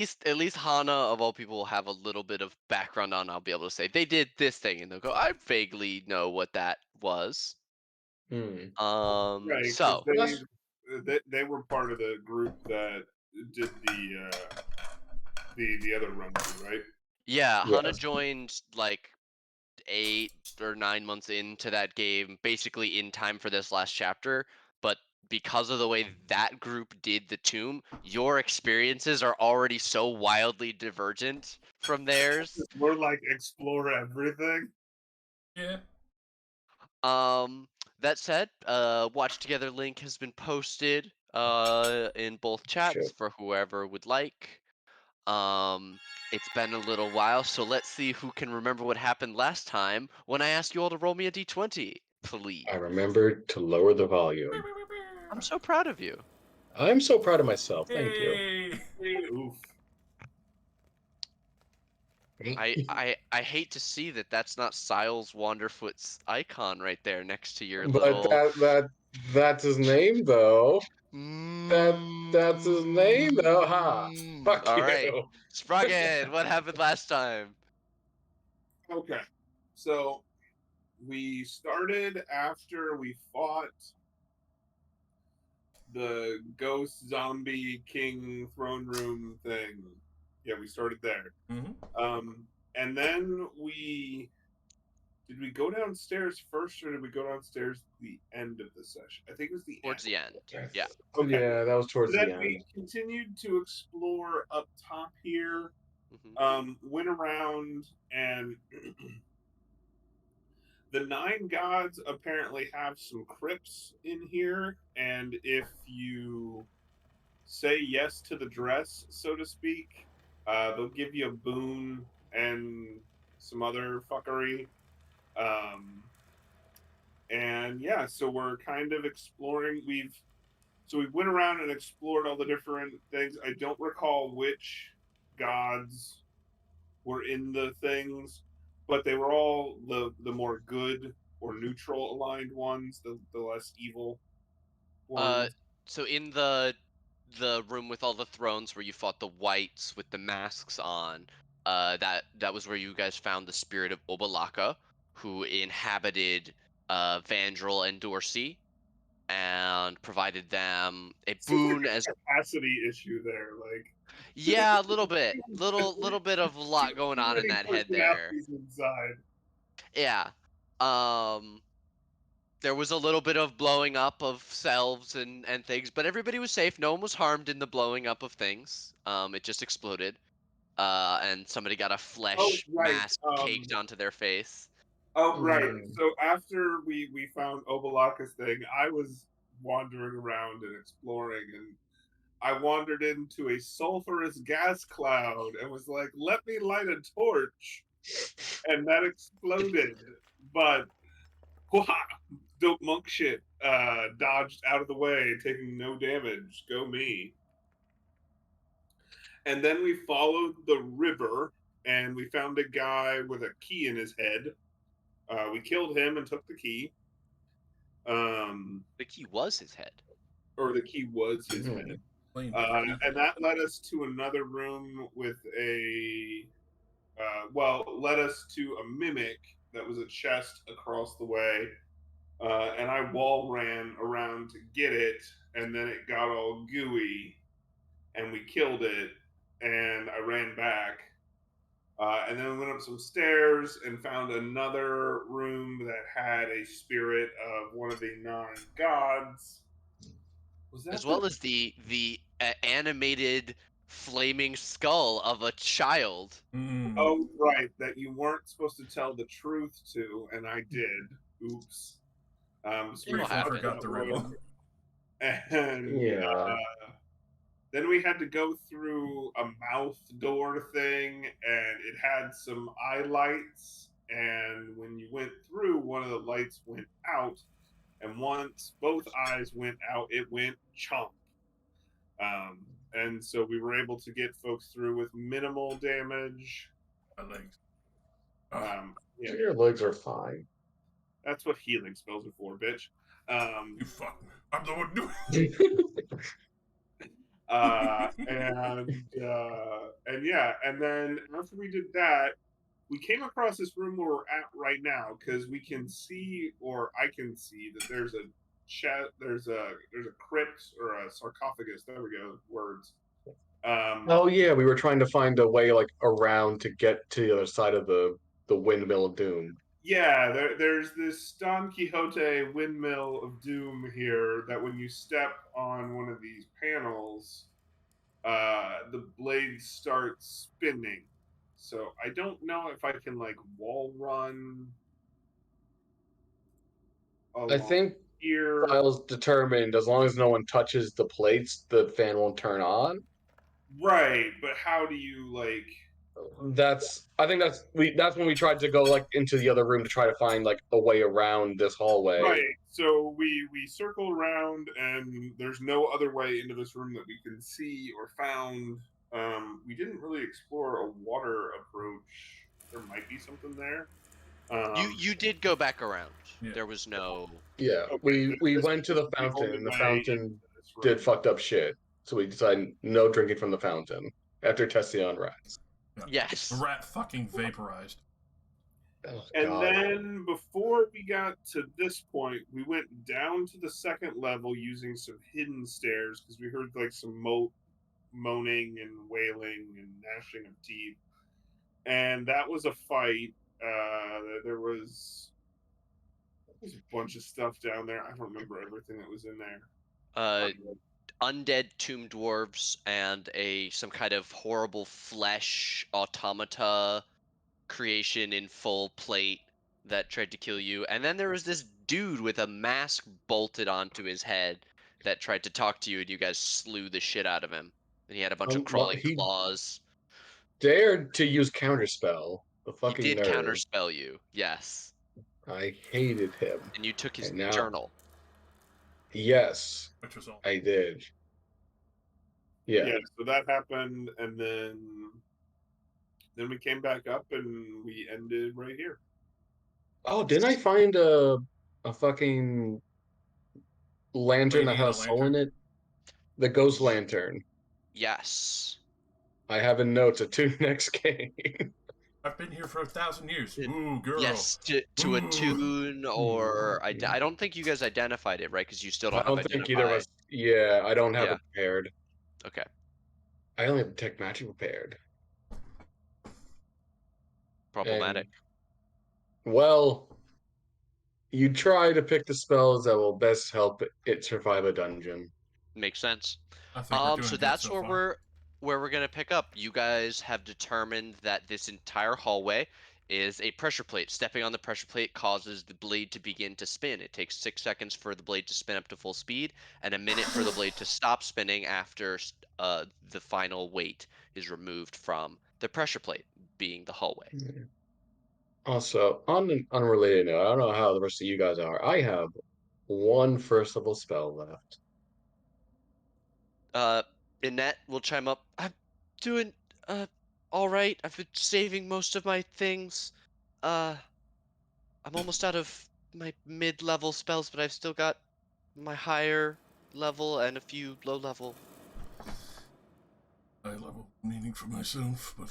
at least Hana of all people will have a little bit of background on. I'll be able to say they did this thing, and they'll go, I vaguely know what that was. Hmm. Right, because So That's they were part of the group that did the other run through, right? yeah, Hana yes. joined like 8 or 9 months into that game, basically in time for this last chapter. But because of the way that group did the tomb, your experiences are already so wildly divergent from theirs. We're like explore everything. Yeah. Um, that said, watch together link has been posted in both chats Shit. for whoever would like. Um, it's been a little while, so let's see who can remember what happened last time when I asked you all to roll me a d20, please. I remembered to lower the volume. I'm so proud of you. I'm so proud of myself. Thank you. Hey. Oof. I hate to see that that's not Siles Wanderfoot's icon right there next to your But little. that's his name though. That's his name though. Ha. Fuck All you. right, Spruggan, what happened last time? Okay. So we started after we fought the ghost zombie king throne room thing. Yeah, we started there. Mhm. And then we did we go downstairs first or did we go downstairs at the end of the session? I think it was the Towards end. the end. Yeah. Okay. Yeah, that was towards Then the end. we continued to explore up top here. Hmm. Went around and the nine gods apparently have some crypts in here, and if you say yes to the dress, so to speak, they'll give you a boon and some other fuckery. Um, and yeah, so we're kind of exploring. We went around and explored all the different things. I don't recall which gods were in the things, but they were all the more good or neutral aligned ones, the less evil Uh, ones. so in the room with all the thrones where you fought the whites with the masks on, that was where you guys found the spirit of Obalaka, who inhabited Vandrel and Dorsey, and provided them a Seems like boon as a capacity issue there. Like yeah, a little bit, little bit of a lot going too on in many that head there. personalities inside. Yeah. Um, there was a little bit of blowing up of selves and things, but everybody was safe. No one was harmed in the blowing up of things. It just exploded. And somebody got a Oh flesh right. mask caked onto their face. Oh right. Mm. So after we found Obalaka's thing, I was wandering around and exploring, and I wandered into a sulfurous gas cloud and was like, "Let me light a torch," and that exploded. But wha- dope monk shit dodged out of the way, taking no damage. Go me. And then we followed the river, and we found a guy with a key in his head. We killed him and took the key. Um, The key was his head. or the key was his Mhm. head. Playing defeated. And that led us to another room with a led us to a mimic that was a chest across the way. And I wall ran around to get it, and then it got all gooey, and we killed it, and I ran back. And then we went up some stairs and found another room that had a spirit of one of the nine gods. Was As that the well as the animated flaming skull of a child. Mm. Oh, right, that you weren't supposed to tell the truth to, and I did. Oops. It'll Briefly Forgot happen. forgot that the one. riddle. And Yeah. then we had to go through a mouth door thing, and it had some eye lights. And when you went through, one of the lights went out, and once both eyes went out, it went chomp. And so we were able to get folks through with minimal damage. My legs. Oh, Yeah, Your legs are fine. that's what healing spells are for, bitch. you fuck. I'm the one doing. And yeah, and then after we did that, we came across this room where we're at right now because we can see, or I can see, that there's a there's a crypt or a sarcophagus. There we go, words. Oh yeah, we were trying to find a way like around to get to the other side of the windmill of doom. Yeah, there's this Don Quixote windmill of doom here that when you step on one of these panels, the blades start spinning. So I don't know if I can like wall run I along think here. Files determined as long as no one touches the plates, the fan won't turn on. Right, but how do you like I think that's when we tried to go like into the other room to try to find like a way around this hallway. right. So we circle around and there's no other way into this room that we can see or found. We didn't really explore a water approach. There might be something there. You did go back around. Yeah. There was no. Yeah, Okay, we this went to is the the fountain, only and the way into fountain this did room. fucked up shit. So we decided no drinking from the fountain after testing on rats. Yeah. The Yes. rat fucking vaporized. Oh And god. then before we got to this point, we went down to the second level using some hidden stairs because we heard like some moaning and wailing and gnashing of teeth. And that was a fight. There was a bunch of stuff down there. I don't remember everything that was in there. Uh, undead tomb dwarves and some kind of horrible flesh automata creation in full plate that tried to kill you. And then there was this dude with a mask bolted onto his head that tried to talk to you, and you guys slew the shit out of him. And he had a bunch of Well, crawling he claws. dared to use counterspell. The He fucking did nerve. counterspell you, yes. I hated him. And you took his And now, journal. yes, Which was all. I did. Yeah. Yeah, so that happened, and then we came back up and we ended right here. Oh, didn't I find a fucking lantern that Lady in had a a soul in lantern. it? The ghost lantern. Yes. I have in notes a tune next game. I've been here for 1,000 years. It- Ooh, girl. Yes, to Ooh. attune, or I don't think you guys identified it, right? Because you still I don't have don't think either of identify. us. Yeah, I don't have Yeah. it prepared. Okay. I only have detect magic prepared. Problematic. And well, you try to pick the spells that will best help it survive a dungeon. Makes sense. I think we're So doing good that's so where far. we're gonna pick up. You guys have determined that this entire hallway is a pressure plate. Stepping on the pressure plate causes the blade to begin to spin. It takes 6 seconds for the blade to spin up to full speed, and a minute for the blade to stop spinning after the final weight is removed from the pressure plate, being the hallway. Also, on an unrelated note, I don't know how the rest of you guys are. I have one first level spell left. Uh, Annette will chime up. I'm doing all right. I've been saving most of my things. Uh, I'm almost out of my mid-level spells, but I've still got my higher level and a few low level. High level meaning for myself, but.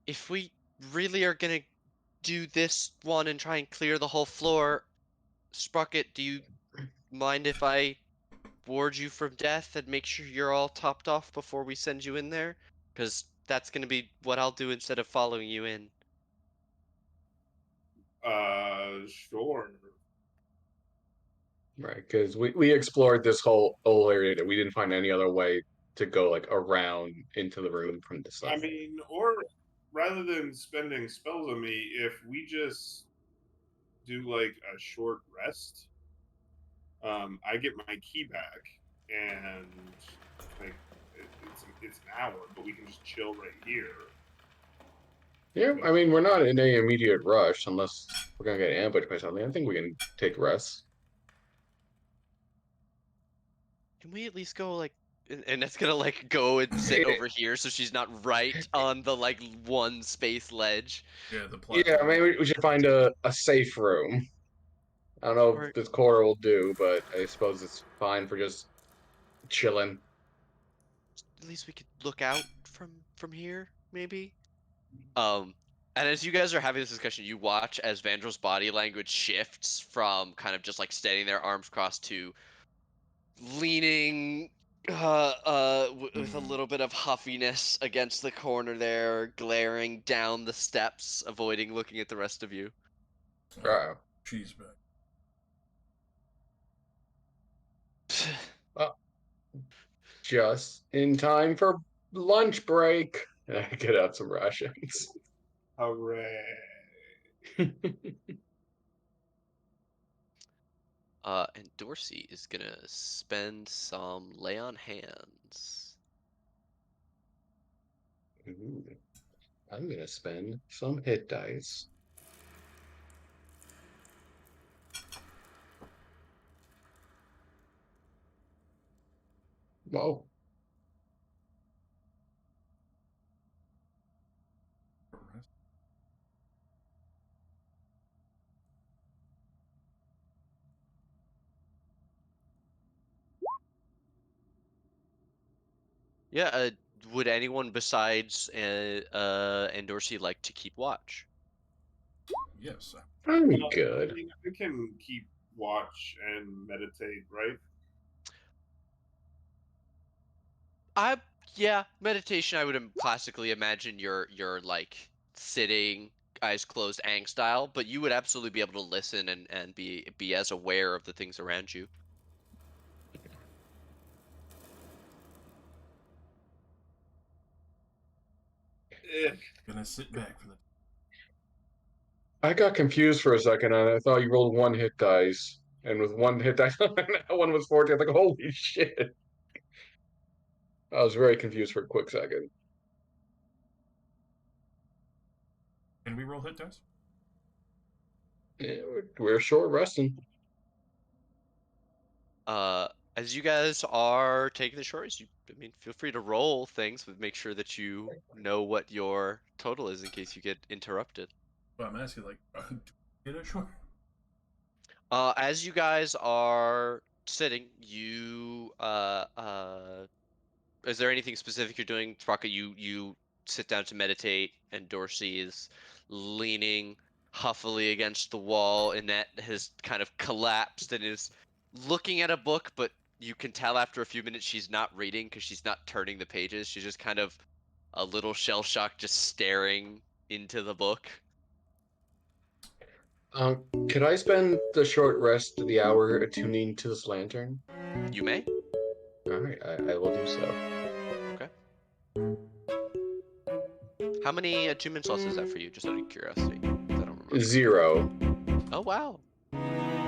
If we really are gonna do this one and try and clear the whole floor, Sprocket, do you mind if I ward you from death and make sure you're all topped off before we send you in there? Because that's gonna be what I'll do instead of following you in. Sure. Right, because we explored this whole area. We didn't find any other way to go like around into the room from this I side. mean, or rather than spending spells on me, if we just do like a short rest, I get my key back, and like it's an hour, but we can just chill right here. Yeah, I mean we're not in any immediate rush unless we're gonna get ambushed by something. I think we can take rest. Can we at least go like, and that's gonna like go and sit over here so she's not right on the like one space ledge. Yeah, the Yeah, platform. maybe we should find a safe room. I don't know Or if this core will do, but I suppose it's fine for just chilling. at least we could look out from here, maybe. Um, and as you guys are having this discussion, you watch as Vandal's body language shifts from kind of just like standing there, arms crossed, to leaning, with a Mm. little bit of huffiness against the corner there, glaring down the steps, avoiding looking at the rest of you. Uh, She's back. uh, just in time for lunch break. I get out some rations. Hooray! And Dorsey is gonna spend some lay on hands. Ooh, I'm gonna spend some hit dice. Whoa. Yeah, would anyone besides and Dorsey like to keep watch? Yes. I'm I good. mean, I can keep watch and meditate, right? I Yeah, meditation. I would classically imagine you're like sitting, eyes closed, Aang style, but you would absolutely be able to listen and be as aware of the things around you. Eh, Gonna sit back for the. I got confused for a second and I thought you rolled one hit dice. And with one hit dice, that one was 14. I'm like, holy shit. I was very confused for a quick second. Can we roll hit dice? Yeah, we're short resting. Uh, as you guys are taking the shorts, I mean, feel free to roll things, but make sure that you know what your total is in case you get interrupted. Well, I'm asking, like, do we get a short? As you guys are sitting, is there anything specific you're doing? Traka, you sit down to meditate, and Dorsey is leaning huffily against the wall, and that has kind of collapsed and is looking at a book, but you can tell after a few minutes she's not reading because she's not turning the pages. She's just kind of a little shell shocked, just staring into the book. Could I spend the short rest of the hour attuning to this lantern? You may. All right, I will do so. Okay. How many attunement slots is that for you? Just out of curiosity, 'cause I don't remember. 0. Oh wow.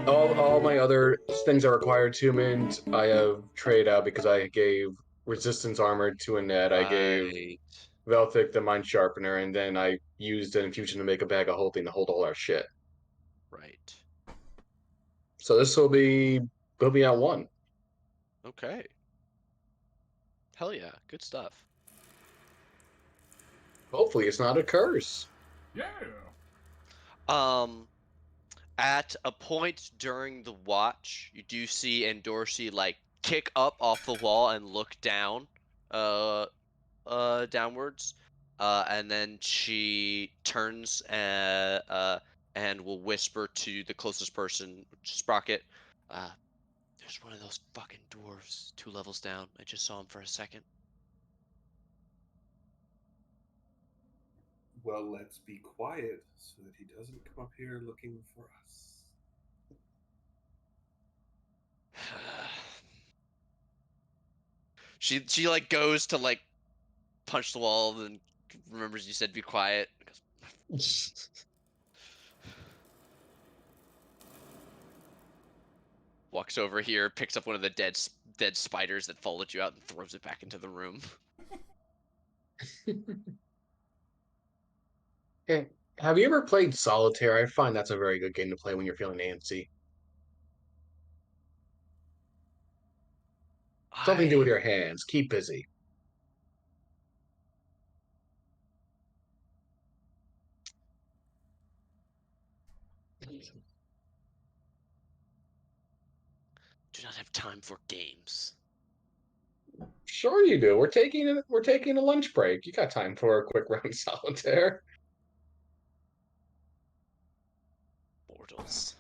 All my other things are required attunement. I have traded out because I gave resistance armor to Annette. I gave Right. Velthic the mind sharpener, and then I used an infusion to make a bag of holding to hold all our shit. Right. So this will be at 1. Okay. Hell yeah. Good stuff. Hopefully, it's not a curse. Yeah. Um, at a point during the watch, you do see Endorsi like kick up off the wall and look down, uh, downwards. And then she turns and will whisper to the closest person, which is Sprocket. Uh, there's one of those fucking dwarves 2 levels down. I just saw him for a second. well, let's be quiet so that he doesn't come up here looking for us. She like goes to like punch the wall, and remembers you said be quiet. Walks over here, picks up one of the dead spiders that followed you out, and throws it back into the room. Hey, have you ever played solitaire? I find that's a very good game to play when you're feeling antsy. Something to do with I your hands. Keep busy. time for games. Sure you do. We're taking a lunch break. You got time for a quick round of solitaire. Mortals.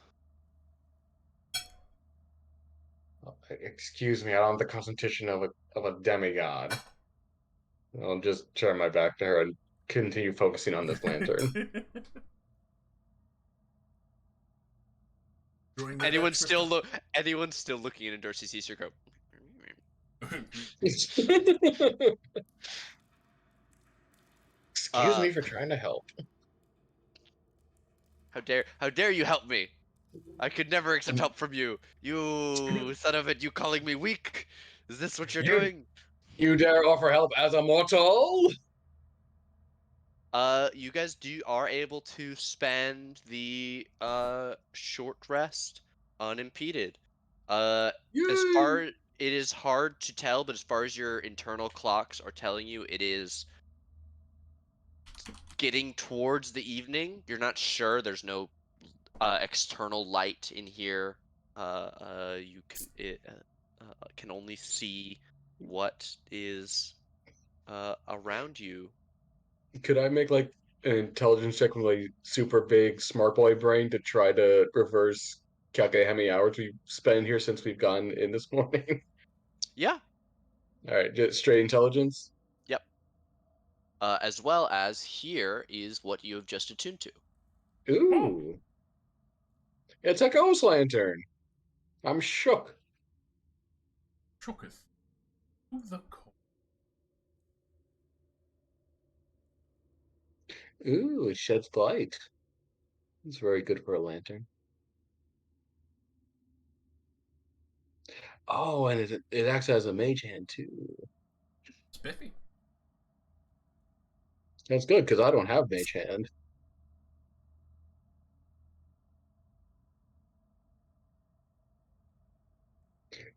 Excuse me, I don't have the concentration of a demigod. I'll just turn my back to her and continue focusing on this lantern. During that Anyone extra still anyone still looking into Darcy Caesar go. Excuse me for trying to help. How dare you help me? I could never accept help from you. You son of it, you calling me weak? Is this what you're You doing? you dare offer help as a mortal? You guys are able to spend the short rest unimpeded. As Yay! far it is hard to tell, but as far as your internal clocks are telling you, it is getting towards the evening. You're not sure. There's no external light in here. You can only see what is around you. Could I make like an intelligence check with like super big smart boy brain to try to reverse calculate how many hours we've spent here since we've gone in this morning? Yeah. All right, just straight intelligence. Yep. As well as here is what you have just attuned to. Oh, Ooh, it's a ghost lantern. I'm shook. shooketh to the core. Ooh, it sheds light. It's very good for a lantern. Oh, and it acts as a mage hand too. Spiffy. That's good because I don't have mage hand.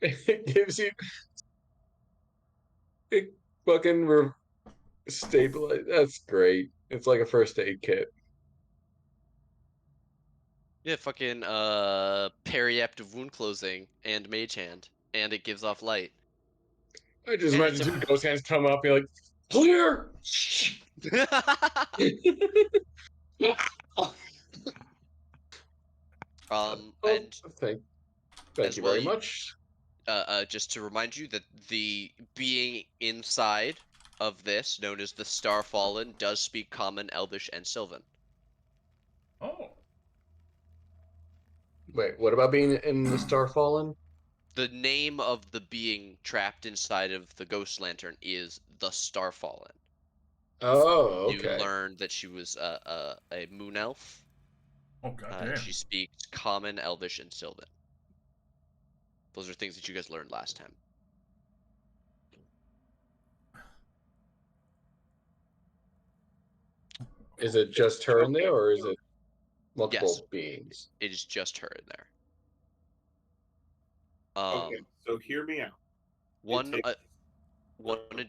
It gives you it fucking stabilize. That's great. It's like a first aid kit. Yeah, fucking periaptive wound closing and mage hand, and it gives off light. I just And imagine it's two ghost hands come up and be like, clear. Oh, and thank as you well, very you much. just to remind you that the being inside of this, known as the Starfallen, does speak Common, Elvish, and Sylvan. Oh, Wait, what about being in the Star Fallen? The name of the being trapped inside of the Ghost Lantern is the Starfallen. Oh, You okay. learned that she was a moon elf, oh, and goddamn. she speaks Common, Elvish, and Sylvan. Those are things that you guys learned last time. Is it just her in Okay. there, or is it Yes, multiple beings? it is just her in there. Okay. So hear me out. It One, takes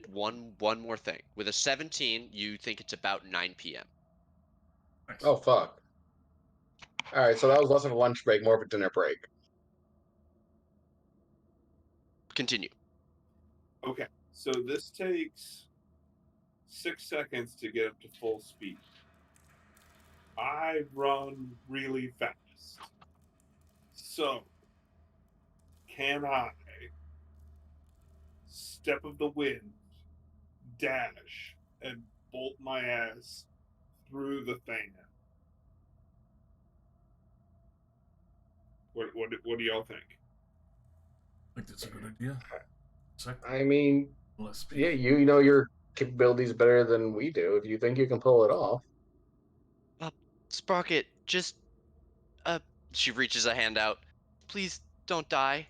one more thing. With a 17, you think it's about 9 p.m. Nice. Oh, fuck. All right, so that was less of a lunch break, more of a dinner break. Continue. okay. So this takes 6 seconds to get up to full speed. I run really fast. So can I step of the wind, dash, and bolt my ass through the fan? What do y'all think? I think that's a good idea. I mean, Less speed. yeah, you know your capabilities better than we do. If you think you can pull it off, Sprocket, just she reaches a hand out. Please don't die,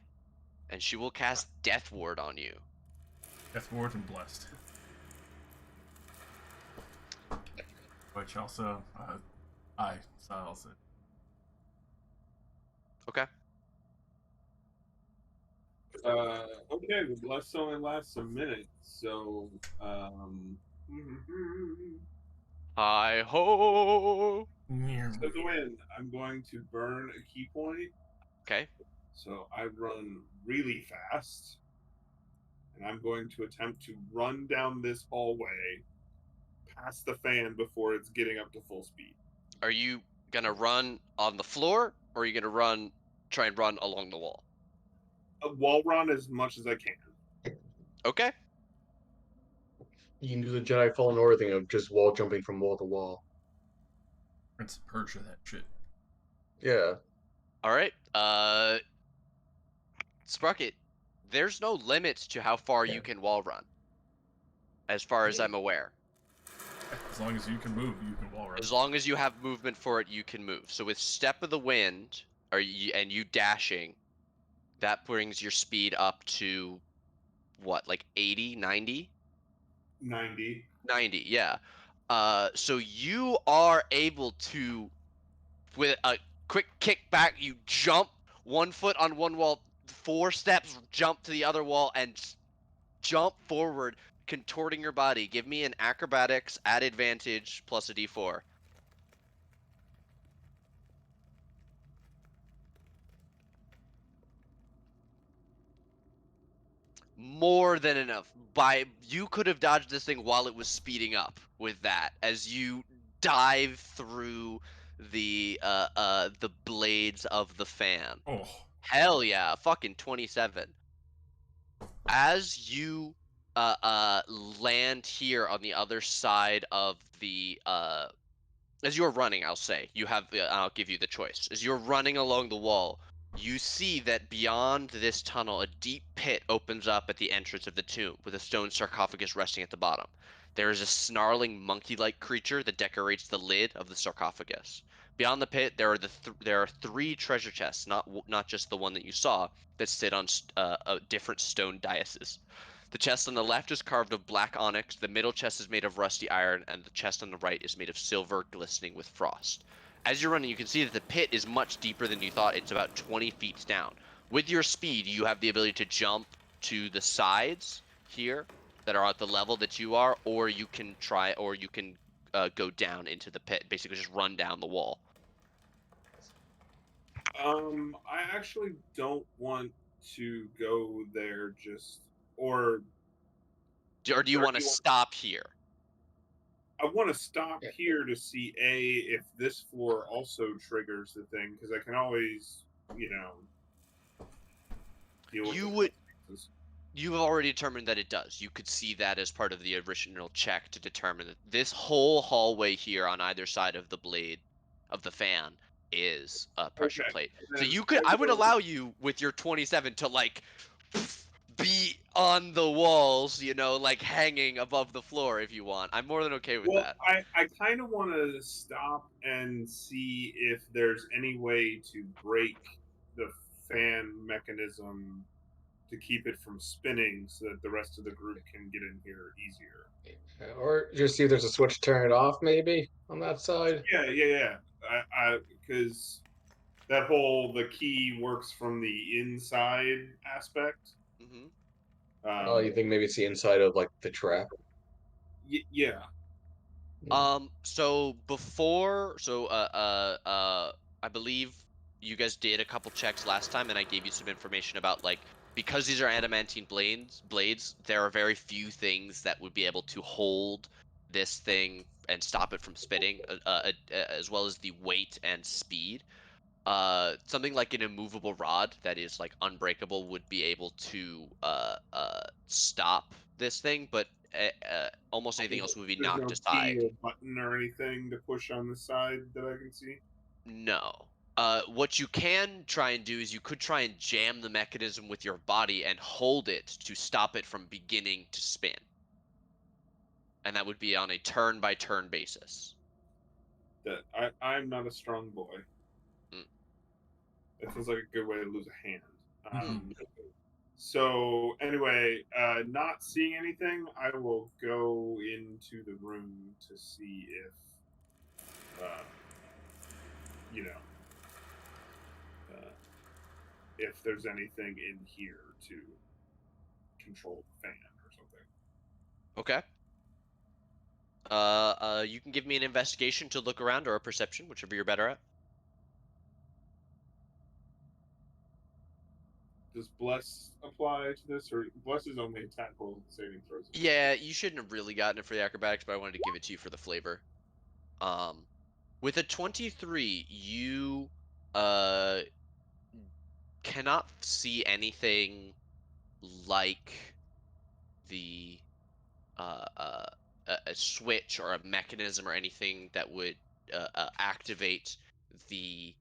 and she will cast Death Ward on you. Death Ward and Blessed. Which also, styles it. Okay. Okay, the bless only lasts a minute, so Hi ho. so go in. I'm going to burn a key point. Okay. So I run really fast, and I'm going to attempt to run down this hallway past the fan before it's getting up to full speed. Are you gonna run on the floor, or are you gonna try and run along the wall? Wall run as much as I can. Okay. You can do the Jedi Fallen Order thing of just wall jumping from wall to wall. Prince of Persia, that shit. Yeah. All right. Sprocket, there's no limits to how far you can wall run, as far as I'm aware. As long as you can move, you can wall run. As long as you have movement for it, you can move. So with Step of the Wind, and you dashing, that brings your speed up to what, like 80, 90? 90. 90, yeah. So you are able to, with a quick kick back, you jump 1 foot on one wall, 4 steps, jump to the other wall, and jump forward, contorting your body. Give me an acrobatics at advantage plus a d4. More than enough. You could have dodged this thing while it was speeding up with that, as you dive through the blades of the fan. Oh, Hell yeah, fucking 27. As you land here on the other side of the as you're running, I'll say, I'll give you the choice. As you're running along the wall, you see that beyond this tunnel, a deep pit opens up at the entrance of the tomb, with a stone sarcophagus resting at the bottom. There is a snarling monkey-like creature that decorates the lid of the sarcophagus. Beyond the pit, there are 3 treasure chests, not just the one that you saw, that sit on different stone daises. The chest on the left is carved of black onyx, the middle chest is made of rusty iron, and the chest on the right is made of silver glistening with frost. As you're running, you can see that the pit is much deeper than you thought. It's about 20 feet down. With your speed, you have the ability to jump to the sides here that are at the level that you are, or you can go down into the pit, basically just run down the wall. I actually don't want to go there or Or do you want to you want stop here? I want to stop Yeah. here to see if this floor also triggers the thing, because I can always, deal with You the would consequences. You've already determined that it does. You could see that as part of the original check to determine that this whole hallway here on either side of the blade of the fan is a pressure Okay, plate. So then I would allow you with your 27 to like be on the walls, like hanging above the floor if you want. I'm more than okay with well, that. I kind of want to stop and see if there's any way to break the fan mechanism to keep it from spinning so that the rest of the group can get in here easier. Or just see if there's a switch to turn it off, maybe on that side. Yeah. I because the key works from the inside aspect. hmm Oh, you Um, think maybe it's the inside of like the trap? yeah. So I believe you guys did a couple checks last time, and I gave you some information about like because these are adamantine blades, there are very few things that would be able to hold this thing and stop it from spinning, as well as the weight and speed. Something like an immovable rod that is like unbreakable would be able to stop this thing, but almost anything else would be There's knocked no key aside. or button or anything to push on the side that I can see. No. What you can try and do is you could try and jam the mechanism with your body and hold it to stop it from beginning to spin. And that would be on a turn by turn basis. That I'm not a strong boy. Mm. It feels like a good way to lose a hand. Mm. So anyway, not seeing anything, I will go into the room to see uh, you know, uh, if there's anything in here to control the fan or something. Okay. You can give me an investigation to look around or a perception, whichever you're better at. Does bless apply to this, or bless is only attack rolls and saving throws? Yeah, you shouldn't have really gotten it for the acrobatics, but I wanted to give it to you for the flavor. Um, with a 23, you uh cannot see anything like the a switch or a mechanism or anything that would activate the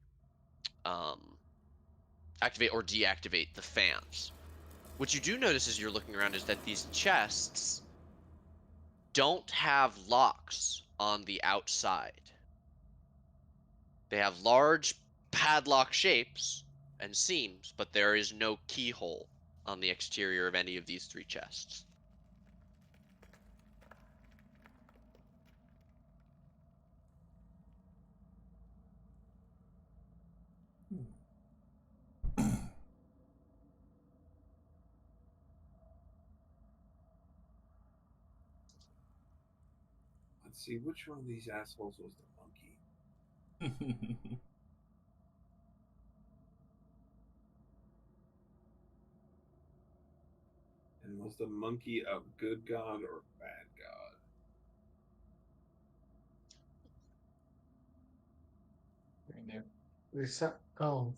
um activate or deactivate the fans. What you do notice as you're looking around is that these chests don't have locks on the outside. They have large padlock shapes and seams, but there is no keyhole on the exterior of any of these three chests. Let's see, which one of these assholes was the monkey? And was the monkey a good god or a bad god? Oh,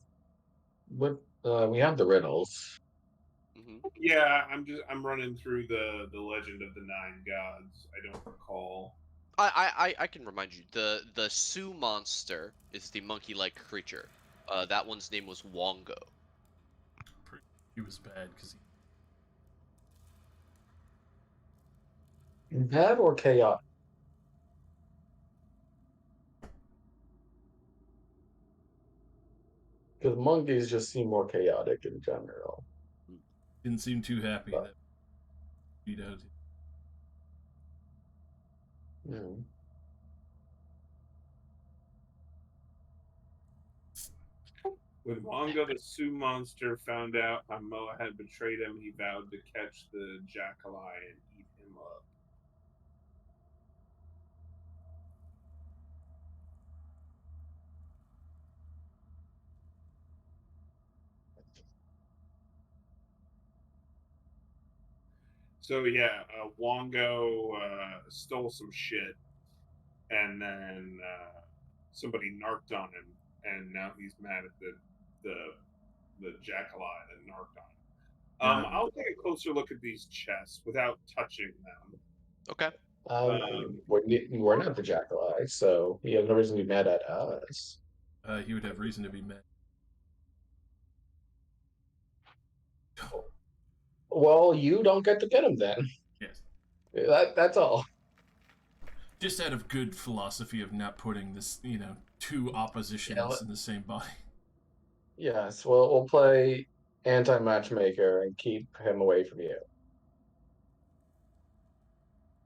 what? We have the riddles. Hmm. Yeah, I'm running through the Legend of the Nine Gods. I don't recall. I can remind you. The Sioux monster is the monkey-like creature. That one's name was Wongo. He was bad because Bad or chaotic? Because monkeys just seem more chaotic in general. didn't seem too happy But, that beat out. mm. When Wongo the Sioux monster found out how Moa had betrayed him, he vowed to catch the Jackalai and eat him up. So yeah, Wongo stole some shit, and then somebody narked on him, and now he's mad at the the Jackalai that narked on him. Got it. I'll take a closer look at these chests without touching them. Okay. We're not the Jackal, so he has no reason to be mad at us. He would have reason to be mad. Well, you don't get to get him then. Yes. That's all. Just out of good philosophy of not putting this, two Yeah, oppositions in the same body. yes. Well, we'll play anti-matchmaker and keep him away from you.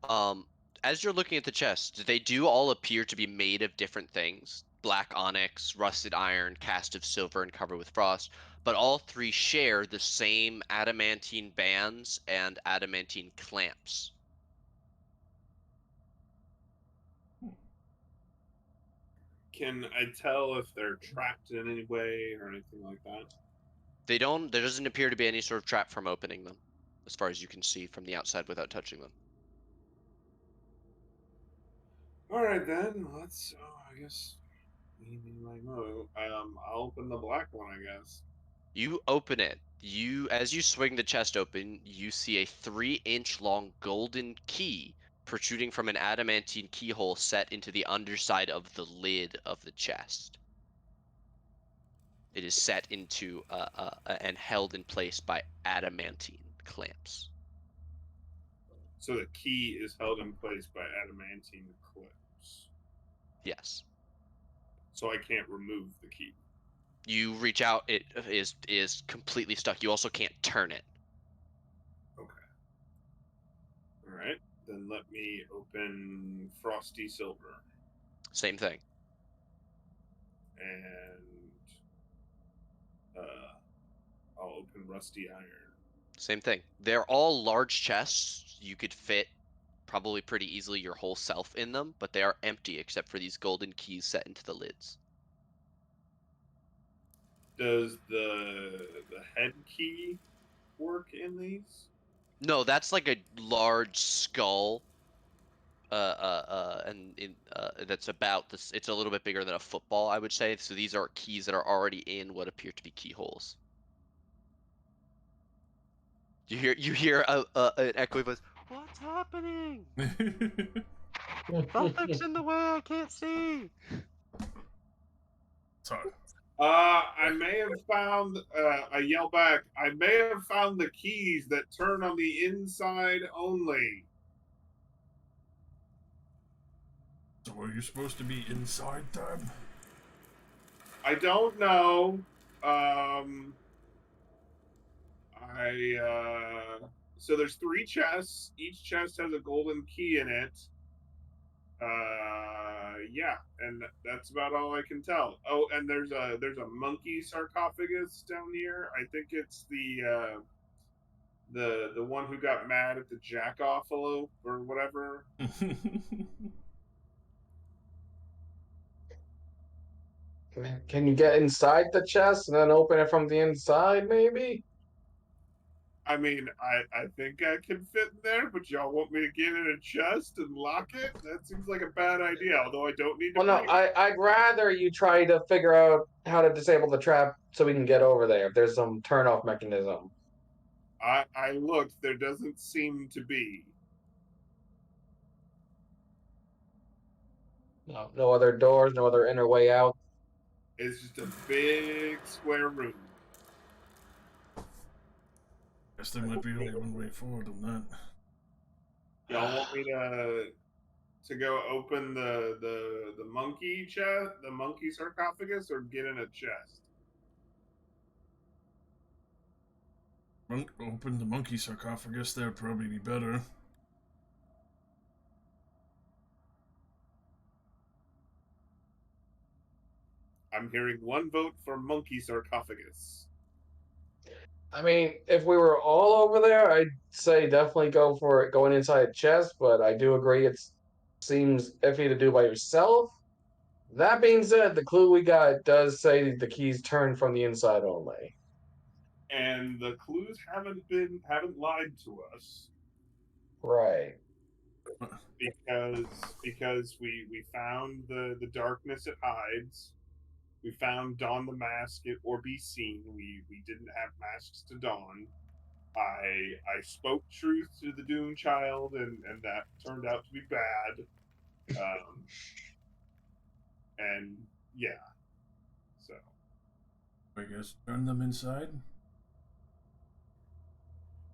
Um, as you're looking at the chests, they do all appear to be made of different things. Black onyx, rusted iron, cast of silver, and covered with frost. But all three share the same adamantine bands and adamantine clamps. Can I tell if they're trapped in any way or anything like that? There doesn't appear to be any sort of trap from opening them, as far as you can see from the outside without touching them. All right then. Let's. I guess. I'll open the black one. I guess. You open it. As you swing the chest open, you see a 3-inch long golden key protruding from an adamantine keyhole set into the underside of the lid of the chest. It is set into and held in place by adamantine clamps. So the key is held in place by adamantine clips. Yes. So I can't remove the key. You reach out, it is completely stuck. You also can't turn it. Okay. All right. Then let me open Frosty Silver Same thing. and I'll open Rusty Iron. Same thing. They're all large chests. You could fit probably pretty easily your whole self in them, but they are empty except for these golden keys set into the lids. Does the head key work in these? No, that's like a large skull. And that's about this. It's a little bit bigger than a football, I would say. So these are keys that are already in what appear to be keyholes. You hear an echoey voice. What's happening? Something's in the way. I can't see. Sorry. I may have found. I yell back. I may have found the keys that turn on the inside only. So are you supposed to be inside them? I don't know. Um, so there's 3 chests. Each chest has a golden key in it. Yeah, and that's about all I can tell. Oh, and there's a monkey sarcophagus down here. I think it's the one who got mad at the jackalope or whatever. Can you get inside the chest and then open it from the inside, maybe? I mean, I think I can fit in there, but y'all want me to get in a chest and lock it? That seems like a bad idea, although I don't need to Well, no, break. I'd rather you try to figure out how to disable the trap so we can get over there if there's some turn-off mechanism. I looked, there doesn't seem to be. No, no other doors, no other inner way out. It's just a big square room. Guess there might be only one way forward on that. Y'all want me to go open the monkey chest, the monkey sarcophagus, or get in a chest? Open the monkey sarcophagus, that would probably be better. I'm hearing one vote for monkey sarcophagus. I mean, if we were all over there, I'd say definitely go for it going inside a chest, but I do agree it seems iffy to do by yourself. That being said, the clue we got does say the keys turn from the inside only. And the clues haven't lied to us Right. because we found the darkness it hides. We found don the mask or be seen. We didn't have masks to don. I spoke truth to the Doom Child, and that turned out to be bad. Um, and yeah, so I guess turn them inside.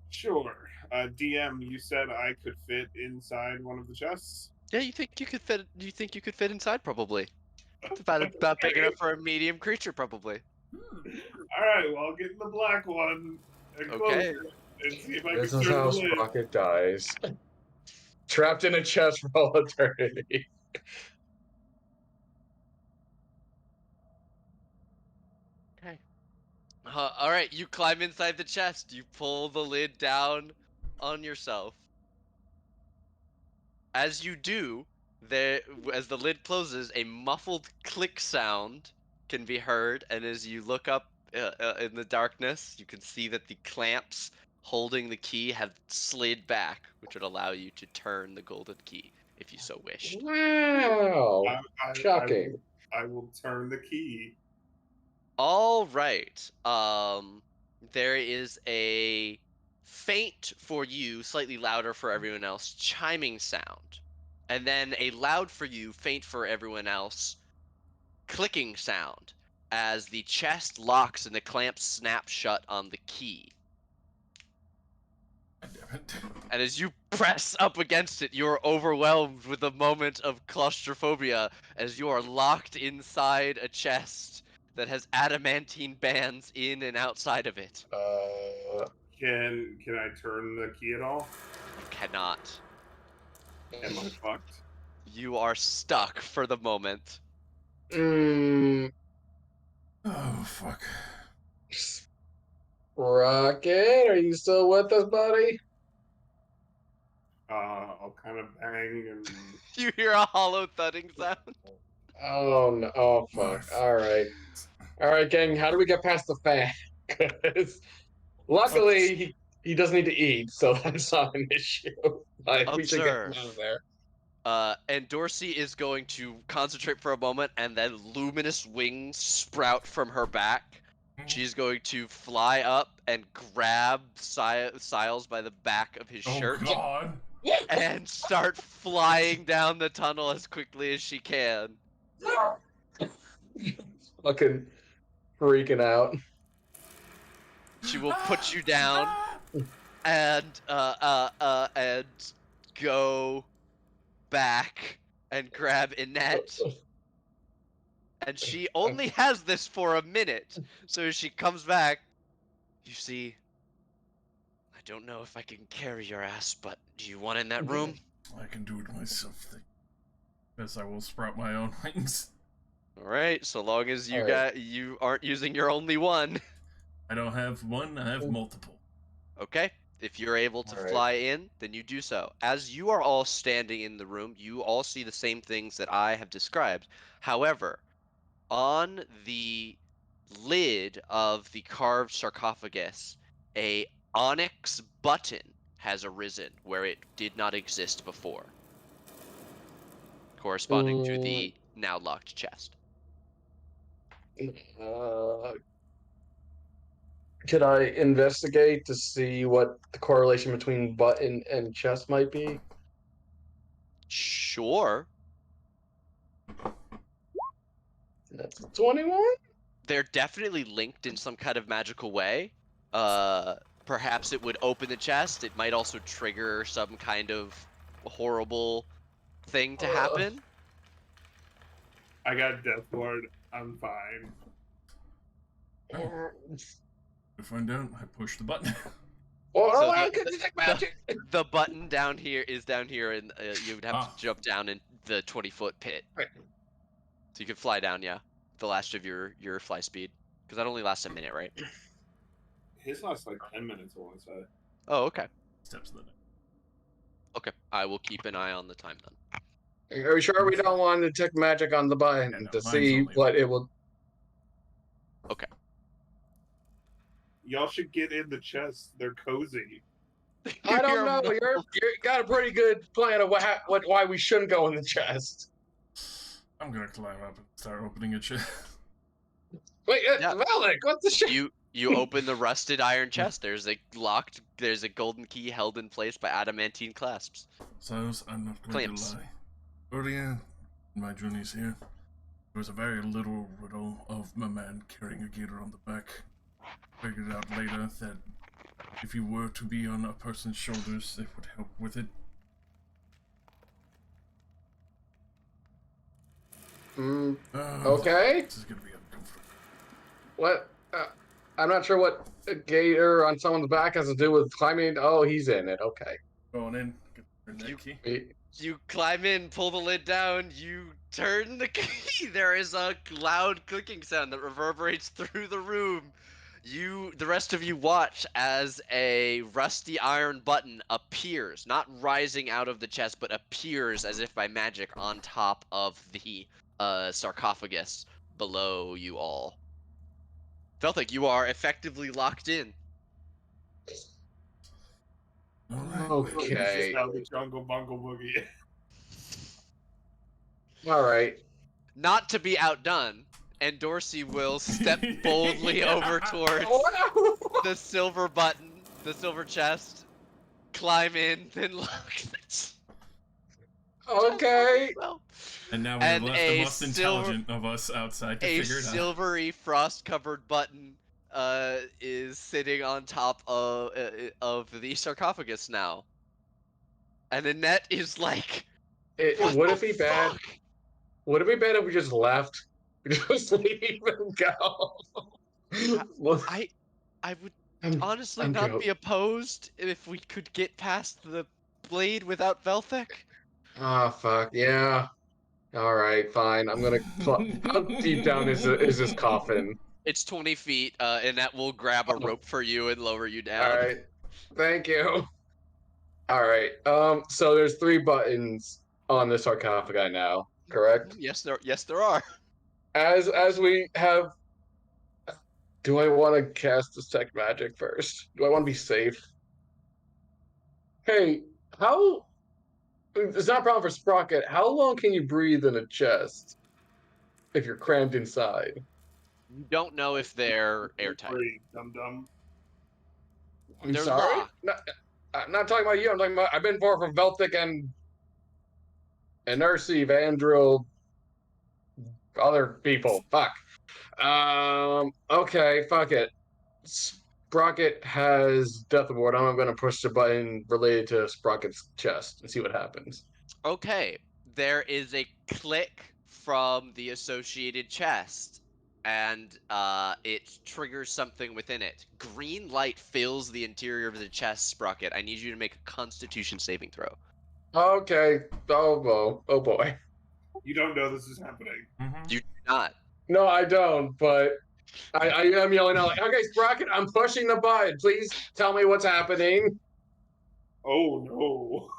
sure. DM, you said I could fit inside one of the chests. Yeah, you think you could fit? You think you could fit inside? Probably. It's about big enough for a medium creature, probably. All right, well, I'll get in the black one and close Okay. it and see if I This can is turn the how lid. Sprocket dies. Trapped in a chest for all eternity. Okay. All right, you climb inside the chest. You pull the lid down on yourself. As you do, there, as the lid closes, a muffled click sound can be heard, and as you look up in the darkness, you can see that the clamps holding the key have slid back, which would allow you to turn the golden key if you so wished. Wow. I will Shocking. I will turn the key. All right. There is a faint for you, slightly louder for everyone else, chiming sound. And then a loud for you, faint for everyone else, clicking sound as the chest locks and the clamps snap shut on the key. God damn it. And as you press up against it, you're overwhelmed with a moment of claustrophobia as you are locked inside a chest that has adamantine bands in and outside of it. Can I turn the key at all? You cannot. Am I fucked? You are stuck for the moment. mm, Oh, fuck. Rocket, are you still with us, buddy? I'll kind of bang and You hear a hollow thudding sound. Oh no! Oh My fuck! All right. All right, gang. How do we get past the fan? 'Cause luckily he doesn't need to eat, so that's not an issue. Like we should get him out of Observe. there. And Dorsey is going to concentrate for a moment, and then luminous wings sprout from her back. She's going to fly up and grab Siles by the back of his Oh shirt God! and start flying down the tunnel as quickly as she can. Fucking freaking out. She will put you down and go back and grab Annette. And she only has this for a minute. So as she comes back, you see, I don't know if I can carry your ass, but do you want in that room? I can do it myself. Guess I will sprout my own wings. All right, so long as you All right. you aren't using your only one. I don't have one, I have multiple. Okay. If you're able to All right. fly in, then you do so. As you are all standing in the room, you all see the same things that I have described. However, on the lid of the carved sarcophagus, a onyx button has arisen where it did not exist before, corresponding to Mm, the now locked chest. uh, could I investigate to see what the correlation between button and chest might be? Sure, That's 21. they're definitely linked in some kind of magical way. Uh, Perhaps it would open the chest. It might also trigger some kind of horrible thing to happen. I got Death Ward. I'm fine. To find out, I push the button. Oh, So I can detect magic. the button down here, and you would have Ah. to jump down in the 20-foot pit. Right. So you could fly down, yeah. The last of your fly speed, because that only lasts a minute, right? His lasts like 10 minutes, I want to say. Oh, okay. Steps of the day. Okay, I will keep an eye on the time then. Are we sure we don't want to detect magic on the button Yeah, no, to mine's see only- what it will? Okay. Y'all should get in the chest. They're cozy. I don't You're know. mo- You got a pretty good plan of why we shouldn't go in the chest. I'm gonna climb up and start opening a chest. Wait, Yeah. Valak, what the shit? You open the rusted iron chest. There's a golden key held in place by adamantine clasps. Silas, I'm not going Clamps. to lie. Earlier in my journeys here, there was a very little riddle of a man carrying a gator on the back. Figured out later that if you were to be on a person's shoulders, it would help with it. Okay. This is gonna be uncomfortable. What? I'm not sure what a gator on someone's back has to do with climbing. Oh, he's in it. Okay. Going in, get the You- key. You climb in, pull the lid down, you turn the key. There is a loud clicking sound that reverberates through the room. The rest of you watch as a rusty iron button appears, not rising out of the chest, but appears as if by magic on top of the sarcophagus below you all. Felt like you are effectively locked in. Alright. This is Okay. how the Jungle Bungle Boogie. All right. Not to be outdone, and Dorsey will step boldly over towards the silver button, the silver chest, climb in, then lock the chest. Okay. Well, And now we And have left a the most intelligent of us outside to a figure it out. silvery frost-covered button is sitting on top of the sarcophagus now, and Annette is like, "What Would the it be bad? fuck?" Would it be bad if we just left? We just leave and go. Look, I would I'm, honestly I'm not joking. be opposed if we could get past the blade without Velthek. Ah, fuck. Yeah. All right, fine. I'm gonna. How deep down is this coffin? It's 20 feet, and that will grab a rope for you and lower you All down. right. Thank you. All right. So there's 3 buttons on the sarcophagi now, correct? Yes, there are. As we have Do I want to cast Detect Magic first? Do I want to be safe? Hey, how? It's not a problem for Sprocket. How long can you breathe in a chest if you're crammed inside? You don't know if they're airtight. Free, dum dum. I'm They're sorry. locked. I'm not talking about you. I'm talking about. I've been far from Veltic and Ursi, Vandril, other people. Fuck. Okay. Fuck it. Sprocket has Death Ward. I'm gonna push the button related to Sprocket's chest and see what happens. Okay, there is a click from the associated chest, and it triggers something within it. Green light fills the interior of the chest, Sprocket. I need you to make a Constitution saving throw. Okay. Oh boy. You don't know this is happening. You do not. No, I don't. But I am yelling out like, "Okay, Sprocket, I'm pushing the button. Please tell me what's happening." Oh no.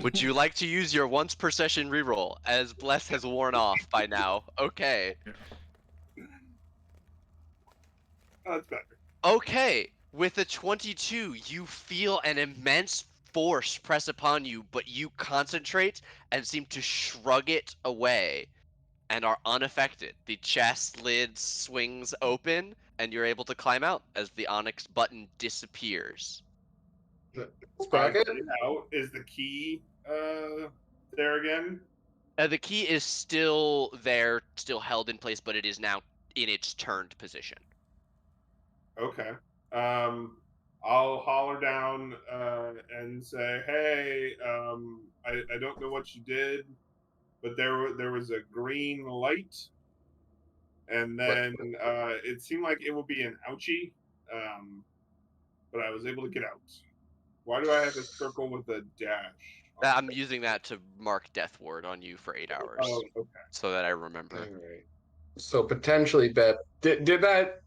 Would you like to use your once per session reroll, as Bless has worn off by now? Okay. That's better. Okay, with a 22, you feel an immense force press upon you, but you concentrate and seem to shrug it away and are unaffected. The chest lid swings open, and you're able to climb out as the onyx button disappears. I Sprocket? get out. Is the key there again? The key is still there, still held in place, but it is now in its turned position. Okay. I'll holler down and say, "Hey, I don't know what you did, but there was a green light, and then it seemed like it would be an ouchie, but I was able to get out. Why do I have a circle with a dash? I'm using that to mark Death Ward on you for 8 hours, Oh, okay. so that I remember. All right. So potentially, Beth, did that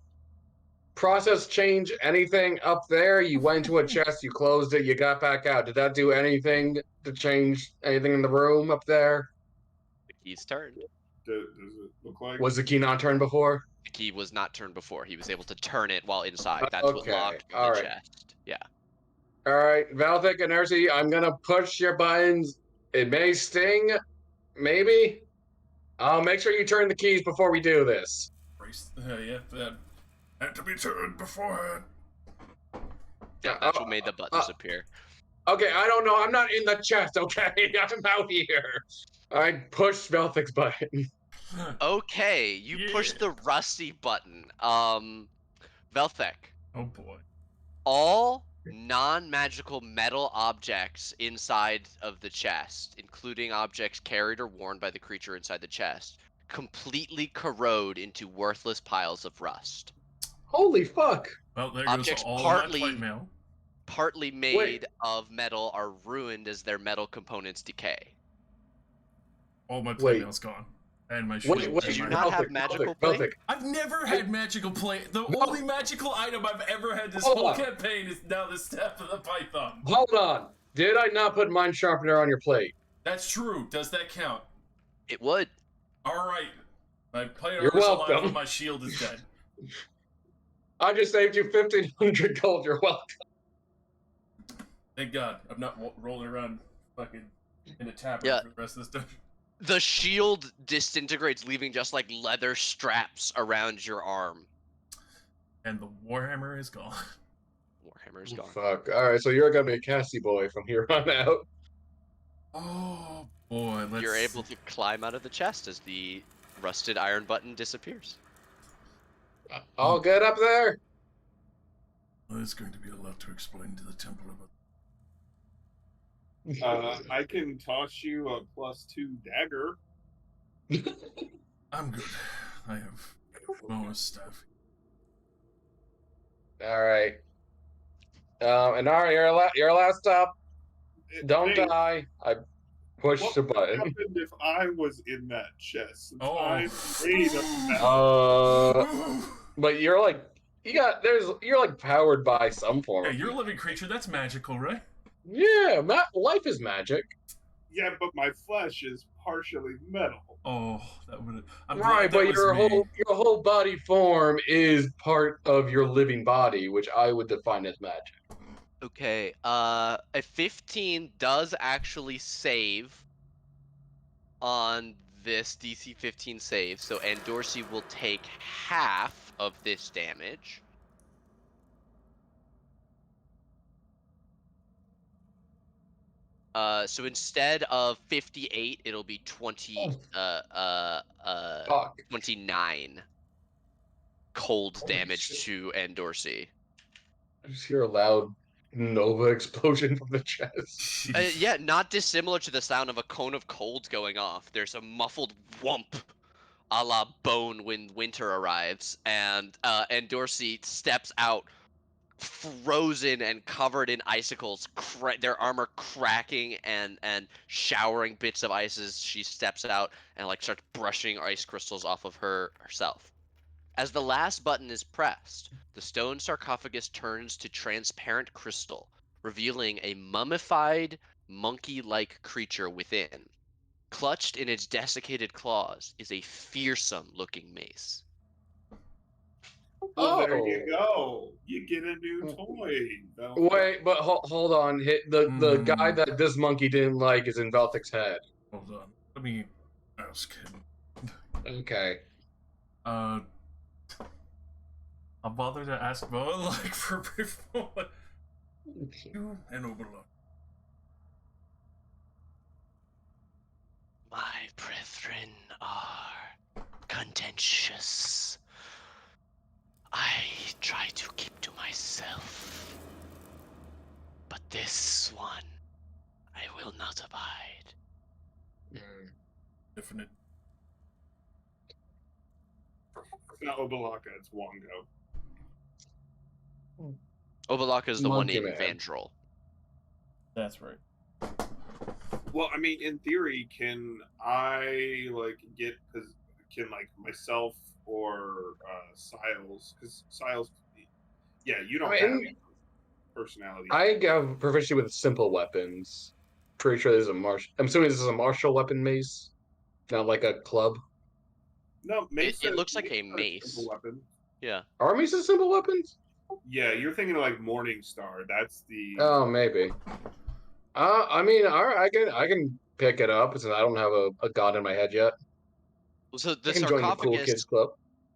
process change anything up there? You went to a chest, you closed it, you got back out. Did that do anything to change anything in the room up there? The key's turned. Does it look like? Was the key not turned before? The key was not turned before. He was able to turn it while inside. That's what Okay. locked All the right. chest. Yeah. All right, Valthic and Ursi, I'm gonna push your buttons. It may sting, maybe. I'll make sure you turn the keys before we do this. Yeah, that had to be turned beforehand. Yeah, that's what made the buttons appear. Okay, I don't know. I'm not in the chest, okay? I'm out here. I pushed Velthic's button. Okay, you push the rusty button. Velthek. Oh boy. All non-magical metal objects inside of the chest, including objects carried or worn by the creature inside the chest, completely corrode into worthless piles of rust. Holy fuck. Well, there Objects goes all partly- my plate mail. Partly made of metal are ruined as their metal components decay. All my Wait. plate mail's gone. And my shield. Wait, Did you and not my... have magical plate? Velthic. I've never had magical plate. The No. only magical item I've ever had this Hold whole on. campaign is now the Step of the Python. Hold on. Did I not put Mind Sharpener on your plate? That's true. Does that count? It would. All right. My plate You're armor's alive, welcome. but my shield is dead. I just saved you 1,500 gold. You're welcome. Thank God. I'm not rolling around fucking in a tavern Yeah. for the rest of this dungeon. The shield disintegrates, leaving just like leather straps around your arm. And the Warhammer is gone. Warhammer's gone. Fuck. All right, so you're gonna be a Cassie boy from here on out. Oh boy, let's You're able to climb out of the chest as the rusted iron button disappears. All good up there? Well, there's going to be a lot to explain to the temple about. I can toss you a +2 dagger. I'm good. I have bonus stuff. All right. And all right, your last stop. Don't Hey, die. I pushed what the would button. happen if I was in that chest? Since Oh. I'm made of metal. But you're like you're like powered by some form. Yeah, of you're a living creature. That's magical, right? Yeah, life is magic. Yeah, but my flesh is partially metal. Oh, that would. I'm Right, glad that but was me. your whole body form is part of your living body, which I would define as magic. Okay, a 15 does actually save on this DC 15 save, so Dorsey will take half of this damage. So instead of 58, it'll be Oh, fuck. 29 cold Holy shit. damage to Dorsey. I just hear a loud Nova explosion from the chest. Yeah, not dissimilar to the sound of a cone of cold going off. There's a muffled whump, a la bone when winter arrives, and Dorsey steps out, frozen and covered in icicles, their armor cracking and showering bits of ice as she steps out and like starts brushing ice crystals off of herself. As the last button is pressed, the stone sarcophagus turns to transparent crystal, revealing a mummified, monkey-like creature within. Clutched in its desiccated claws is a fearsome-looking mace. Well, there you Oh. go. You get a new toy. Wait, but hold on. The guy Hmm. that this monkey didn't like is in Valtic's head. Hold on. Let me ask him. Okay. Uh, I'll bother to ask Boa like for a brief moment. You and Overlook. My brethren are contentious. I try to keep to myself, but this one I will not abide. Definite. It's not Obalaka, it's Wongo. Obalaka is the one Monkey in Man. Vandrel. That's right. Well, I mean, in theory, can I like get can like myself or Siles? Because Siles, yeah, you I don't have mean, personality. I have proficiency with simple weapons. Pretty sure this is a martial. I'm assuming this is a martial weapon mace, not like a club. No, It looks like Mace a are simple mace. weapon. Yeah. Are maces simple weapons? Yeah, you're thinking of like Morning Star. That's the Oh, maybe. I mean, all right, I can pick it up since I don't have a god in my head yet. So I can join the cool kids club.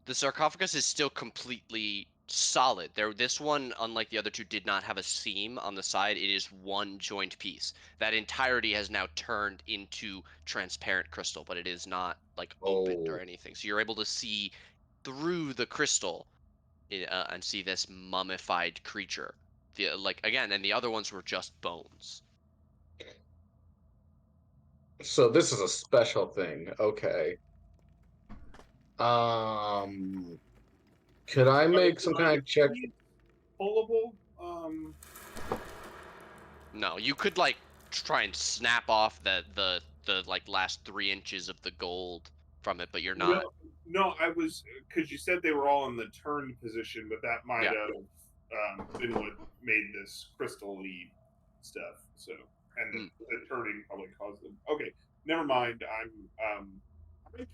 the sarcophagus is still completely solid. This one, unlike the other two, did not have a seam on the side. It is one joint piece. That entirety has now turned into transparent crystal, but it is not like opened or Oh, anything. So you're able to see through the crystal and see this mummified creature. Like again, and the other ones were just bones. so this is a special thing. Okay. Um, could I make some kind of check? pullable. No, you could like try and snap off the like last 3 inches of the gold from it, but you're not. No, no, I was because you said they were all in the turn position, but that might Yeah. have been what made this crystal-y stuff. So, and Mm. the turning probably caused them. Okay, never mind. I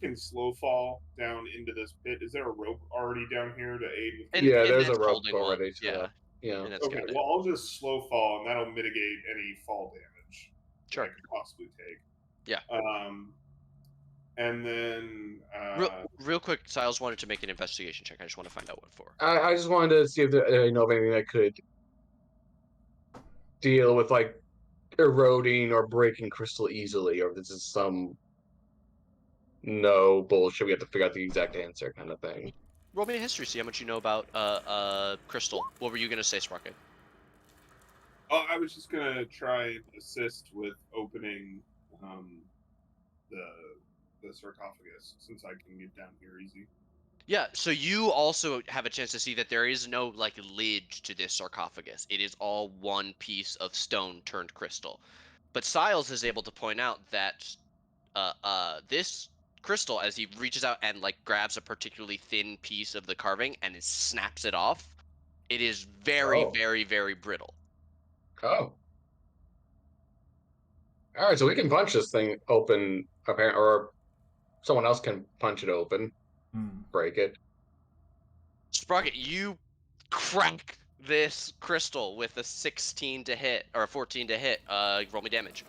can slow fall down into this pit. Is there a rope already down here to aid with? And Yeah, and there's a that's rope holding one. already set Yeah, up. Yeah. and that's Okay, got it. well, I'll just slow fall, and that'll mitigate any fall damage that I Sure. could possibly take. Yeah. And then Real quick, Siles wanted to make an investigation check. I just want to find out what for. I just wanted to see if there, you know of anything that could deal with like eroding or breaking crystal easily, or if this is some no bullshit. We have to figure out the exact answer kind of thing. Roll me a history, see how much you know about crystal. What were you gonna say, Sprocket? oh, I was just gonna try and assist with opening the the sarcophagus since I can get down here easy. Yeah, so you also have a chance to see that there is no like lid to this sarcophagus. It is all one piece of stone turned crystal. But Siles is able to point out that this crystal, as he reaches out and like grabs a particularly thin piece of the carving and it snaps it off, it is very, Oh, very, very brittle. oh, all right. So we can punch this thing open, apparently, or someone else can punch it open, break it. Sprocket, you crack this crystal with a 16 to hit, or a 14 to hit. Roll me damage.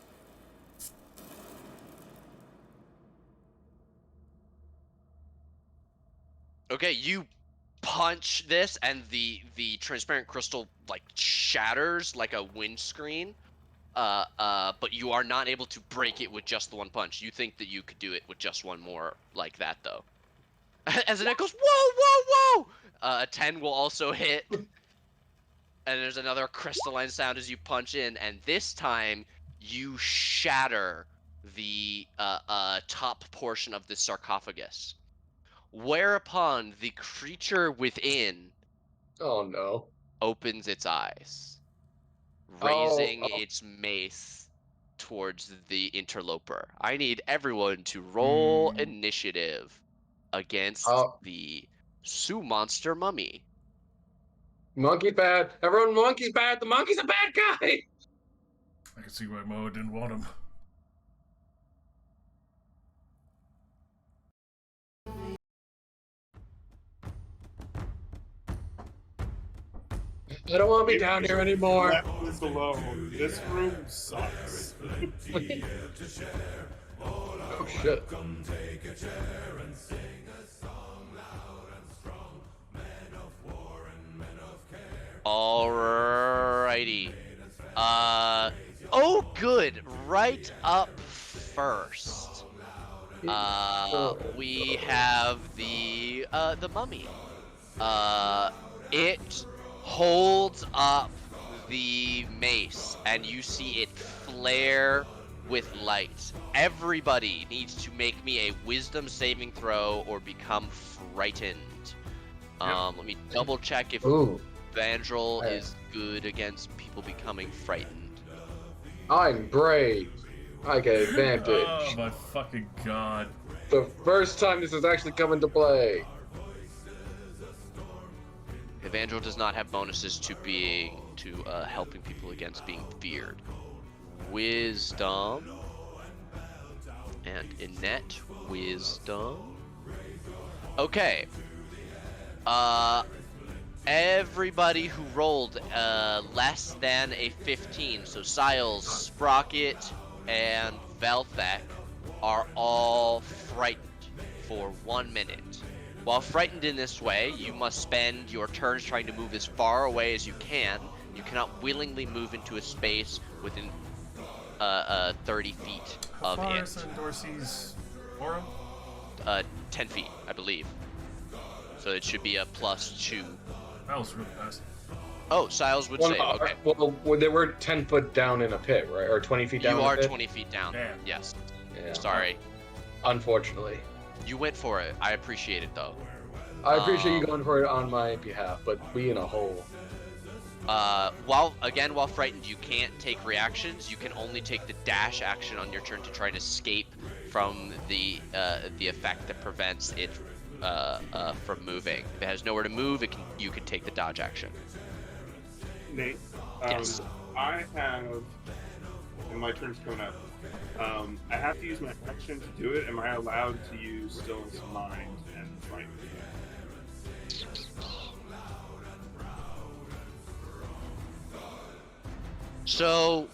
Okay, you punch this, and the transparent crystal like shatters like a windscreen. But you are not able to break it with just the one punch. You think that you could do it with just one more like that, though. As it goes, whoa, whoa, whoa! A 10 will also hit. And there's another crystalline sound as you punch in, and this time you shatter the top portion of the sarcophagus. Whereupon the creature within Oh no. opens its eyes, Oh, raising its mace towards the interloper. I need everyone to roll initiative against oh, the Sioux monster mummy. monkey bad. Everyone, monkey's bad. The monkey's a bad guy. I can see why Moa didn't want him. I don't want to be down here anymore. Left this alone. This room sucks. Oh shit. Alrighty. Oh, good. Right up first. We have the mummy. It holds up the mace, and you see it flare with light. Everybody needs to make me a wisdom saving throw or become frightened. Let me double check if Ooh, Vandrel is good against people becoming frightened. I'm brave. I get advantage. Oh my fucking god. The first time this has actually come into play. Vandrel does not have bonuses to helping people against being feared. Wisdom and Innate wisdom. Okay. Everybody who rolled less than a 15, so Siles, Sprocket, and Velthek are all frightened for 1 minute. While frightened in this way, you must spend your turns trying to move as far away as you can. You cannot willingly move into a space within 30 feet of How far it. is Dorsey's aura? 10 feet, I believe. So it should be a +2. That was really fast. Oh, Siles would say, okay. Well, they were 10 foot down in a pit, right? Or 20 feet down You in a are pit? 20 feet down. Damn. Yes. Yeah. Sorry. Unfortunately. You went for it. I appreciate it, though. I appreciate you going for it on my behalf, but we in a hole. While frightened, you can't take reactions. You can only take the dash action on your turn to try and escape from the effect that prevents it from moving. If it has nowhere to move, you can take the dodge action. Nate, Yes. I have, and my turn's coming up. I have to use my action to do it. Am I allowed to use Stillness of Mind and Fright? So,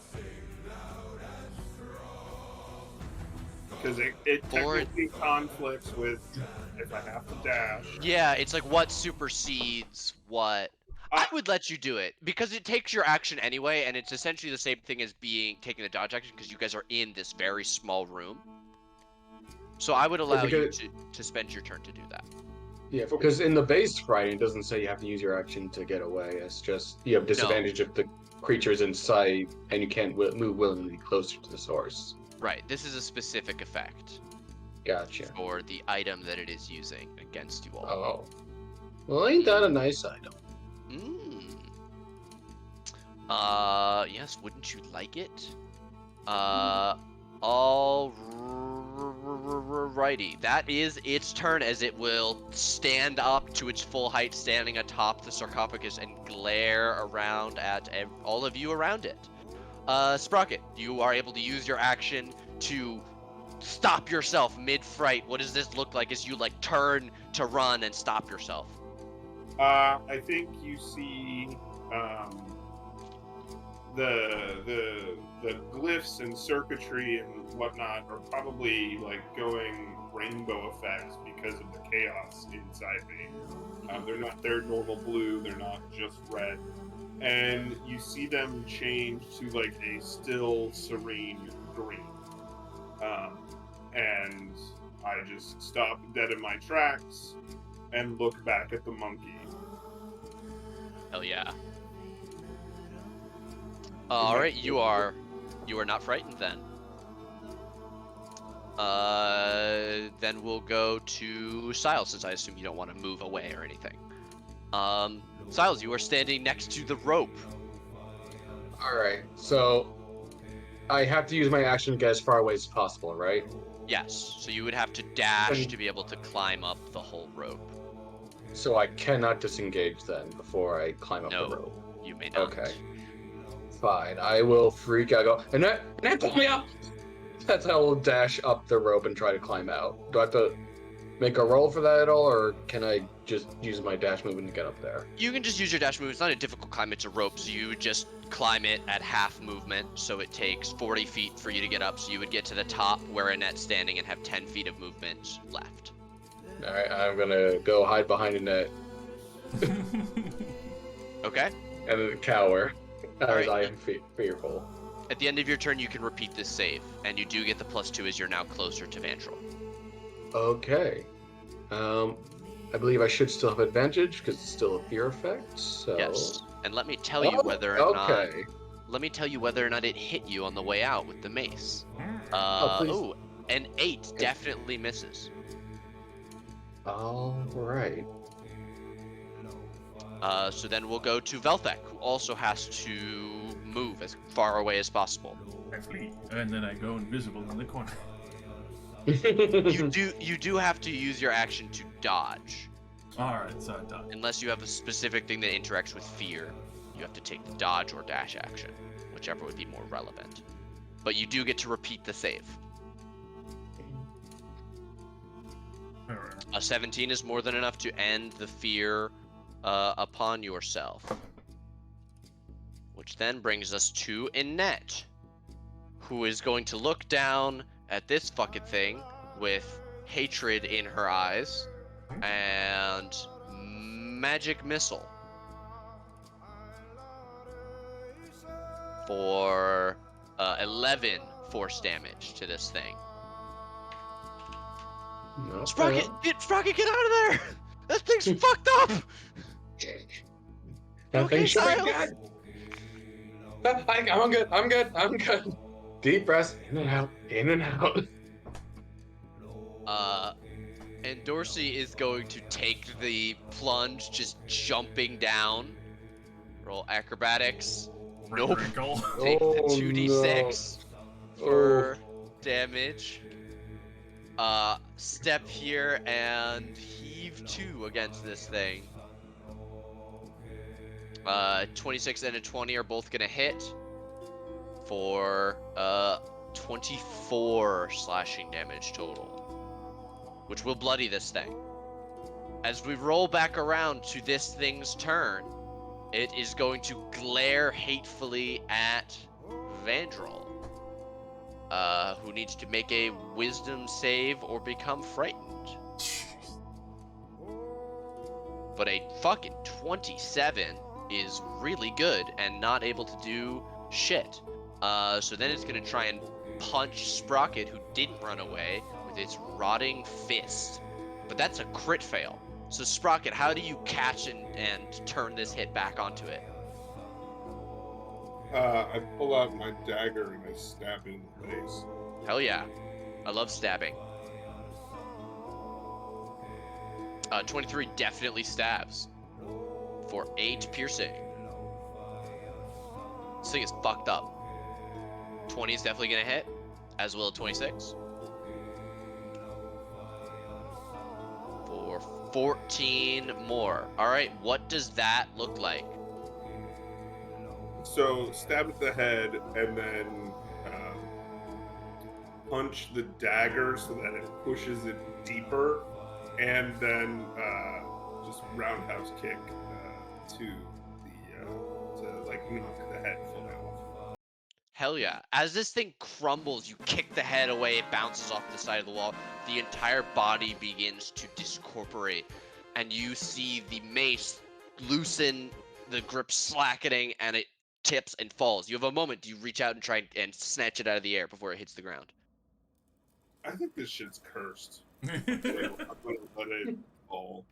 Because it technically conflicts with if I have to dash. yeah, it's like what supersedes what. I would let you do it because it takes your action anyway, and it's essentially the same thing as taking the dodge action because you guys are in this very small room. So I would allow you to spend your turn to do that. Yeah, because in the base frighting, it doesn't say you have to use your action to get away. It's just you have disadvantage if the creature's in sight and you can't move willingly closer to the source. Right. This is a specific effect Gotcha. for the item that it is using against you all. Oh. Well, ain't that a nice item? Yes, wouldn't you like it? Alrighty. That is its turn as it will stand up to its full height, standing atop the sarcophagus and glare around at all of you around it. Sprocket, you are able to use your action to stop yourself mid-fright. What does this look like as you like turn to run and stop yourself? I think you see the glyphs and circuitry and whatnot are probably like going rainbow effects because of the chaos inside me. They're not their normal blue. They're not just red. And you see them change to like a still serene green. And I just stop dead in my tracks and look back at the monkey. Hell yeah. All right, you are not frightened then. Then we'll go to Siles, since I assume you don't want to move away or anything. Siles, you are standing next to the rope. All right, so I have to use my action to get as far away as possible, right? Yes, so you would have to dash And- to be able to climb up the whole rope. So I cannot disengage then before I climb up No, the rope. you may not. Okay. Fine, I will freak out. Go, and that pull me up. That's how I'll dash up the rope and try to climb out. Do I have to make a roll for that at all, or can I just use my dash movement to get up there? You can just use your dash move. It's not a difficult climb. It's a rope, so you would just climb it at half movement. So it takes 40 feet for you to get up. So you would get to the top where Annette's standing and have 10 feet of movement left. All right, I'm gonna go hide behind a net Okay? and then cower, as Alright. I am fearful. At the end of your turn, you can repeat this save, and you do get the +2 as you're now closer to Vandrel. Okay. I believe I should still have advantage because it's still a fear effect. So. Yes. And let me tell you whether or not. Okay. Let me tell you whether or not it hit you on the way out with the mace. Please. An 8 definitely misses. All right. So then we'll go to Velthek, who also has to move as far away as possible. I flee, and then I go invisible in the corner. You do have to use your action to dodge. Alright, so I dodge. Unless you have a specific thing that interacts with fear, you have to take the dodge or dash action, whichever would be more relevant. But you do get to repeat the save. Alright. A 17 is more than enough to end the fear upon yourself. Which then brings us to Annette, who is going to look down at this fucking thing with hatred in her eyes and magic missile for 11 force damage to this thing. No, Sprocket, Sprocket, get out of there! That thing's fucked up! That Okay, thing should be Siles. good. I'm good. Deep breaths, in and out, in and out. And Dorsey is going to take the plunge, just jumping down. Roll acrobatics. Nope. Crinkle. Take the Oh, 2d6 for damage. Step here and heave 2 against this thing. 26 and a 20 are both gonna hit for 24 slashing damage total, which will bloody this thing. As we roll back around to this thing's turn, it is going to glare hatefully at Vandrel, who needs to make a wisdom save or become frightened. But a fucking 27 is really good and not able to do shit. So then it's gonna try and punch Sprocket, who didn't run away, with its rotting fist. But that's a crit fail. So Sprocket, how do you catch and turn this hit back onto it? I pull out my dagger and I stab it in the face. Hell yeah. I love stabbing. 23 definitely stabs. For 8 piercing. This thing is fucked up. 20 is definitely gonna hit, as will 26. For 14 more. Alright, what does that look like? So stab at the head and then punch the dagger so that it pushes it deeper, and then just roundhouse kick to to like knock the head fully off. Hell yeah. As this thing crumbles, you kick the head away, it bounces off the side of the wall. The entire body begins to discorporate, and you see the mace loosen, the grip slackening, and it tips and falls. You have a moment. Do you reach out and try and snatch it out of the air before it hits the ground? I think this shit's cursed. So I'm gonna let it fall.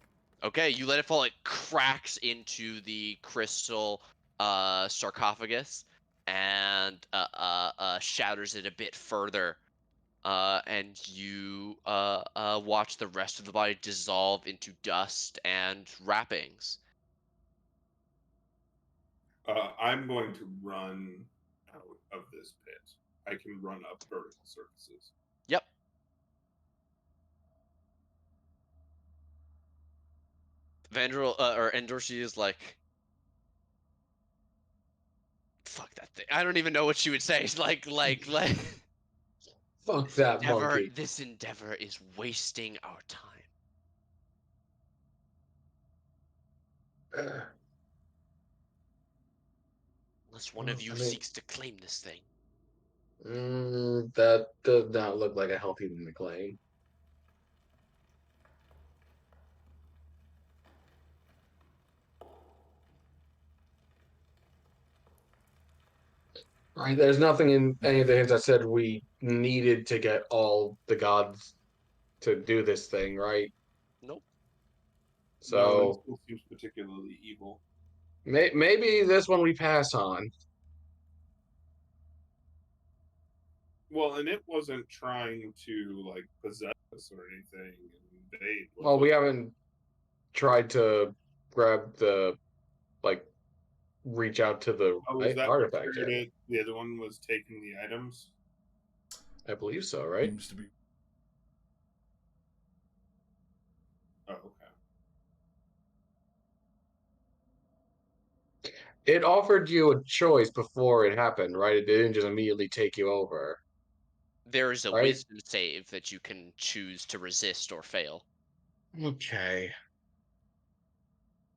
Okay, you let it fall. It cracks into the crystal sarcophagus and shatters it a bit further. And you watch the rest of the body dissolve into dust and wrappings. I'm going to run out of this pit. I can run up vertical surfaces. Yep. Vandrel or Endorshi is like, fuck that thing. I don't even know what she would say. It's like Fuck that monkey. this endeavor is wasting our time. Uh, Unless one of you I mean, seeks to claim this thing. that does not look like a healthy thing to claim. Right, there's nothing in any of the hints that said we needed to get all the gods to do this thing, right? Nope. No, and it So still seems particularly evil. maybe this one we pass on. Well, and it wasn't trying to like possess us or anything and invade, was Well, we it? haven't tried to grab the like reach out to the Oh, is that what artifact triggered yet. it? The other one was taking the items. I believe so, right? Seems to be. Oh, okay. It offered you a choice before it happened, right? It didn't just immediately take you over, There is a right? wisdom save that you can choose to resist or fail. Okay.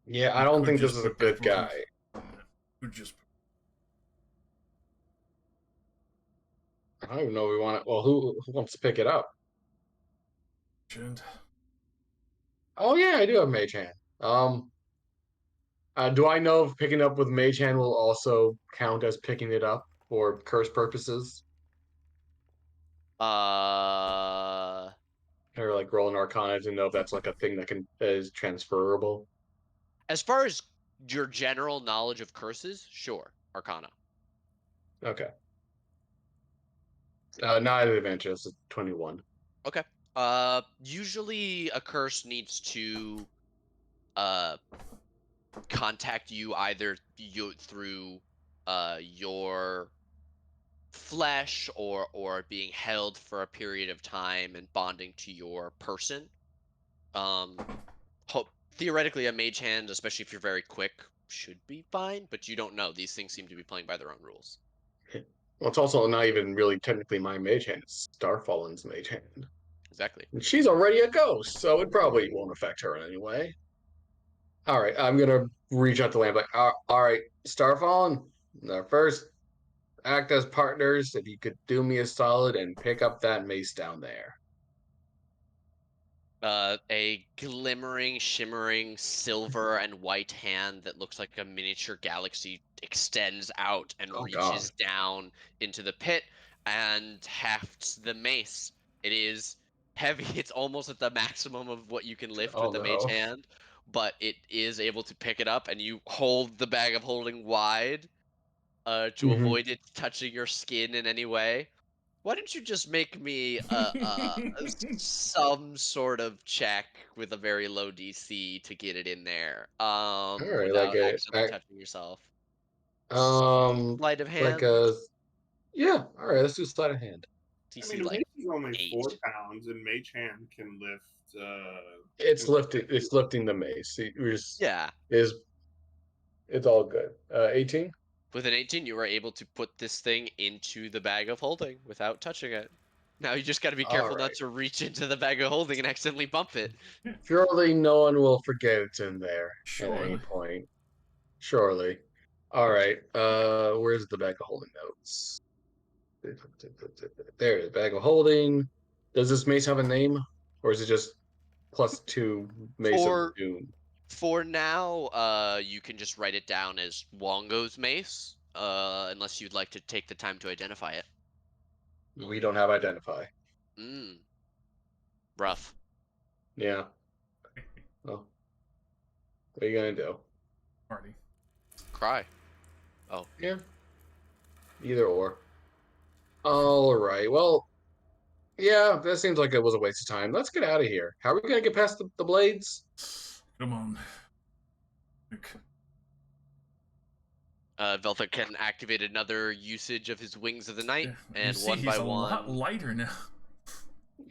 Yeah, I We don't could think this just is a prepare good for guy. it. Yeah, could just. I don't even know if we want to. Well, who wants to pick it up? And Oh yeah, I do have Mage Hand. Do I know if picking up with Mage Hand will also count as picking it up for curse purposes, Uh, or like roll an Arcana to know if that's like a thing that can is transferable? as far as your general knowledge of curses, sure, Arcana. Okay. Not at advantage. It's 21. Okay. Usually a curse needs to uh contact you either through your flesh or being held for a period of time and bonding to your person. Um, theoretically, a mage hand, especially if you're very quick, should be fine, but you don't know. These things seem to be playing by their own rules. Well, it's also not even really technically my Mage Hand. It's Starfallen's Mage Hand. Exactly. And she's already a ghost, so it probably won't affect her in any way. All right, I'm gonna reach out to Lamb. Like, all right, Starfallen. First, act as partners. If you could do me a solid and pick up that mace down there. A glimmering, shimmering silver and white hand that looks like a miniature galaxy extends out and Oh God. reaches down into the pit and hefts the mace. It is heavy. It's almost at the maximum of what you can lift Oh with the mage no. hand, but it is able to pick it up, and you hold the bag of holding wide to Hmm. avoid it touching your skin in any way. Why don't you just make me some sort of check with a very low DC to get it in there, All right, without accidentally touching yourself. um, Sleight of like hand, a yeah. All right, let's do sleight of hand. I DC mean, a like mace is only 4 8. pounds, and Mage Hand can lift. It's Can lifting. lift It's lifting the mace. Yeah, Is it's all good. 18. with an 18, you are able to put this thing into the bag of holding without touching it. Now you just got to be All careful not right. to reach into the bag of holding and accidentally bump it. Surely no one will forget it's in there at any Surely. point. Surely. All right. Where's the bag of holding notes? There it is. Bag of holding. Does this mace have a name, or is it just +2 Mace of For Doom? for now, you can just write it down as Wongo's mace, unless you'd like to take the time to identify it. We don't have identify. Rough. Yeah. Well, what are you gonna do? Party. Cry. Oh. Yeah. Either or. All right. Well, yeah, that seems like it was a waste of time. Let's get out of here. How are we gonna get past the blades? Come on. Quick. Veltha can activate another usage of his Wings of the Night, Yeah, you and see, one he's by a lot one. lighter now.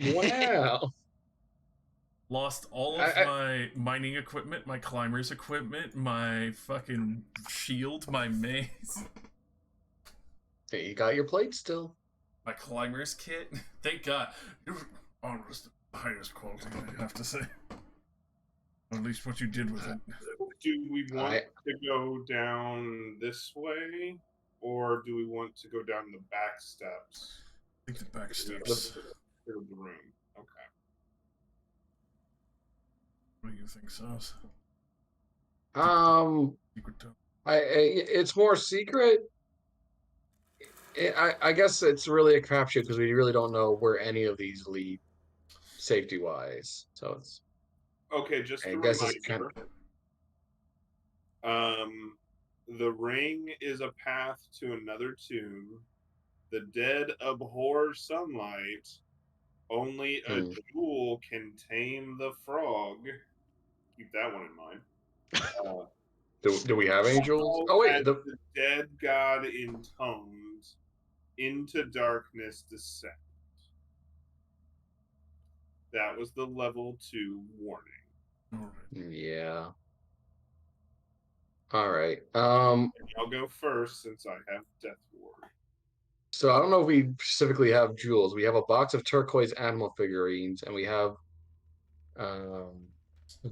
Wow. Lost all of my mining equipment, my climber's equipment, my fucking shield, my mace, Hey, you got your plate still. my climber's kit. Thank God. Your armor was the highest quality, I have to say. Or at least what you did with it. Do we want to go down this way, or do we want to go down the back steps? I think the back To steps. the room. Okay. What do you think, Sauce? Secret door. It's more secret. I guess it's really a crapshoot because we really don't know where any of these lead safety wise. So it's Okay, just I a guess it's kind reminder. The ring is a path to another tomb. The dead abhor sunlight. Only a jewel can tame the frog. Keep that one in mind. do we have any jewels? Oh wait, As the dead god intoned, into darkness descent. That was the level 2 warning. yeah. All right. I'll go first since I have Death Ward. So I don't know if we specifically have jewels. We have a box of turquoise animal figurines, and we have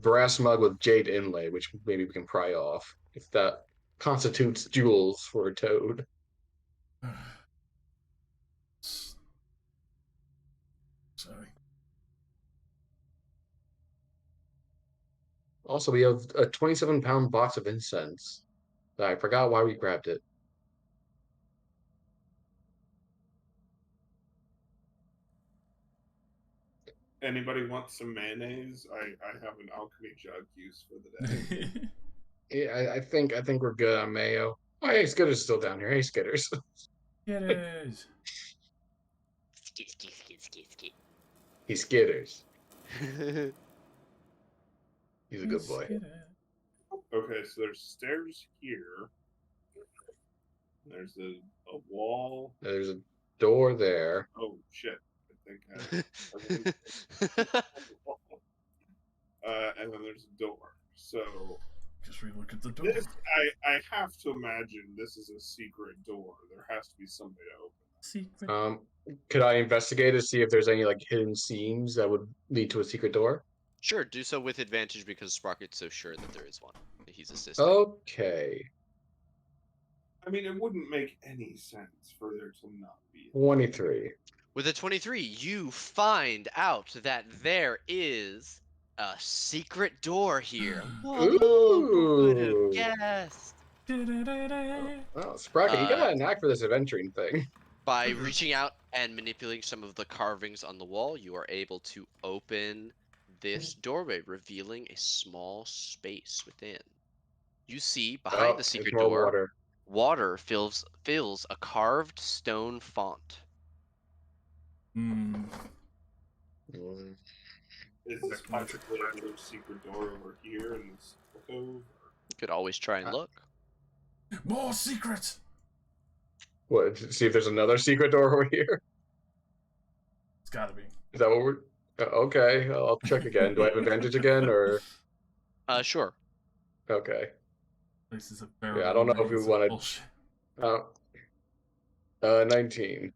brass mug with jade inlay, which maybe we can pry off if that constitutes jewels for a toad. Sorry. Also, we have a 27-pound box of incense. I forgot why we grabbed it. Anybody want some mayonnaise? I have an alchemy jug use for the day. Yeah, I think we're good on mayo. Oh, hey, Skitter's still down here. Hey, Skitters. Skitters. Skit. He Skitters. He's a good boy. Okay, so there's stairs here. There's a wall. There's a door there. Oh shit! I think and then there's a door. So just relook at the door. This I have to imagine this is a secret door. There has to be somebody to open it. Secret. Could I investigate to see if there's any like hidden seams that would lead to a secret door? Sure, do so with advantage because Sprocket's so sure that there is one. He's assisting. Okay. I mean, it wouldn't make any sense for there to not be. 23. With a 23, you find out that there is a secret door here. Whoa, who could have Ooh. guessed? Oh, Sprocket, you got a knack for this adventuring thing. By reaching out and manipulating some of the carvings on the wall, you are able to open this doorway, revealing a small space within. You see behind the secret it's more door, water. water fills a carved stone font. Hmm. Is this possibly another secret door over here in this cove? You could always try and look. More secrets. What? See if there's another secret door over here. It's gotta be. Is that what we're? Okay, I'll check again. Do I have advantage again, or? Sure. Okay. This is a barrel. Yeah, I don't know if we want to. 19.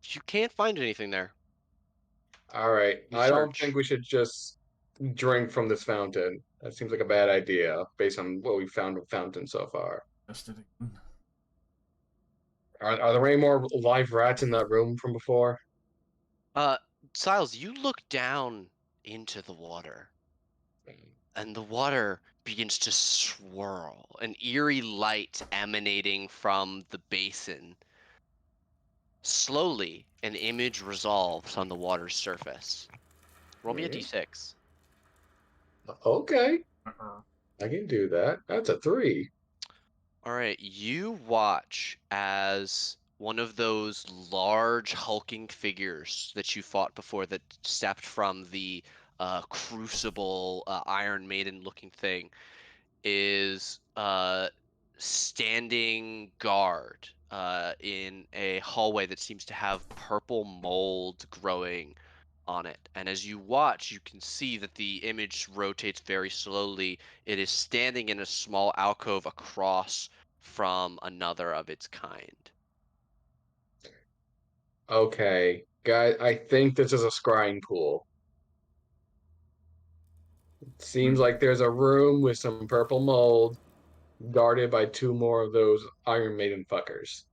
You can't find anything there. All right. You I don't search. think we should just drink from this fountain. That seems like a bad idea based on what we found with fountain so far. Just it again. Are there any more live rats in that room from before? Uh, Siles, you look down into the water, and the water begins to swirl, an eerie light emanating from the basin. Slowly, an image resolves on the water's surface. Roll me a Mhm. d6. Okay, Uh-uh. I can do that. That's a 3. All right, you watch as one of those large hulking figures that you fought before that stepped from the crucible Iron Maiden looking thing is standing guard in a hallway that seems to have purple mold growing on it. And as you watch, you can see that the image rotates very slowly. It is standing in a small alcove across from another of its kind. Okay, guys, I think this is a scrying pool. Seems like there's a room with some purple mold guarded by 2 more of those Iron Maiden fuckers.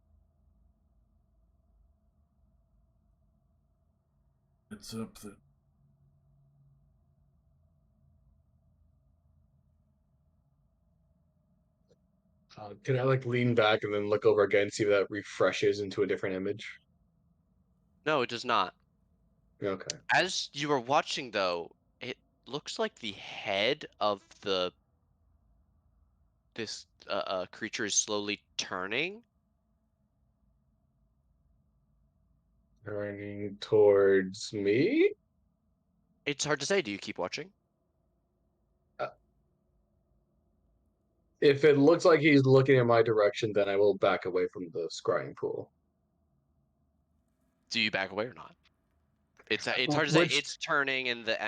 It's up there. Can I like lean back and then look over again, see if that refreshes into a different image? No, it does not. Okay. As you are watching, though, it looks like the head of this creature is slowly turning. Turning towards me? It's hard to say. Do you keep watching? Uh, If it looks like he's looking in my direction, then I will back away from the scrying pool. Do you back away or not? It's hard to say. Which It's turning and the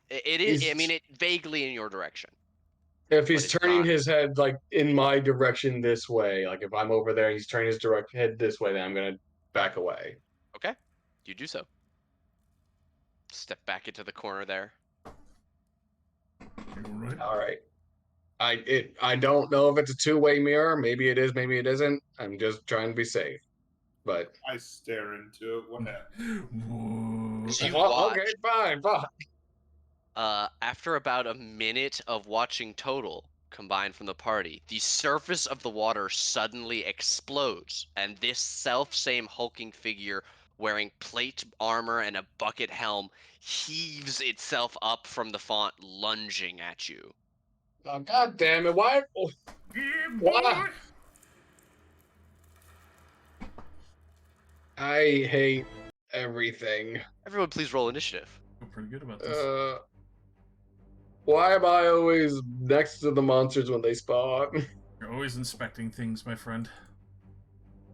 it is. I mean, he's it vaguely in your direction, if but he's it's turning not. his head like in my direction this way, like if I'm over there and he's turning his direct head this way, then I'm gonna back away. Okay, you do so. Step back into the corner there. You alright? All right. I don't know if it's a two-way mirror. Maybe it is, maybe it isn't. I'm just trying to be safe. But I stare into it. What happened? Whoa. So you okay, watch. fine. After about a minute of watching total combined from the party, the surface of the water suddenly explodes, and this self-same hulking figure wearing plate armor and a bucket helm heaves itself up from the font, lunging at you. Oh, God damn it! Why? Yeah, Why? boy! I hate everything. Everyone, please roll initiative. Feel pretty good about this. Why am I always next to the monsters when they spawn? You're always inspecting things, my friend.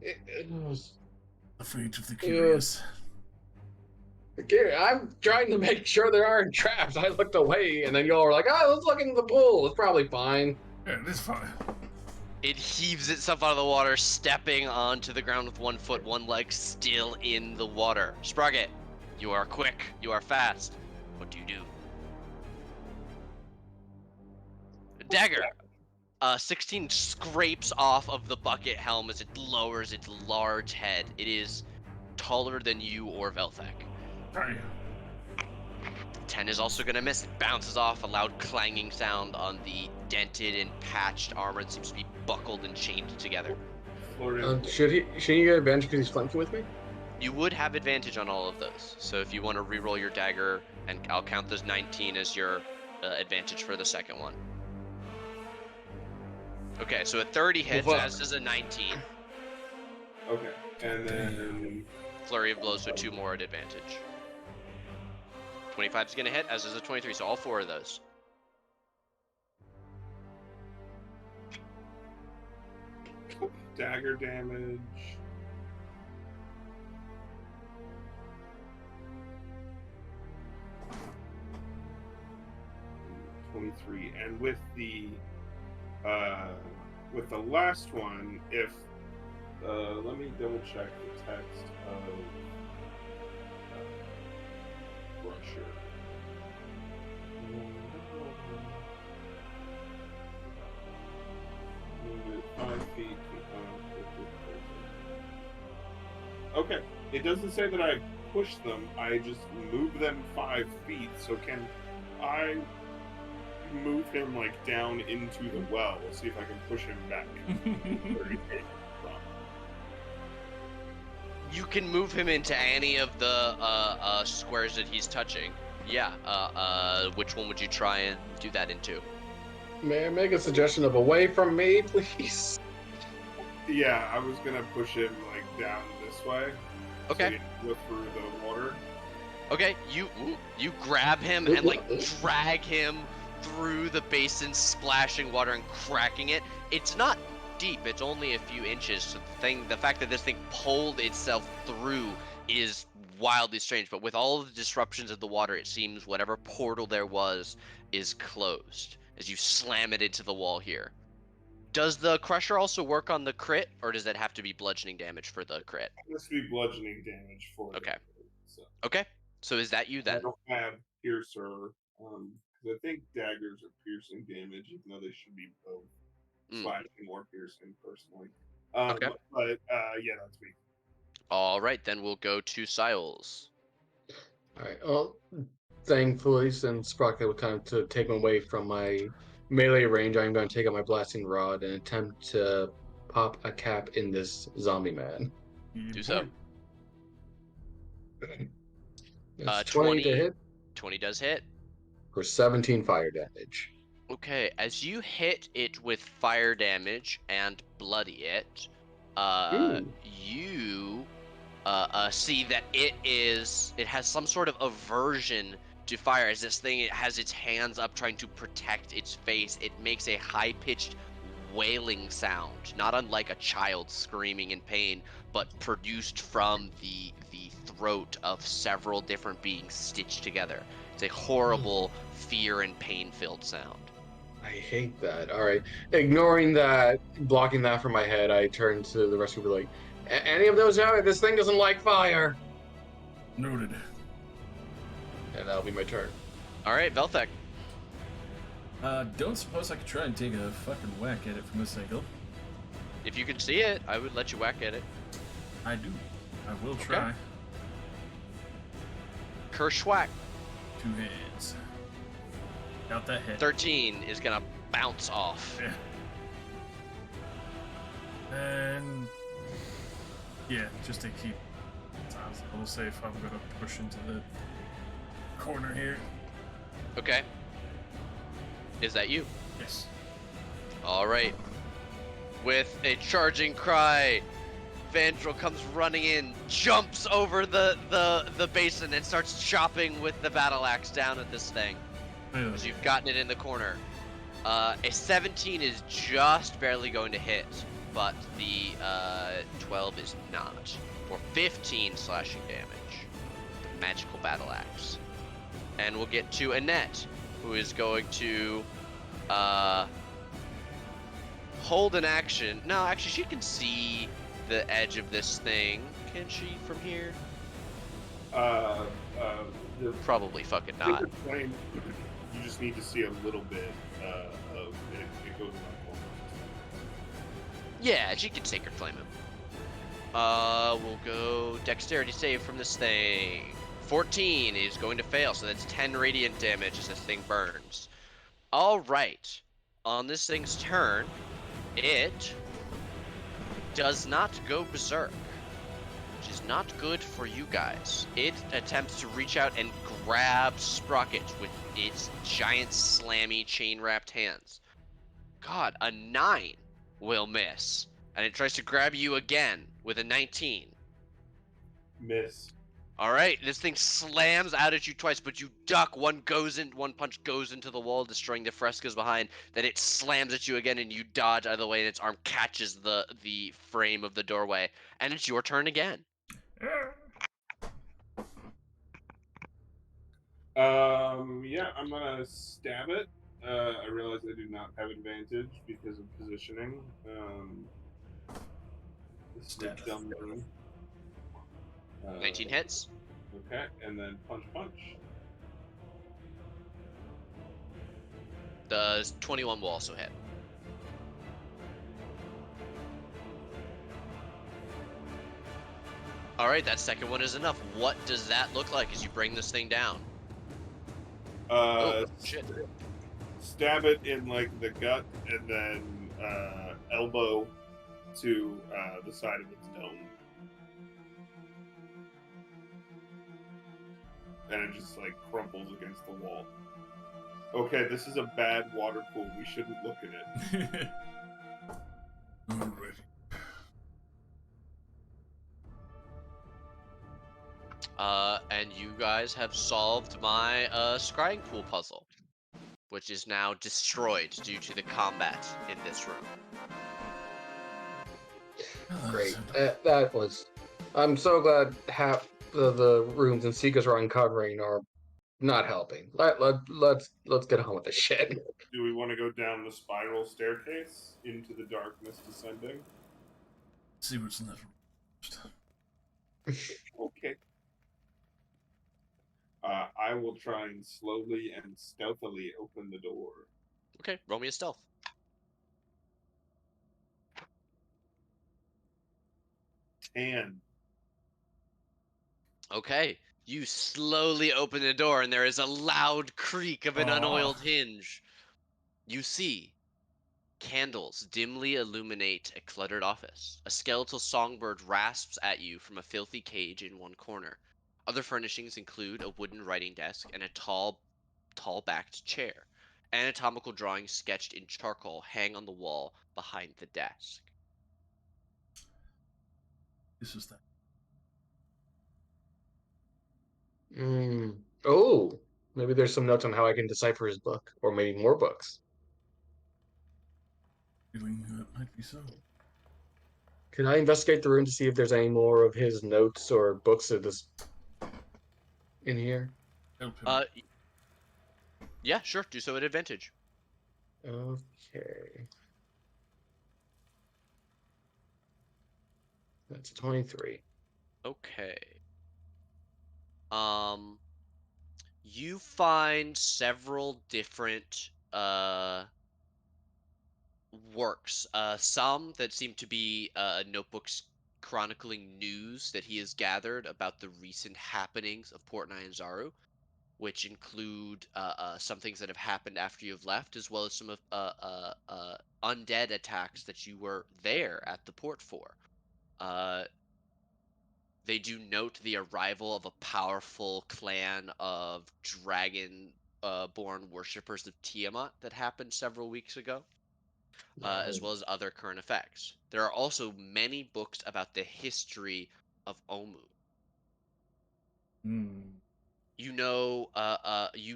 The fate of the curious. Okay, I'm trying to make sure there aren't traps. I looked away, and then y'all were like, "Oh, let's look in the pool. It's probably fine." Yeah, it is fine. It heaves itself out of the water, stepping onto the ground with 1 foot, 1 leg still in the water. Sprocket, you are quick, you are fast. What do you do? Dagger, 16 scrapes off of the bucket helm as it lowers its large head. It is taller than you or Velthek. Try. 10 is also going to miss. It bounces off, a loud clanging sound on the dented and patched armor that seems to be buckled and chained together. Shouldn't he get advantage because he's flanking with me? You would have advantage on all of those. So if you want to reroll your dagger, and I'll count those 19 as your advantage for the second one. Okay, so a 30 hits, Well, as does a 19. Okay, and then Flurry of blows, so 2 more at advantage. 25 is going to hit, as does a 23, so all 4 of those. dagger damage. $23, and with the last one, if let me double check the text of Sure. Move it 5 feet to 5, 50, 30. Okay. It doesn't say that I push them. I just move them 5 feet. So can I move him like down into the well? We'll see if I can push him back. Where he came from. You can move him into any of the squares that he's touching. Yeah. Which one would you try and do that into? May I make a suggestion of away from me, please? Yeah, I was gonna push him like down this way. Okay. So he can go through the water. Okay. You grab him and like drag him through the basin, splashing water and cracking it. It's not deep. It's only a few inches. So the fact that this thing pulled itself through is wildly strange. But with all of the disruptions of the water, it seems whatever portal there was is closed as you slam it into the wall here. Does the crusher also work on the crit, or does that have to be bludgeoning damage for the crit? This would be bludgeoning damage for Okay. the crit, so. Okay. So is that you I then? don't have piercer, because I think daggers are piercing damage, even though they should be both slashing or piercing, personally. Okay. But yeah, that's me. All right, then we'll go to Siles. Alright, well, thankfully, since Sprocket would kind of to take him away from my melee range, I'm going to take out my blasting rod and attempt to pop a cap in this zombie man. Do so. That's 20 to 20. hit 20 does hit. for 17 fire damage. Okay, as you hit it with fire damage and bloody it, Ooh. you see that it has some sort of aversion to fire. As this thing, it has its hands up trying to protect its face. It makes a high-pitched wailing sound, not unlike a child screaming in pain, but produced from the throat of several different beings stitched together. It's a horrible fear and pain-filled sound. I hate that. Alright. Ignoring that, blocking that from my head, I turn to the rest of the group like, any of those out? This thing doesn't like fire! Noted. And that'll be my turn. All right, Velthek. Don't suppose I could try and take a fucking whack at it from this angle? If you can see it, I would let you whack at it. I do. I will try. Kershwhack. 2 hands. Got that hit. 13 is gonna bounce off. Yeah. And yeah, just to keep sounds a little safe, I'm gonna push into the corner here. Okay. Is that you? Yes. All right. With a charging cry, Vandrel comes running in, jumps over the basin, and starts chopping with the battle axe down at this thing. As you've gotten it in the corner. A 17 is just barely going to hit, but the 12 is not. For 15 slashing damage. The magical battle axe. And we'll get to Annette, who is going to hold an action. No, actually, she can see the edge of this thing. Can she from here? The Probably fucking not. Sacred Flame, you just need to see a little bit of it. It goes around corners. Yeah, she can Sacred Flame him. We'll go Dexterity save from this thing. 14 is going to fail, so that's 10 radiant damage as this thing burns. All right. On this thing's turn, it does not go berserk, which is not good for you guys. It attempts to reach out and grab Sprocket with its giant, slammy, chain-wrapped hands. God, a 9 will miss. And it tries to grab you again with a 19. Miss. All right, this thing slams out at you twice, but you duck. One punch goes into the wall, destroying the frescoes behind. Then it slams at you again, and you dodge out of the way, and its arm catches the frame of the doorway. And it's your turn again. Yeah, I'm gonna stab it. I realize I do not have advantage because of positioning. This is a dumb move. 19 hits. Okay, and then punch. The 21 will also hit. All right, that second one is enough. What does that look like as you bring this thing down? Oh, shit. Stab it in like the gut, and then elbow to the side of its dome, and it just like crumples against the wall. Okay, this is a bad water pool. We shouldn't look at it. Alrighty. And you guys have solved my scrying pool puzzle, which is now destroyed due to the combat in this room. Great. That was. I'm so glad half the rooms and secrets we're uncovering are not helping. Let's get on with the shit. Do we want to go down the spiral staircase into the darkness descending? See what's in that room first. Okay. I will try and slowly and stealthily open the door. Okay, roll me a stealth. And Okay, you slowly open the door, and there is a loud creak of an unoiled hinge. You see candles dimly illuminate a cluttered office. A skeletal songbird rasps at you from a filthy cage in one corner. Other furnishings include a wooden writing desk and a tall-backed chair. Anatomical drawings sketched in charcoal hang on the wall behind the desk. This is that. Oh, maybe there's some notes on how I can decipher his book, or maybe more books. Feeling that might be so. Can I investigate the room to see if there's any more of his notes or books of this in here? Help him. Uh, yeah, sure. Do so at advantage. Okay. That's 23. Okay. Um, you find several different works. Some that seem to be notebooks chronicling news that he has gathered about the recent happenings of Port Nyanzaru, which include some things that have happened after you've left, as well as some of undead attacks that you were there at the port for. Uh, they do note the arrival of a powerful clan of dragon born worshippers of Tiamat that happened several weeks ago, as well as other current effects. There are also many books about the history of Omu. Hmm. You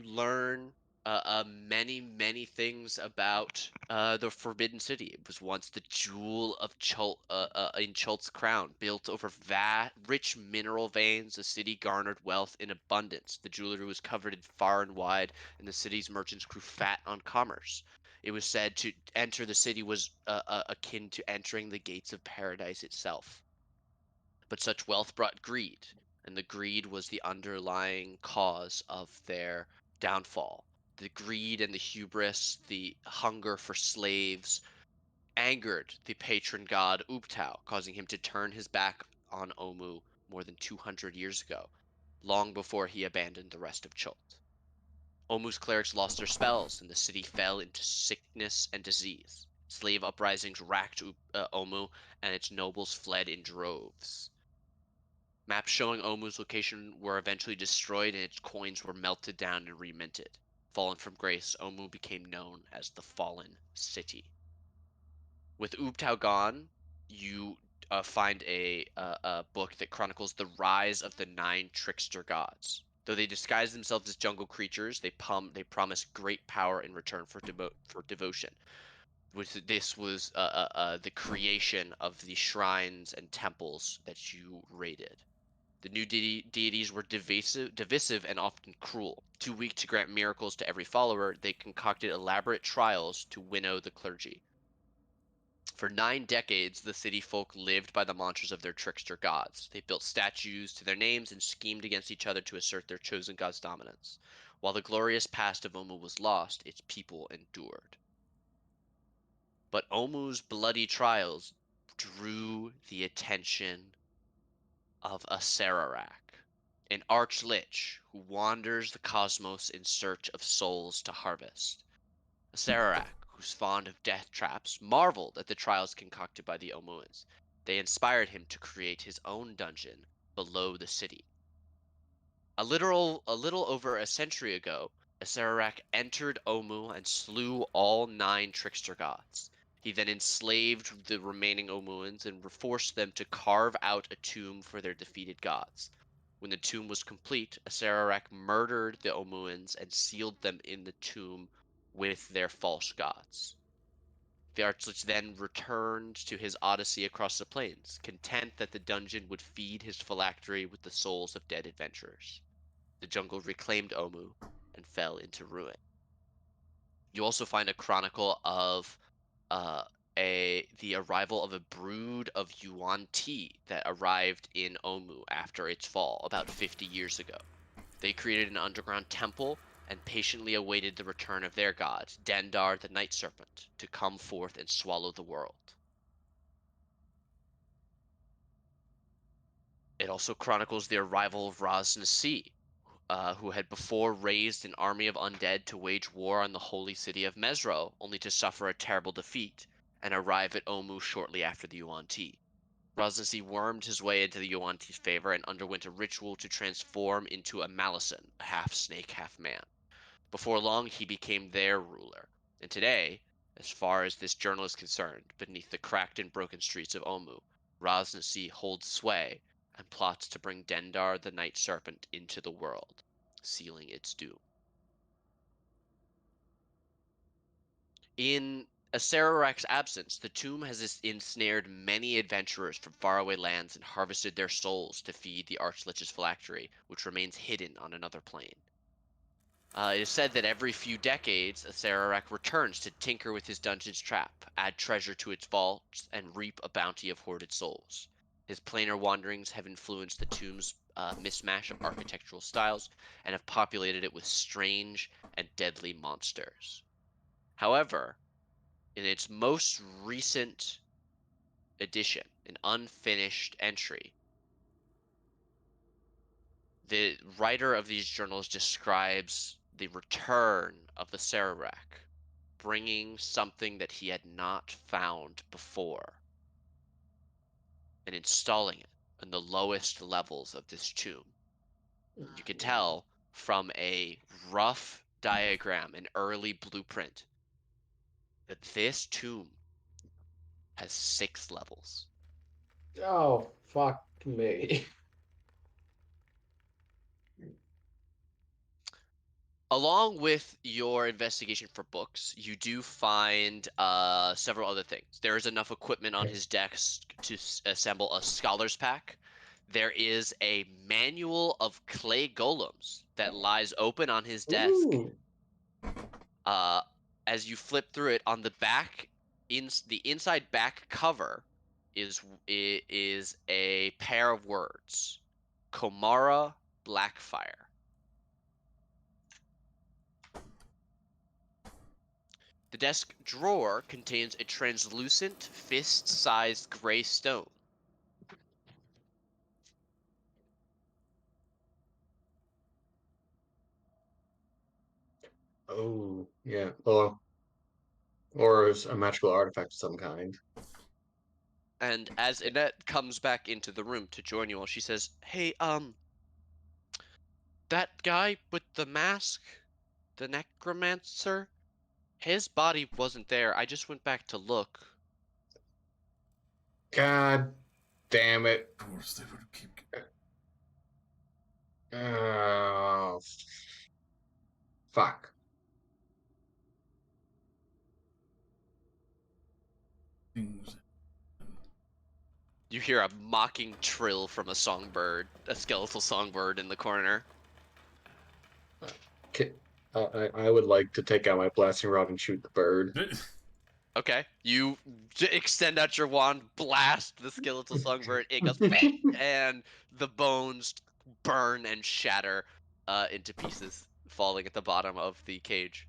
learn many things about the Forbidden City. It was once the jewel of in Chult's crown, built over rich mineral veins. The city garnered wealth in abundance. The jewelry was covered in far and wide, and the city's merchants grew fat on commerce. It was said to enter the city was akin to entering the gates of paradise itself. But such wealth brought greed, and the greed was the underlying cause of their downfall. The greed and the hubris, the hunger for slaves, angered the patron god Ubtao, causing him to turn his back on Omu more than 200 years ago, long before he abandoned the rest of Chult. Omu's clerics lost their spells, and the city fell into sickness and disease. Slave uprisings racked Omu, and its nobles fled in droves. Maps showing Omu's location were eventually destroyed and its coins were melted down and reminted. Fallen from grace, Omu became known as the Fallen City. With Ubtao gone, you find a book that chronicles the rise of the 9 trickster gods. Though they disguise themselves as jungle creatures, they promise great power in return for devotion. This was the creation of the shrines and temples that you raided. The new deities were divisive and often cruel. Too weak to grant miracles to every follower, they concocted elaborate trials to winnow the clergy. For 9 decades, the city folk lived by the mantras of their trickster gods. They built statues to their names and schemed against each other to assert their chosen god's dominance. While the glorious past of Omu was lost, its people endured. But Omu's bloody trials drew the attention of a Sararak, an arch-lich who wanders the cosmos in search of souls to harvest. A Sararak, who's fond of death traps, marveled at the trials concocted by the Omuans. They inspired him to create his own dungeon below the city. A little over a century ago, a Sararak entered Omu and slew all 9 trickster gods. He then enslaved the remaining Omuans and forced them to carve out a tomb for their defeated gods. When the tomb was complete, a Sararak murdered the Omuans and sealed them in the tomb with their false gods. The Archlich then returned to his odyssey across the plains, content that the dungeon would feed his phylactery with the souls of dead adventurers. The jungle reclaimed Omu and fell into ruin. You also find a chronicle of the arrival of a brood of Yuan Ti that arrived in Omu after its fall about 50 years ago. They created an underground temple and patiently awaited the return of their god, Dendar the Night Serpent, to come forth and swallow the world. It also chronicles the arrival of Raz Nasi, who had before raised an army of undead to wage war on the holy city of Mesro, only to suffer a terrible defeat and arrive at Omu shortly after the Yuan Ti. Raz Nasi wormed his way into the Yuan Ti's favor and underwent a ritual to transform into a Malison, a half snake, half man. Before long, he became their ruler, and today, as far as this journal is concerned, beneath the cracked and broken streets of Omu, Raz Nasi holds sway and plots to bring Dendar the Night Serpent into the world, sealing its doom. In Sararak's absence, the tomb has ensnared many adventurers from faraway lands and harvested their souls to feed the Archlich's phylactery, which remains hidden on another plane. It is said that every few decades, a Sararak returns to tinker with his dungeon's trap, add treasure to its vaults, and reap a bounty of hoarded souls. His planar wanderings have influenced the tomb's mismatch of architectural styles and have populated it with strange and deadly monsters. However, in its most recent edition, an unfinished entry, the writer of these journals describes the return of the Sararak, bringing something that he had not found before and installing it in the lowest levels of this tomb. You can tell from a rough diagram, an early blueprint, that this tomb has 6 levels. Oh, fuck me. Along with your investigation for books, you do find several other things. There is enough equipment on his desk to assemble a scholar's pack. There is a manual of clay golems that lies open on his desk. Ooh. Uh, as you flip through it, on the back, the inside back cover is a pair of words: Komara Blackfire. The desk drawer contains a translucent, fist-sized gray stone. Oh, yeah. Or it's a magical artifact of some kind. And as Annette comes back into the room to join you all, she says, "Hey, that guy with the mask, the necromancer, his body wasn't there. I just went back to look." God damn it. Of course, they would keep. Oh, fuck. Things. You hear a mocking trill from a songbird, a skeletal songbird in the corner. I would like to take out my blasting rod and shoot the bird. Okay, you extend out your wand, blast the skeletal songbird. It goes bang, and the bones burn and shatter into pieces, falling at the bottom of the cage.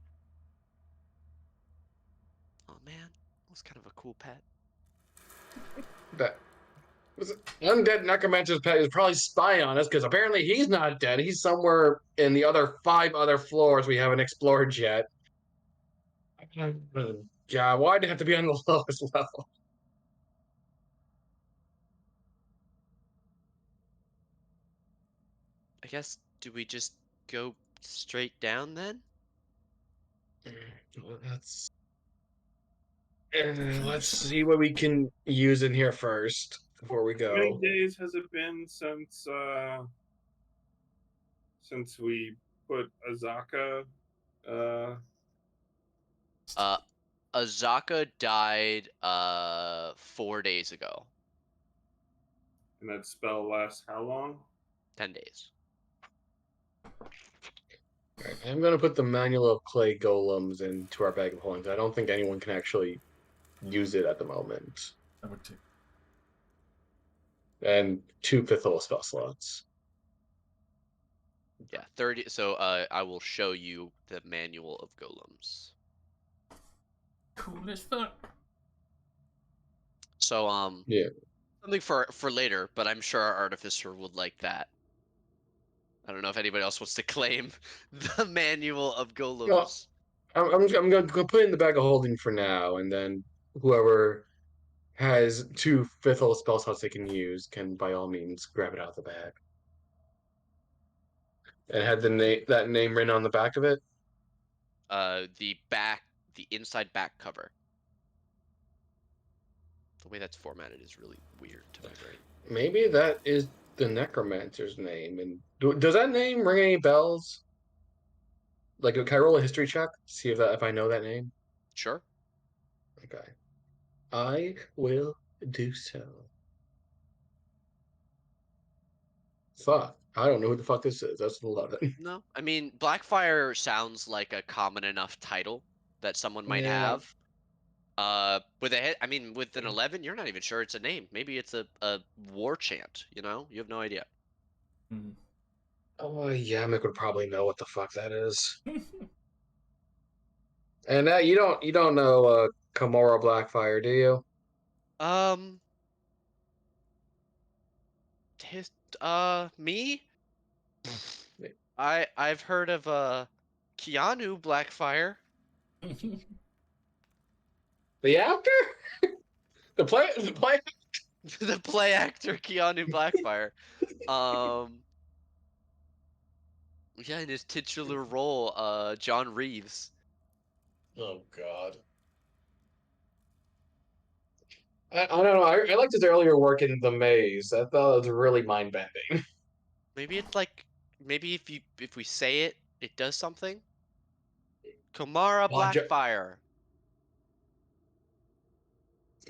Oh man, that was kind of a cool pet. That was undead necromancer's pet is probably spying on us because apparently he's not dead. He's somewhere in the other 5 other floors we haven't explored yet. God, why'd it have to be on the lowest level? I guess, do we just go straight down then? Let's let's see what we can use in here first before we How many go. days has it been since we put Azaka? Uh, Uh, Azaka died 4 days ago. and that spell lasts how long? 10 days. Right, I'm gonna put the manual of clay golems into our bag of holdings. I don't think anyone can actually use it at the moment. I would take. And 2 fifth spell slots. Yeah, 30. So I will show you the manual of golems. Cool as fuck. So Yeah. something for later, but I'm sure our artificer would like that. I don't know if anybody else wants to claim the manual of Well, golems. I'm gonna put it in the bag of holding for now, and then whoever has 2 fifth spell slots they can use can by all means grab it out of the bag. And had that name written on the back of it. The inside back cover. The way that's formatted is really weird to my brain. Maybe that is the necromancer's name. And does that name ring any bells? Like, can I roll a history check? See if I know that name. Sure. Okay, I will do so. Fuck, I don't know who the fuck this is. That's 11. No, I mean Blackfire sounds like a common enough title that someone might Yeah. have. With a hit, I mean, with an 11, you're not even sure it's a name. Maybe it's a war chant. You know, you have no idea. Mm. Oh, Yamik would probably know what the fuck that is. And you don't know Kamora Blackfire, do you? Um, his me? I've heard of Keanu Blackfire, The actor? The play the play actor Keanu Blackfire. Um, yeah, in his titular role, John Reeves. Oh god. I don't know. I liked his earlier work in The Maze. I thought it was really mind bending. Maybe it's like maybe if we say it, it does something. Kamara Blackfire.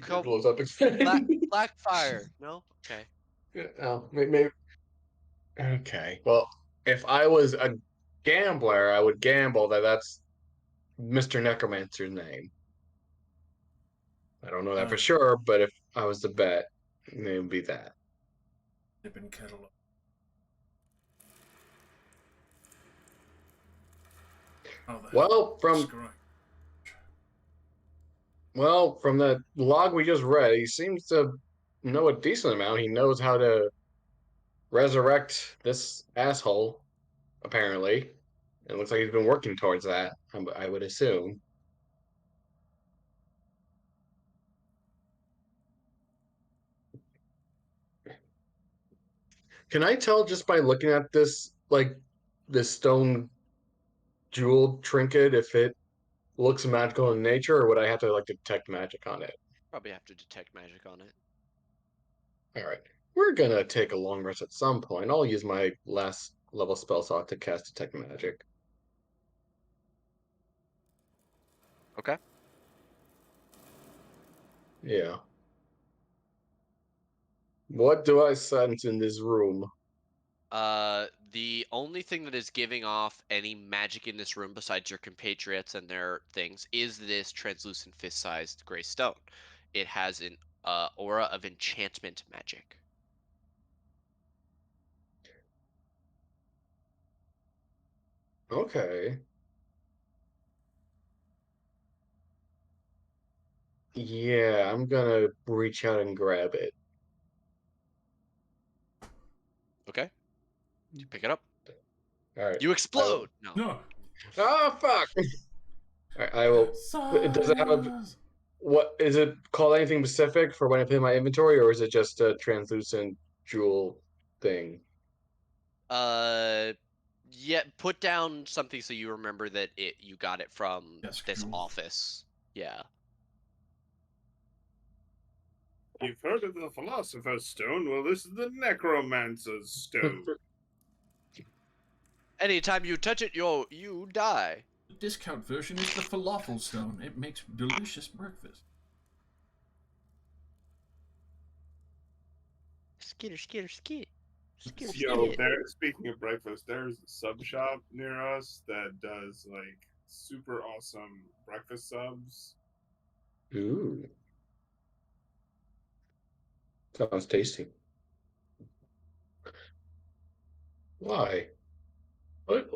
Co- Blows up Black again. Blackfire. No? Okay. Oh, maybe. Okay. Well, if I was a gambler, I would gamble that that's Mr. Necromancer's name. I don't know that for Ah, sure, but if I was to bet, it would be that. dipping kettle. How the hell? Well, from Screw. from the log we just read, he seems to know a decent amount. He knows how to resurrect this asshole, apparently. It looks like he's been working towards that, I would assume. Can I tell just by looking at this, like, this stone jeweled trinket, if it looks magical in nature, or would I have to, like, detect magic on it? Probably have to detect magic on it. All right. We're gonna take a long rest at some point. I'll use my last level spell slot to cast detect magic. Okay. Yeah. What do I sense in this room? The only thing that is giving off any magic in this room besides your compatriots and their things is this translucent fist-sized gray stone. It has an aura of enchantment magic. Okay. Yeah, I'm gonna reach out and grab it. Okay, you pick it up. All right. You I will. explode. No. No. Oh fuck! All right, I will. Does it have Science! what? Is it called anything specific for when I put in my inventory, or is it just a translucent jewel thing? Uh, yeah. Put down something so you remember that you got it from Desk this jewel. office. Yeah. You've heard of the Philosopher's Stone? Well, this is the Necromancer's Stone. Anytime you touch it, you die. The discount version is the falafel stone. It makes delicious breakfast. Skitter, skitter, skit. Skitter, Yo, skit. speaking of breakfast, there's a sub shop near us that does like super awesome breakfast subs. Ooh, sounds tasty. Why? What?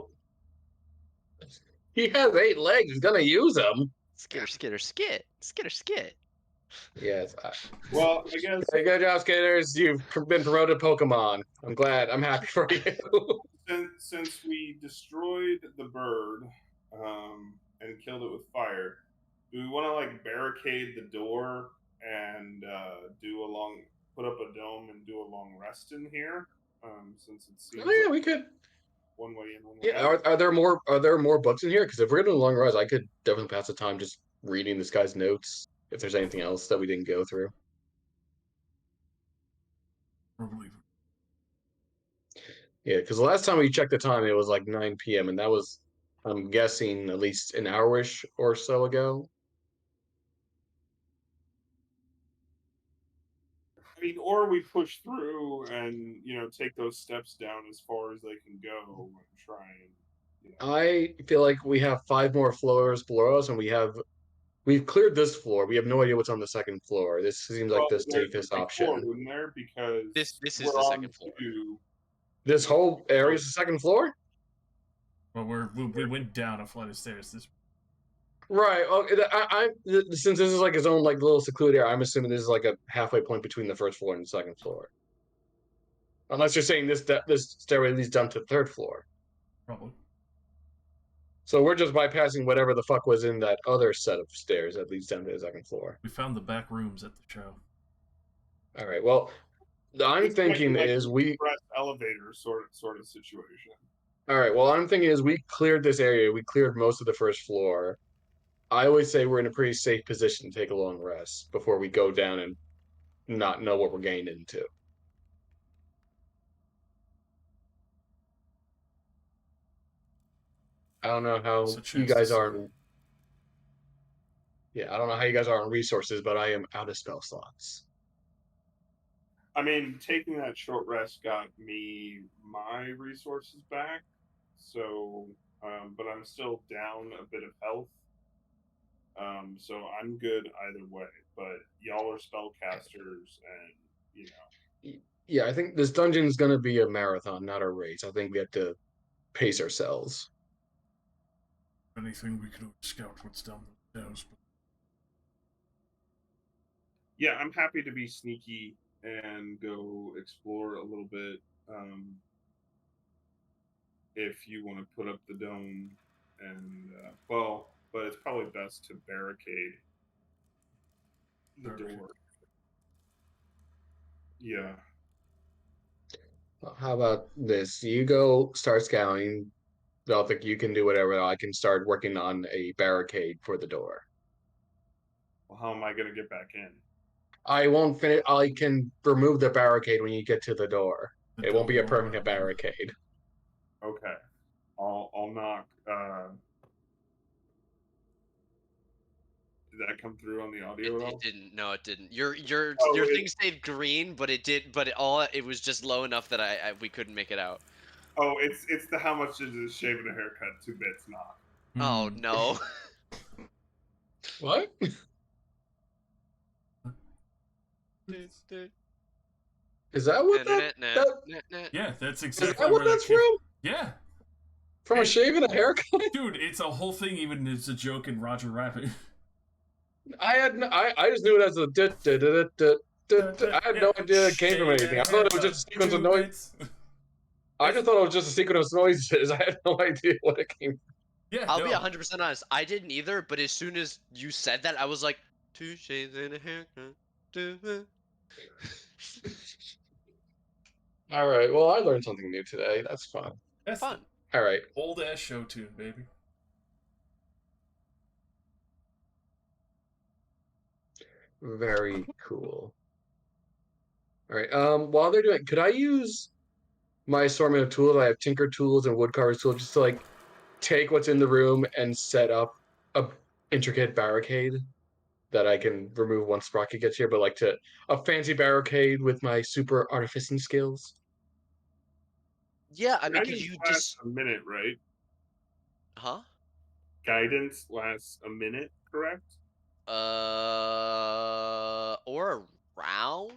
He has 8 legs. He's gonna use them. Skitter, skitter, skit. Skitter, skit. Yes. Well, I guess Hey, good job, skaters. You've been promoted Pokemon. I'm glad. I'm happy for you. since we destroyed the bird and killed it with fire, do we want to like barricade the door and put up a dome and do a long rest in here? Since it seems Oh yeah, like we could. one way in, one way Yeah. out. Are there more books in here? Because if we're gonna do a long rest, I could definitely pass the time just reading this guy's notes. If there's anything else that we didn't go through. Probably. Yeah, because the last time we checked the time, it was like 9 p.m. and that was, I'm guessing, at least an hour-ish or so ago. I mean, or we push through and take those steps down as far as they can go and try and I feel like we have 5 more floors below us, and we've cleared this floor. We have no idea what's on the second floor. This seems like well, the there'd safest be four, option. wouldn't there? This Because this is we're the on second floor. to This whole area is the second floor? Well, we went down a flight of stairs. This Right. Okay. Since this is like his own like little secluded area, I'm assuming this is like a halfway point between the first floor and the second floor. Unless you're saying this stairway leads down to the third floor. probably. So we're just bypassing whatever the fuck was in that other set of stairs that leads down to the second floor. We found the back rooms at the show. All right. Well, I'm this might be thinking like is an we. express elevator sort of situation. All right. Well, I'm thinking is we cleared this area. We cleared most of the first floor. I always say we're in a pretty safe position to take a long rest before we go down and not know what we're getting into. I don't know It's how a you chance to guys see. are. Yeah, I don't know how you guys are on resources, but I am out of spell slots. I mean, taking that short rest got me my resources back, so but I'm still down a bit of health. So I'm good either way. But y'all are spellcasters, and Yeah, I think this dungeon is going to be a marathon, not a race. I think we have to pace ourselves. If anything, we could scout what's down the stairs. But yeah, I'm happy to be sneaky and go explore a little bit. If you want to put up the dome, and but it's probably best to barricade the door. Yeah. How about this? You go start scouting. I think you can do whatever. I can start working on a barricade for the door. Well, how am I going to get back in? I won't finish. I can remove the barricade when you get to the door. the It won't be a door, permanent barricade. Okay. I'll knock Did that come through on the audio at It all? didn't. No, it didn't. Oh, Your thing stayed green, but it did. But it was just low enough that we couldn't make it out. it's the how much is a shave and a haircut? 2 bits, not. Oh Hmm. no. What? Is that what that Yeah, that's is exactly that what where that that's came. from? Yeah, From a shave and a haircut? dude, it's a whole thing. Even it's a joke in Roger Rabbit. I just knew it as a I had no idea it came from Shave anything. and I thought it was just haircut, a sequence of 2 bits. I just thought it was just a sequence of noises. I had no idea what it came from. Yeah, I'll be no. 100% honest. I didn't either, but as soon as you said that, I was like, two shades and a haircut. All right. Well, I learned something new today. That's fun. That's the Fun. All right. old ass show tune, baby. Very cool. All right. While they're doing, could I use my assortment of tools? I have tinker tools and woodcarver's tools, just to like take what's in the room and set up a intricate barricade that I can remove once Sprocket gets here. But like to a fancy barricade with my super artificing skills. Yeah, I mean, could Guidance you lasts just. a minute, right? Huh? Guidance lasts a minute, correct? Or a round?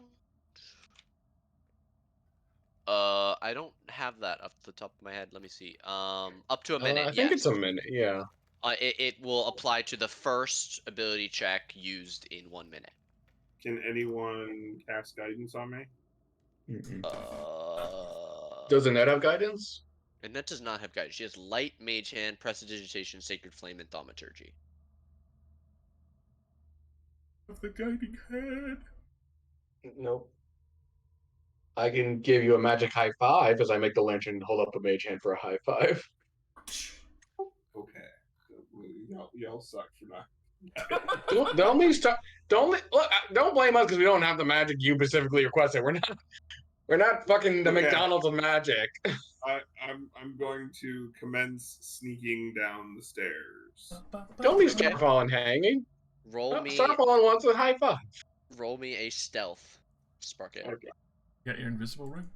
I don't have that off the top of my head. Let me see. Up to a minute, I think yes. it's a minute. Yeah. It will apply to the first ability check used in 1 minute. Can anyone cast guidance on me? Mm-mm. Uh, Does Annette have guidance? and that does not have guidance. She has light, mage hand, prestidigitation, sacred flame, and thaumaturgy. Of the guiding hand. Nope. I can give you a magic high five as I make the lantern hold up a mage hand for a high five. Okay. Y'all suck for not. Don't me stop. Don't blame us because we don't have the magic you specifically requested. We're not fucking the Okay. McDonald's of magic. I'm going to commence sneaking down the stairs. Don't be Okay. start falling hanging. Roll me Start falling once with high five. roll me a stealth, Sparkit. Okay. Got your invisible ring?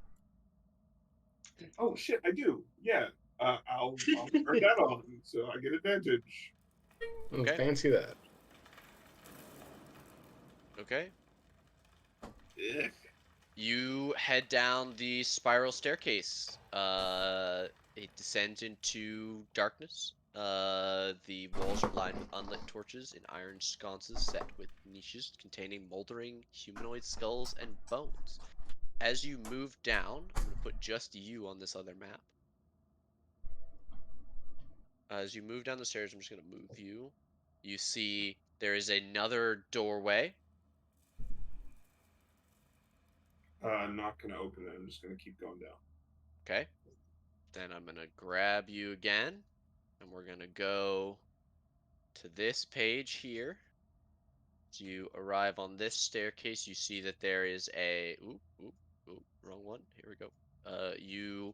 Oh shit, I do. Yeah. I'll turn that on so I get advantage. Okay. Fancy that. Okay. Ugh. You head down the spiral staircase. It descends into darkness. The walls are lined with unlit torches and iron sconces set with niches containing moldering humanoid skulls and bones. As you move down, I'm going to put just you on this other map. As you move down the stairs, I'm just going to move you. You see there is another doorway. Not gonna open it. I'm just gonna keep going down. Okay. Then I'm going to grab you again, and we're going to go to this page here. As you arrive on this staircase, you see that there is a wrong one. Here we go. You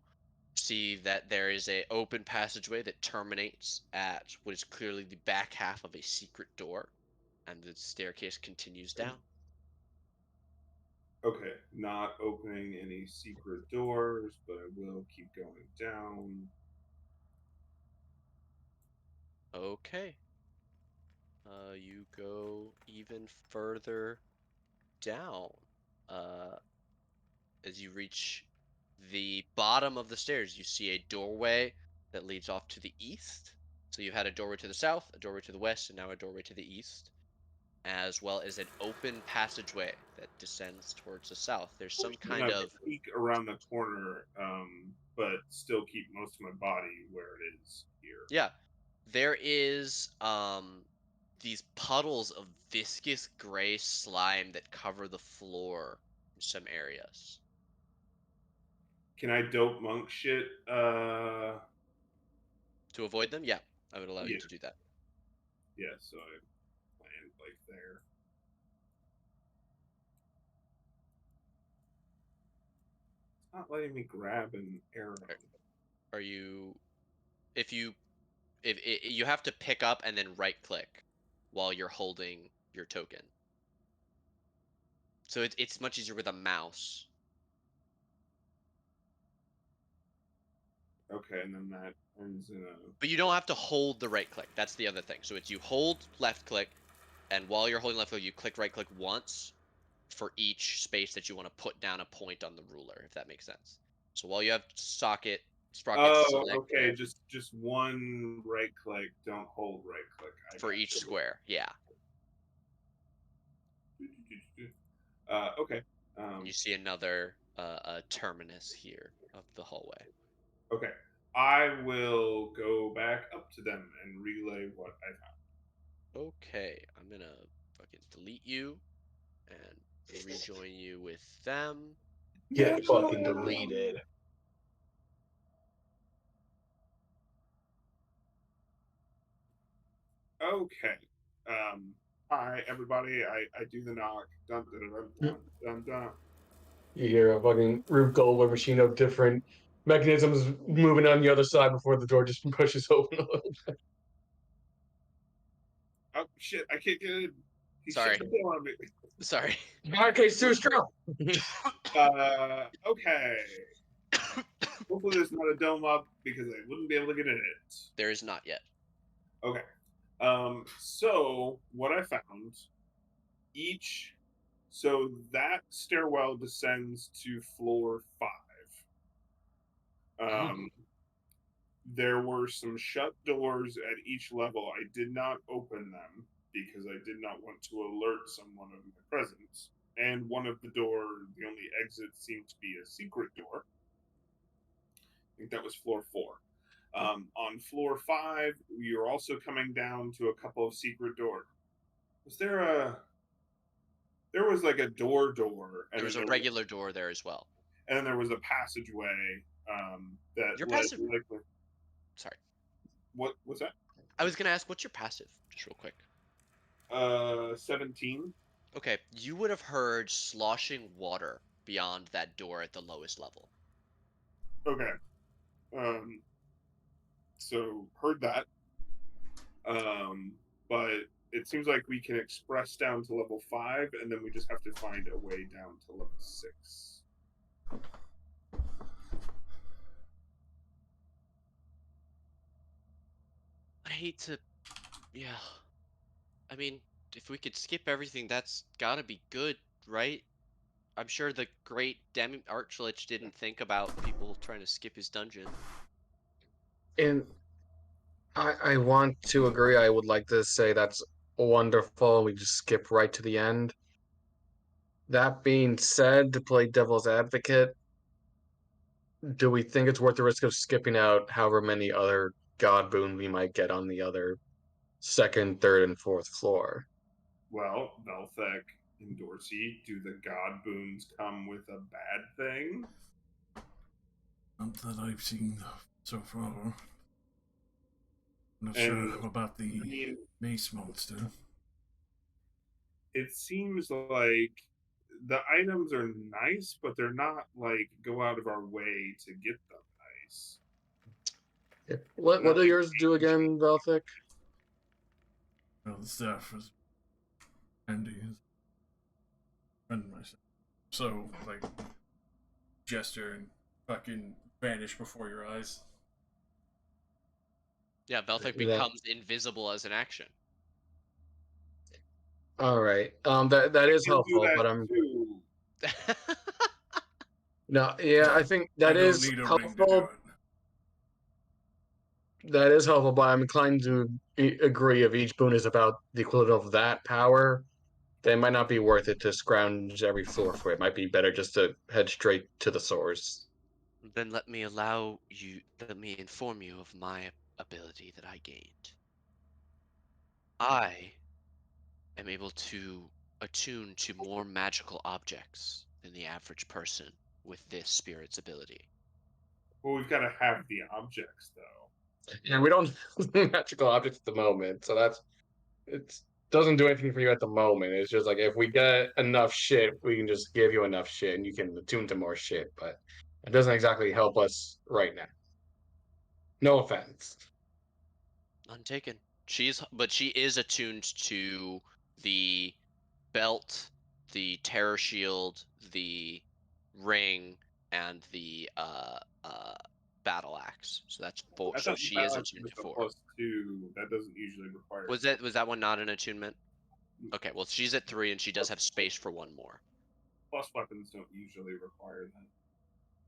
see that there is a open passageway that terminates at what is clearly the back half of a secret door, and the staircase continues down. Okay, not opening any secret doors, but I will keep going down. Okay. You go even further down. As you reach the bottom of the stairs, you see a doorway that leads off to the east. So you had a doorway to the south, a doorway to the west, and now a doorway to the east, as well as an open passageway that descends towards the south. There's some I'm kind gonna of peek around the corner, but still keep most of my body where it is here. yeah. There is these puddles of viscous gray slime that cover the floor in some areas. Can I dope monk shit? To avoid them, yeah, I would allow you Yeah, to do that. yeah. So I land like there. It's not letting me grab an arrow. Are you if you if you have to pick up and then right click. while you're holding your token. So it's much easier with a mouse. Okay, and then that ends in a. But you don't have to hold the right click. That's the other thing. So it's you hold left click, and while you're holding left click, you click right click once for each space that you want to put down a point on the ruler, if that makes sense. So while you have sprocket Oh, okay. selected Just one right click. Don't hold right click. I for got each you. square, yeah. Okay. You see another terminus here of the hallway. Okay. I will go back up to them and relay what I found. Okay, I'm gonna fucking delete you and rejoin you with them. Get fucking deleted. Okay. Hi, everybody. I do the knock. Dun, dun, dun, dun, dun, dun. You hear a fucking Rube Goldberg machine of different mechanisms moving on the other side before the door just pushes open a little. Oh, shit. I can't get in. He shut Sorry. the door on me. Sorry. Barricade's too strong. Okay. Hopefully there's not a dome up because I wouldn't be able to get in it. There is not yet. Okay. So what I found, each so that stairwell descends to floor 5. There were some shut doors at each level. I did not open them because I did not want to alert someone of my presence. And one of the only exit seemed to be a secret door. I think that was floor 4. On floor 5, we are also coming down to a couple of secret doors. Was there a? There was like a door, There was a regular door there as well. and then there was a passageway that Your led. passive. Like, Sorry. what was that? I was gonna ask, what's your passive? Just real quick. 17. Okay, you would have heard sloshing water beyond that door at the lowest level. Okay. Um, so heard that. But it seems like we can express down to level 5, and then we just have to find a way down to level 6. I hate to. Yeah. I mean, if we could skip everything, that's gotta be good, right? I'm sure the great Demi Archlich didn't think about people trying to skip his dungeon. And I want to agree. I would like to say that's wonderful. We just skip right to the end. That being said, to play devil's advocate, do we think it's worth the risk of skipping out however many other god boon we might get on the other second, third, and fourth floor? Well, Velthek and Dorsey, do the god boons come with a bad thing? Not that I've seen so far. I'm not And sure about the I mean, mace monster. it seems like the items are nice, but they're not like go out of our way to get them nice. What do yours do again, Velthic? Well, the staff was handy as a friend of myself. So, like, gesture and fucking vanish before your eyes. Yeah, Velthek becomes invisible as an action. All right. That is You do helpful, that but I'm too. no. Yeah, I think that I don't is need a ring to do helpful. That is helpful, but I'm inclined to agree if each boon is about the equivalent of that power, then it might not be worth it to scrounge every floor for it. It might be better just to head straight to the source. Then let me inform you of my ability that I gained. I am able to attune to more magical objects than the average person with this spirit's ability. Well, we've got to have the objects though. And we don't have magical objects at the moment, so it doesn't do anything for you at the moment. It's just like if we get enough shit, we can just give you enough shit, and you can attune to more shit. But it doesn't exactly help us right now. No offense. None taken. but she is attuned to the belt, the terror shield, the ring, and the battle axe. So that's four. I So thought the she is balance attuned was to a four. +2. That doesn't usually require. Was that one not an attunement? Okay, well she's at 3 and she does Plus, have space for one more. plus weapons don't usually require that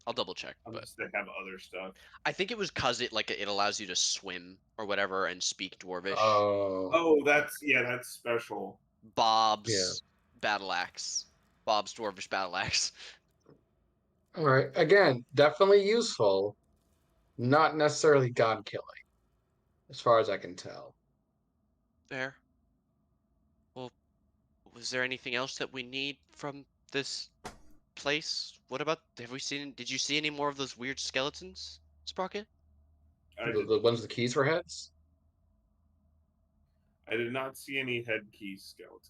I'll double check, but unless they have other stuff. I think it was cause it allows you to swim or whatever and speak Dwarvish. Oh, Oh, that's special. yeah. Bob's battle axe. Bob's Dwarvish battle axe. All right. Again, definitely useful, not necessarily god killing, as far as I can tell. There. Well, was there anything else that we need from this place? What about did you see any more of those weird skeletons, Sprocket? I The, did the ones with the keys for heads. I did not see any head key skeletons.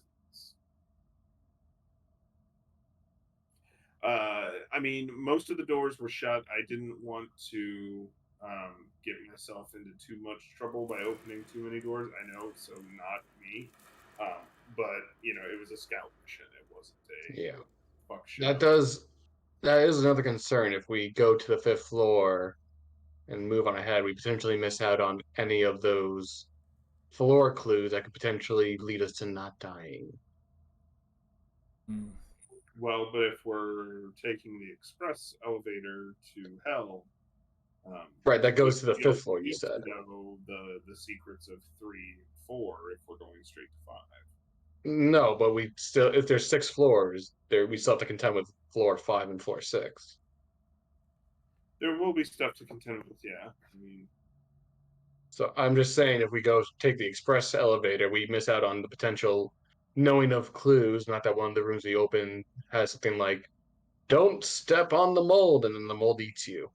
I mean, most of the doors were shut. I didn't want to get myself into too much trouble by opening too many doors. I know, so not me. But it was a scout mission. It wasn't Yeah, a fuck shit that up. does. That is another concern. If we go to the fifth floor and move on ahead, we potentially miss out on any of those floor clues that could potentially lead us to not dying. Hmm. Well, but if we're taking the express elevator to hell, Right, that we goes to the still fifth floor. You need to said. know the secrets of 3, 4 if we're going straight to 5. No, but we still, if there's 6 floors, there we still have to contend with floor 5 and floor 6. There will be stuff to contend with, yeah. I mean, So I'm just saying, if we go take the express elevator, we miss out on the potential knowing of clues. Not that one of the rooms we open has something like "Don't step on the mold," and then the mold eats you.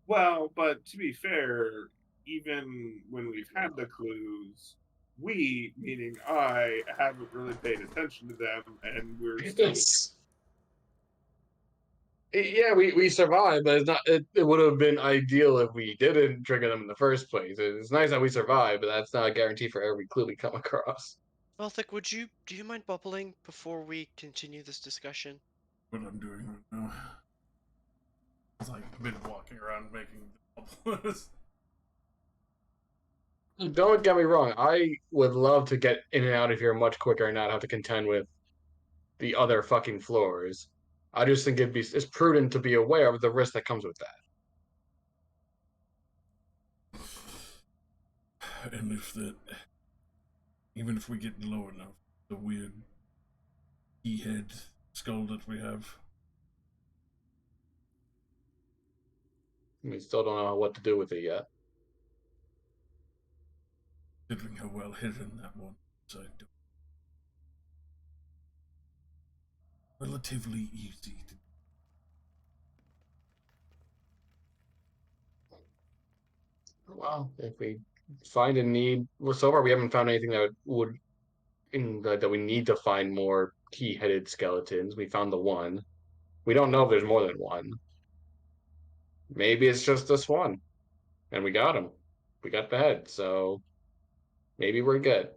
well, but to be fair, even when we've had the clues, we, meaning I, haven't really paid attention to them, and we're still. It's yeah, we survived, but it's not. It would have been ideal if we didn't trigger them in the first place. It's nice that we survived, but that's not a guarantee for every clue we come across. Balthic, do you mind bubbling before we continue this discussion? What I'm doing right now. It's like been walking around making bubbles. Don't get me wrong. I would love to get in and out of here much quicker and not have to contend with the other fucking floors. I just think it's prudent to be aware of the risk that comes with that. And if that, even if we get low enough, the weird head skull that we have, We still don't know what to do with it yet. considering how well hidden that one is, relatively easy to. Well, if we find a need, well, so far we haven't found anything that would that we need to find more key-headed skeletons. We found the one. We don't know if there's more than one. Maybe it's just this one, and we got him. We got the head, so maybe we're good.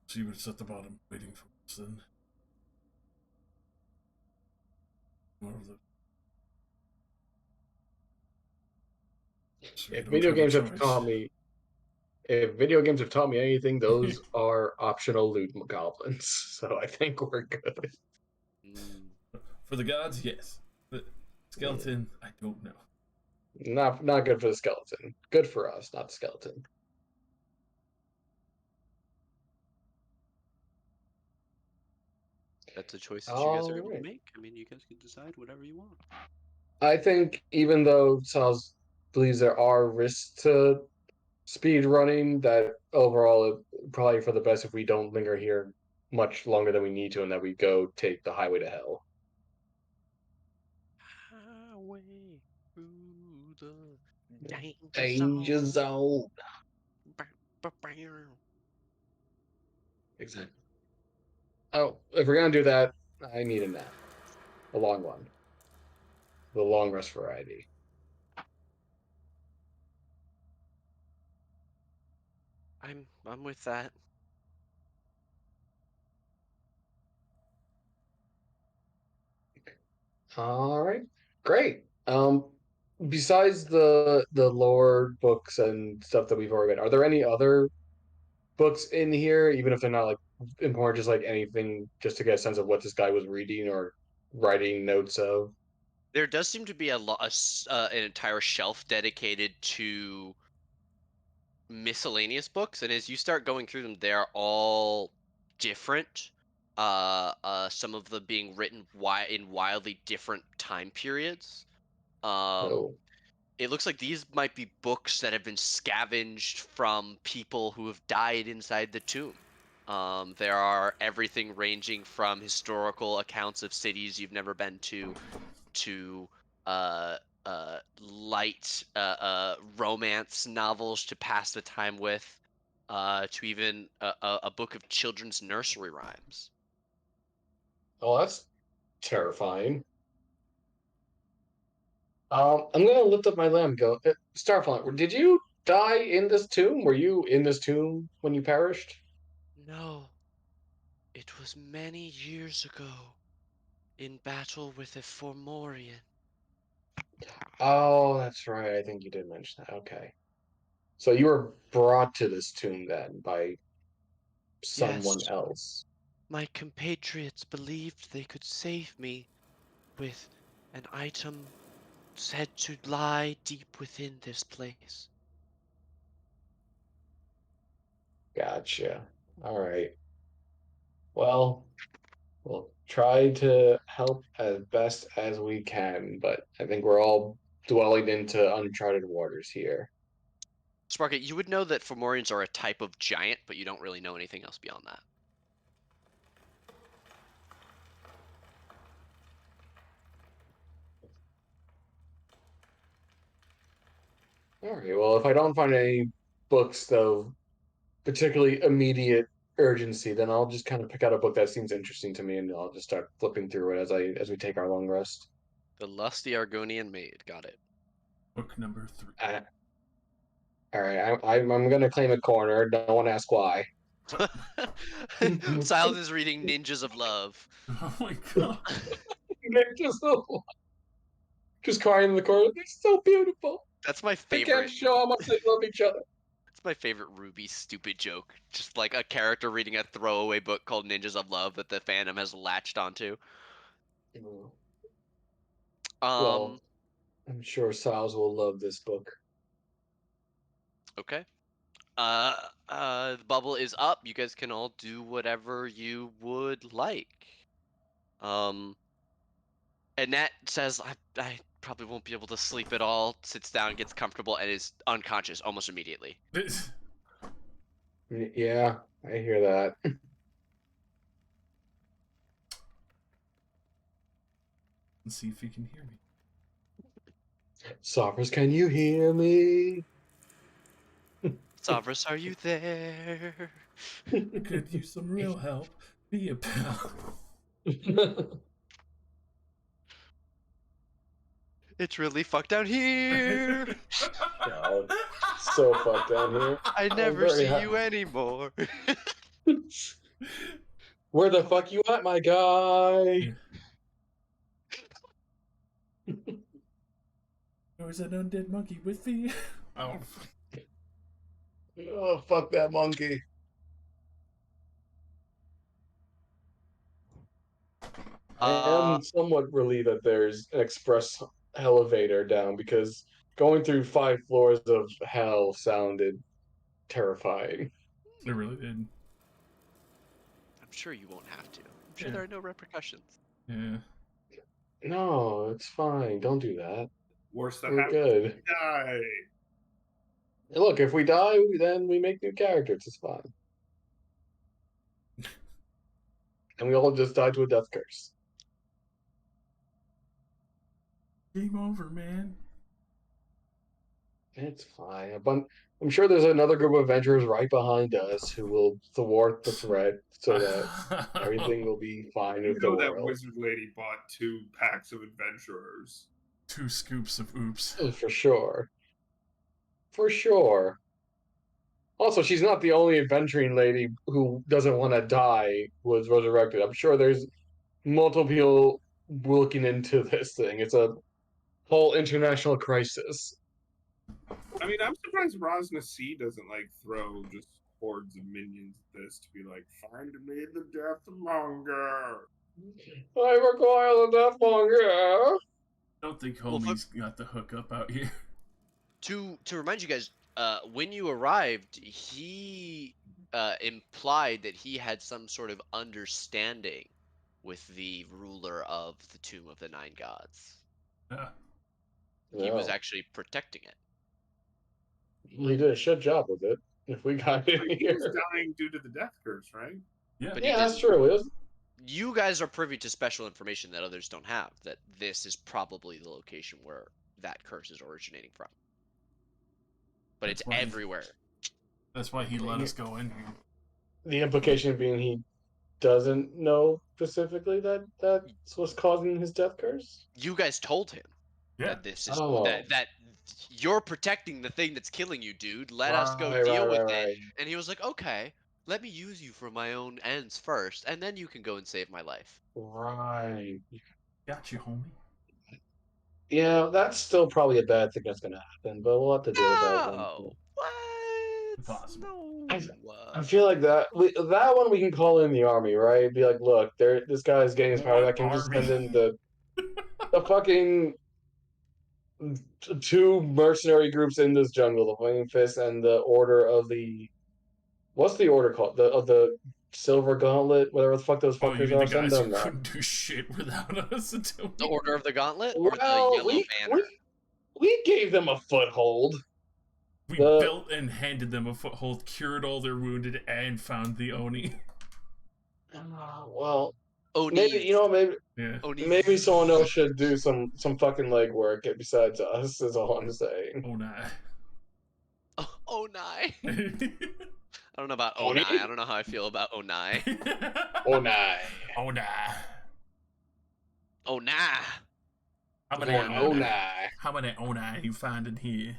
See what's at the bottom waiting for us then. More of the. So we If don't video have a games have choice. taught me, if video games have taught me anything, those are optional loot goblins. So I think we're good. Mm. For the gods, yes. The skeleton, I don't know. Not good for the skeleton. Good for us, not the skeleton. That's a choice that you guys are All able to right. make. I mean, you guys can decide whatever you want. I think even though Sals believes there are risks to speed running, that overall probably for the best if we don't linger here much longer than we need to, and that we go take the highway to hell. Highway through the Danger Danger zone. zone. Bow, bow, bow. Exactly. Oh, if we're gonna do that, I need a nap. A long one. The long rest variety. I'm with that. All right. Great. Besides the lore books and stuff that we've already read, are there any other books in here, even if they're not like important, just like anything, just to get a sense of what this guy was reading or writing notes of? There does seem to be an entire shelf dedicated to miscellaneous books, and as you start going through them, they are all different. Some of them being written in wildly different time periods. Um, Oh, it looks like these might be books that have been scavenged from people who have died inside the tomb. There are everything ranging from historical accounts of cities you've never been to uh, light romance novels to pass the time with, to even a book of children's nursery rhymes. oh, that's terrifying. I'm gonna lift up my lamp. And go, Starflame. Did you die in this tomb? Were you in this tomb when you perished? No, it was many years ago in battle with a Formorian. Oh, that's right. I think you did mention that. Okay. So you were brought to this tomb then by someone Yes, else. my compatriots believed they could save me with an item said to lie deep within this place. Gotcha. All right. Well, we'll try to help as best as we can, but I think we're all dwelling into uncharted waters here. Sprocket, you would know that Fomorians are a type of giant, but you don't really know anything else beyond that. All right. Well, if I don't find any books of particularly immediate urgency, then I'll just kind of pick out a book that seems interesting to me, and I'll just start flipping through it as we take our long rest. The Lusty Argonian Maid. Got it. Book number 3. Uh, all right. I'm gonna claim a corner. No one ask why. Silas is reading Ninjas of Love. Oh my god. just, just crying in the corner. They're so beautiful. That's my They can't favorite. show how much they love each other. That's my favorite Ruby stupid joke. Just like a character reading a throwaway book called Ninjas of Love that the fandom has latched onto. Well, Um, I'm sure Sals will love this book. okay. The bubble is up. You guys can all do whatever you would like. Um, Annette says, I probably won't be able to sleep at all, sits down, gets comfortable, and is unconscious almost immediately. Yeah, I hear that. Let's see if he can hear me. Sophers, can you hear me? Savras, are you there? I could use some real help. Be a pal. It's really fucked down here. God, so fucked down here. I I'm never very see happy. you anymore. Where the fuck you at, my guy? There is an undead monkey with me. Oh, Oh, fuck that monkey. I uh, am somewhat relieved that there's an express elevator down because going through 5 floors of hell sounded terrifying. it really did. I'm sure you won't have to. I'm sure Yeah. there are no repercussions. Yeah. No, it's fine. Don't do that. Worst that We're happens, good. die. Look, if we die, then we make new characters. It's fine. And we all just die to a death curse. Game over, man. It's fine. But I'm sure there's another group of adventurers right behind us who will thwart the threat so that everything will be fine You with the know that world. wizard lady bought 2 packs of adventurers. 2 scoops of oops. Oh, for sure. For sure. Also, she's not the only adventuring lady who doesn't want to die was resurrected. I'm sure there's multiple people looking into this thing. It's a whole international crisis. I mean, I'm surprised Rosna C doesn't like throw just hordes of minions at this to be like, find me the death monger. I require the death monger. I don't think Well, homie's got the hookup out here. to remind you guys, when you arrived, he implied that he had some sort of understanding with the ruler of the Tomb of the Nine Gods. Yeah. He was No, actually protecting it. he did a shit job with it. If we got in He was here, dying due to the death curse, right? Yeah. But he yeah, that's didn't. true. It was, You guys are privy to special information that others don't have. That this is probably the location where that curse is originating from. But That's it's why everywhere. that's why he let us go in here. the implication being he doesn't know specifically that that's what's causing his death curse. You guys told him Yeah. that this is Oh, that you're protecting the thing that's killing you, dude. Let us go right, right, deal right, with it. right. And he was like, okay, let me use you for my own ends first, and then you can go and save my life. Right. Got you, homie. Yeah, that's still probably a bad thing that's gonna happen, but we'll have to deal with that one. No, what? Impossible. I, No. I feel like that one we can call in the army, right? Be like, look, this guy's getting his power What back. Can we just army? send in the fucking 2 mercenary groups in this jungle, the Flaming Fist and the Order of the what's the order called? The of the Silver Gauntlet, whatever the fuck those Oh, you fuckers mean the are. Send guys who them that. couldn't do shit without us until The we... Order of the Gauntlet or the Well, Yellow Banner? we gave them a foothold. We The built and handed them a foothold, cured all their wounded, and found the Oni. well, maybe Onis. you know maybe Yeah. maybe someone else Onis. should do some fucking legwork besides us. Is all I'm saying. Oh, nah. Onai. I don't know about Oni? Onai. I don't know how I feel about Onai. Onai. Oh, nah. Oh nah. How many Going Oni? Onai. How many Oni you find in here?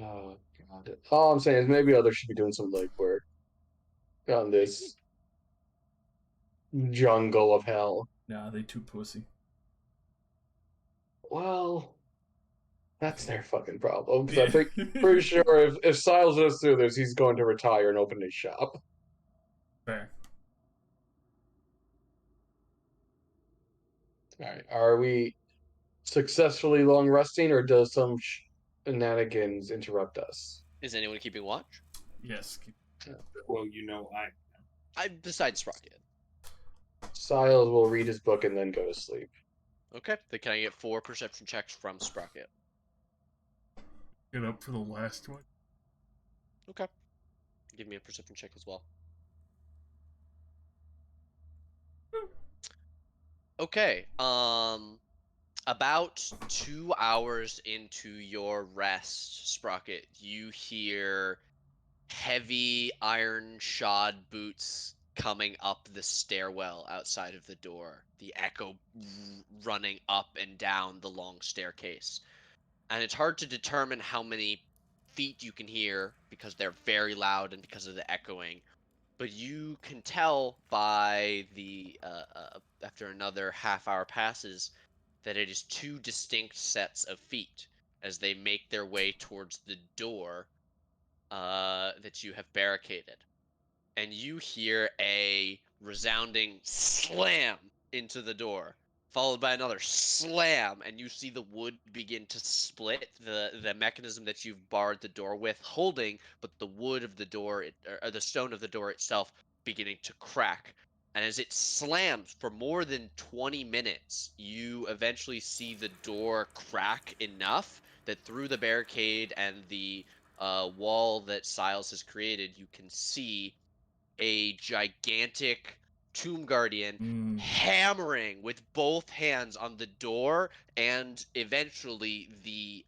Oh god. All I'm saying is maybe others should be doing some legwork on this jungle of hell. Nah, they too pussy. Well, that's their fucking problem. Because I think pretty sure if Siles goes through this, he's going to retire and open his shop. Fair. All right. Are we successfully long resting, or does some shenanigans interrupt us? Is anyone keeping watch? Yes. Well, you know, Besides Sprocket. Siles will read his book and then go to sleep. Okay. Then can I get 4 perception checks from Sprocket? Get up for the last one. Okay. Give me a perception check as well. Okay. About 2 hours into your rest, Sprocket, you hear heavy iron shod boots coming up the stairwell outside of the door, the echo running up and down the long staircase. And it's hard to determine how many feet you can hear because they're very loud and because of the echoing. But you can tell by the after another half hour passes that it is 2 distinct sets of feet as they make their way towards the door that you have barricaded. And you hear a resounding slam into the door, followed by another slam, and you see the wood begin to split, the mechanism that you've barred the door with holding, but the wood of the door, or the stone of the door itself, beginning to crack. And as it slams for more than 20 minutes, you eventually see the door crack enough that through the barricade and the wall that Siles has created, you can see a gigantic Tomb Guardian Mm. hammering with both hands on the door and eventually the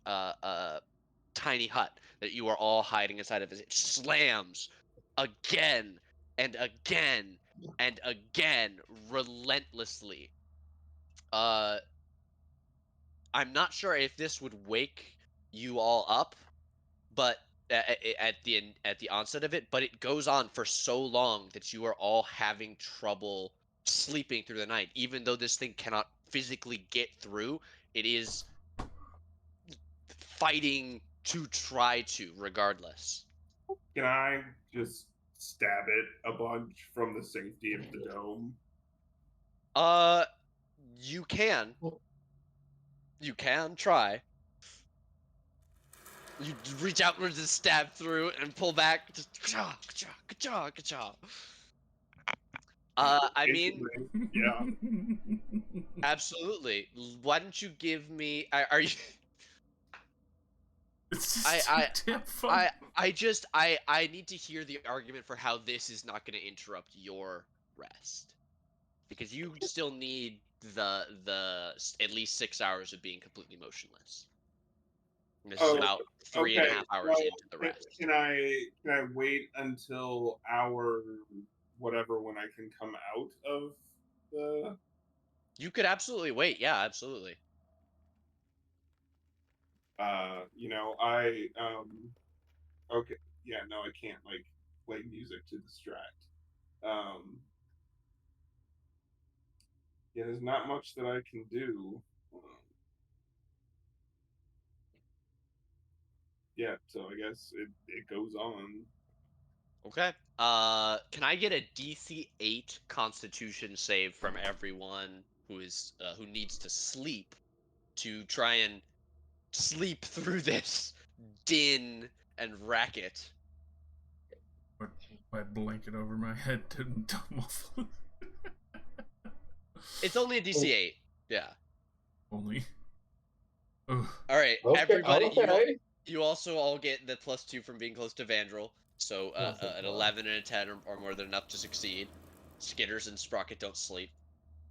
tiny hut that you are all hiding inside of. It slams again and again and again relentlessly. Uh, I'm not sure if this would wake you all up, but at the onset of it, but it goes on for so long that you are all having trouble sleeping through the night. Even though this thing cannot physically get through, it is fighting to try to, regardless. Can I just stab it a bunch from the safety of the dome? Uh, you can. You can try. You reach outwards and stab through and pull back. Just ka-cha, ka-cha, ka-cha, ka-cha. I mean, Basically, yeah. absolutely. Why don't you give me? Are you? It's I just too I damn fun. I need to hear the argument for how this is not going to interrupt your rest because you still need at least 6 hours of being completely motionless. And this is Oh, about three and a okay. half hours Well, into the rest. can I wait until hour whatever when I can come out of the You could absolutely wait. Yeah, absolutely. I okay, yeah, no, I can't like play music to distract. Um yeah, there's not much that I can do. Yeah, so I guess it goes on. Okay. Can I get a DC 8 Constitution save from everyone who needs to sleep to try and sleep through this din and racket? But my blanket over my head didn't muffle. It's only a DC 8. Yeah. Only. Ugh. All right, Okay, everybody. okay. You also all get the +2 from being close to Vandrel. So Oh, thank an God. 11 and a 10 are more than enough to succeed. Skitters and Sprocket don't sleep.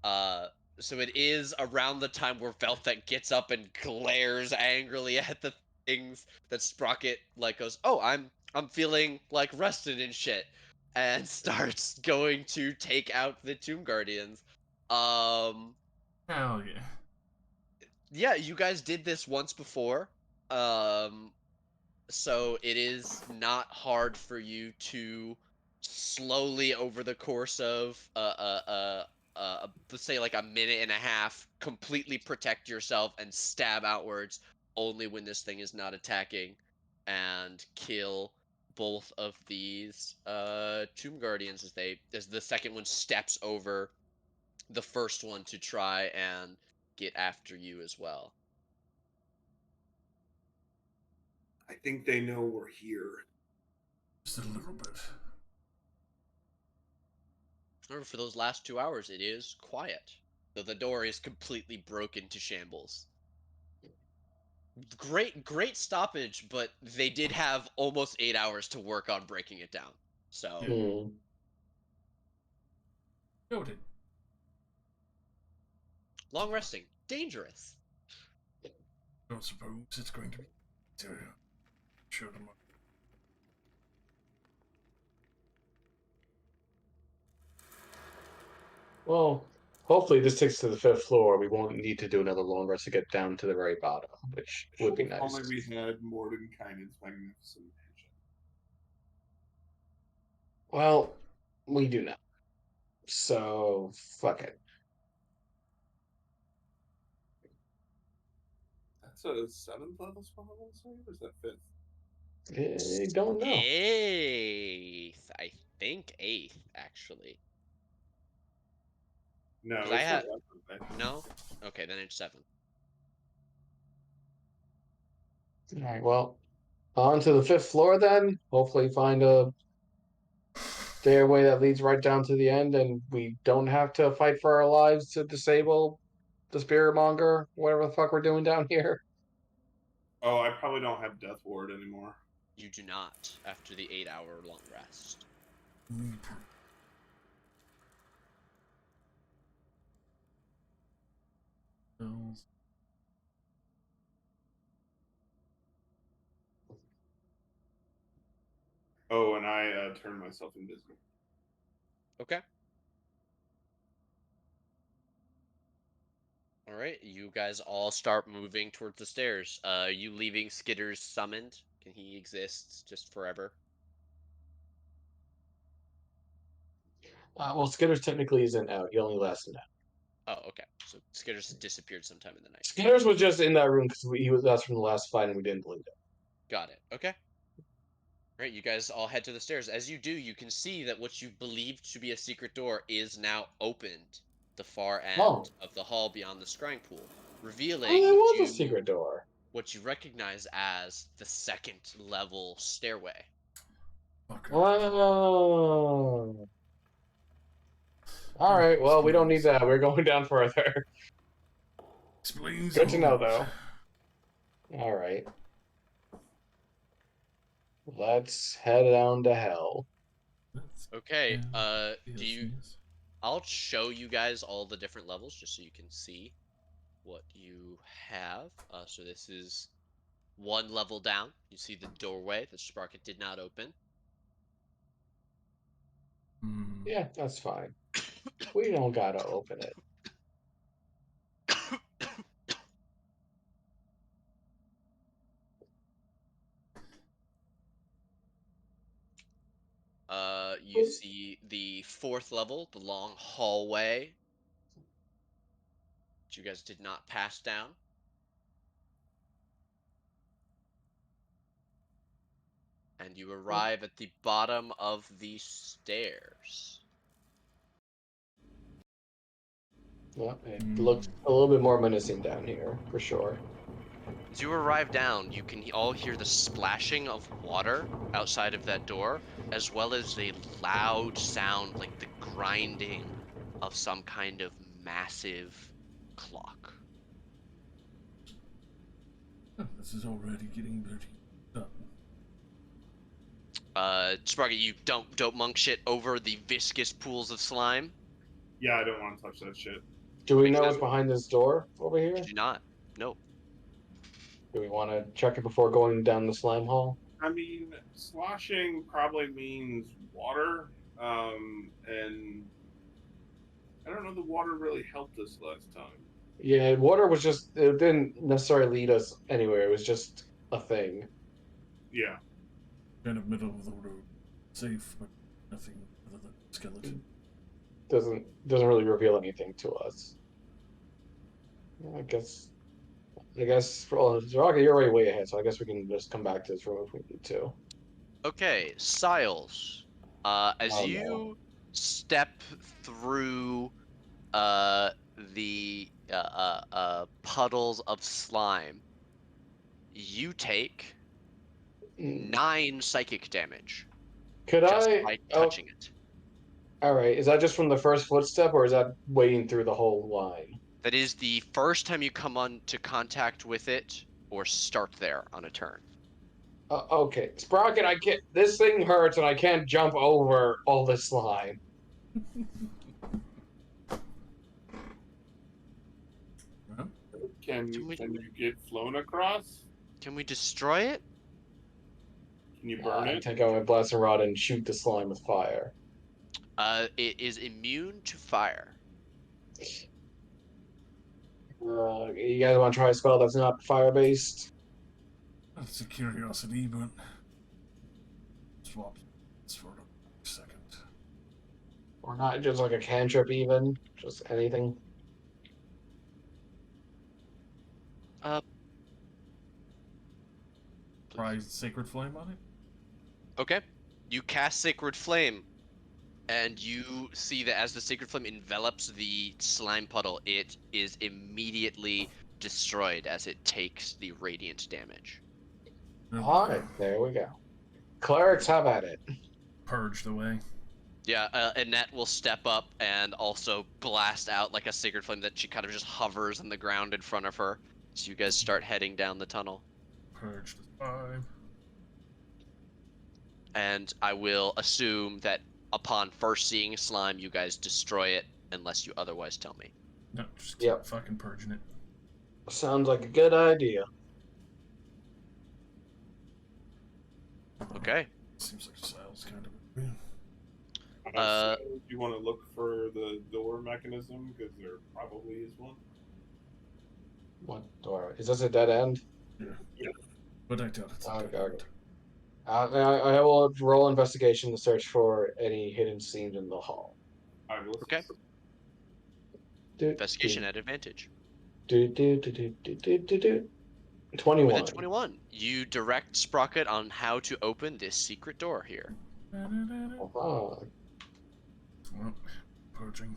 Uh, so it is around the time where Velvet gets up and glares angrily at the things that Sprocket like goes, "Oh, I'm feeling like rested and shit," and starts going to take out the Tomb Guardians. Um, Hell yeah. yeah, you guys did this once before. Um, so it is not hard for you to slowly over the course of let's say like a minute and a half completely protect yourself and stab outwards only when this thing is not attacking and kill both of these tomb guardians as the second one steps over the first one to try and get after you as well. I think they know we're here. Just a little bit. However, for those last 2 hours, it is quiet, though the door is completely broken to shambles. Great stoppage, but they did have almost 8 hours to work on breaking it down. So, Yeah. Hmm. Noted. long resting, dangerous. Don't suppose it's going to be to show them up. Well, hopefully this takes us to the fifth floor. We won't need to do another long rest to get down to the very bottom, which would be If nice. only we had Mordenkainen's magnificent mansion. Well, we do now. So fuck it. That's a seventh level spell, I want to say, or is that fifth? I don't know. Eighth, I think eighth actually, because No, I it's had 11th, I think. no. Okay, then it's seven. All right. Well, on to the fifth floor then. Hopefully, find a stairway that leads right down to the end, and we don't have to fight for our lives to disable the spirit monger, whatever the fuck we're doing down here. Oh, I probably don't have Death Ward anymore. You do not after the 8 hour long rest. Me too. Bills. Oh, and I turned myself invisible. Okay. All right, you guys all start moving towards the stairs. Are you leaving Skitter's summoned? Can he exist just forever? Well, Skitters technically isn't out. He only lasts an hour. Oh, okay. So Skitter's disappeared sometime in the night. Skitters was just in that room because that's from the last fight and we didn't believe it. Got it. Okay. All right, you guys all head to the stairs. As you do, you can see that what you believed to be a secret door is now opened, the far Oh, end of the hall beyond the scrying pool, oh, there revealing was a you secret door. what you recognize as the second level stairway. Fucker. Oh. All right. Well, we don't need Explains. that. We're going down further. Explains Good to know, all. though. All right. Let's head down to hell. Okay, Yes, do you yes. I'll show you guys all the different levels just so you can see what you have. So this is one level down. You see the doorway that Sprocket did not open. Hmm. Yeah, that's fine. We don't gotta open it. You see the fourth level, the long hallway that you guys did not pass down. And you arrive at the bottom of the stairs. Well, it looks a little bit more menacing down here, for sure. As you arrive down, you can all hear the splashing of water outside of that door, as well as a loud sound like the grinding of some kind of massive clock. Oh, this is already getting dirty. Up. Sprocket, you don't monk shit over the viscous pools of slime? Yeah, I don't want to touch that shit. Do we Makes know sense. what's behind this door over You here? do not. No. Do we want to check it before going down the slime hall? I mean, sloshing probably means water, and I don't know the water really helped us last time. Yeah, water was just, it didn't necessarily lead us anywhere. It was just a thing. Yeah. Kind of middle of the road. Safe, but nothing other than skeleton. Doesn't really reveal anything to us. I guess well, Rocket, you're already way ahead, so I guess we can just come back to this room if we need to. Okay, Siles. As Oh no. you step through the puddles of slime, you take Mm. 9 psychic damage Could just I? by Oh, touching it. all right. Is that just from the first footstep, or is that wading through the whole line? That is the first time you come on to contact with it or start there on a turn. Okay, Sprocket, I can't. This thing hurts, and I can't jump over all this slime. Well, Can Can we, you get flown across? can we destroy it? Can you burn I it? take out my blasting rod and shoot the slime with fire. It is immune to fire. You guys want to try a spell that's not fire based, that's a curiosity, but swap this for a second. or not just like a cantrip, even just anything? Uh, Try Sacred Flame on it? okay. You cast Sacred Flame, and you see that as the Sacred Flame envelops the slime puddle, it is immediately destroyed as it takes the radiant damage. All right, there we go. Clerics, have at it. Purged away. Yeah, Annette will step up and also blast out like a Sacred Flame that she kind of just hovers on the ground in front of her. So you guys start heading down the tunnel. Purged is 5. And I will assume that upon first seeing slime, you guys destroy it unless you otherwise tell me. No, just keep Yep. fucking purging it. Sounds like a good idea. Okay. Seems like Sal's kind of agree. Uh, So you want to look for the door mechanism because there probably is one. What door? Is this a dead end? Yeah. Yeah. But I doubt it's a Okay, dead okay. end. I will roll investigation to search for any hidden scenes in the hall. I will. okay. Do, Investigation do, at advantage. do. With a 21. 21, you direct Sprocket on how to open this secret door here. Uh-huh. Well, purging.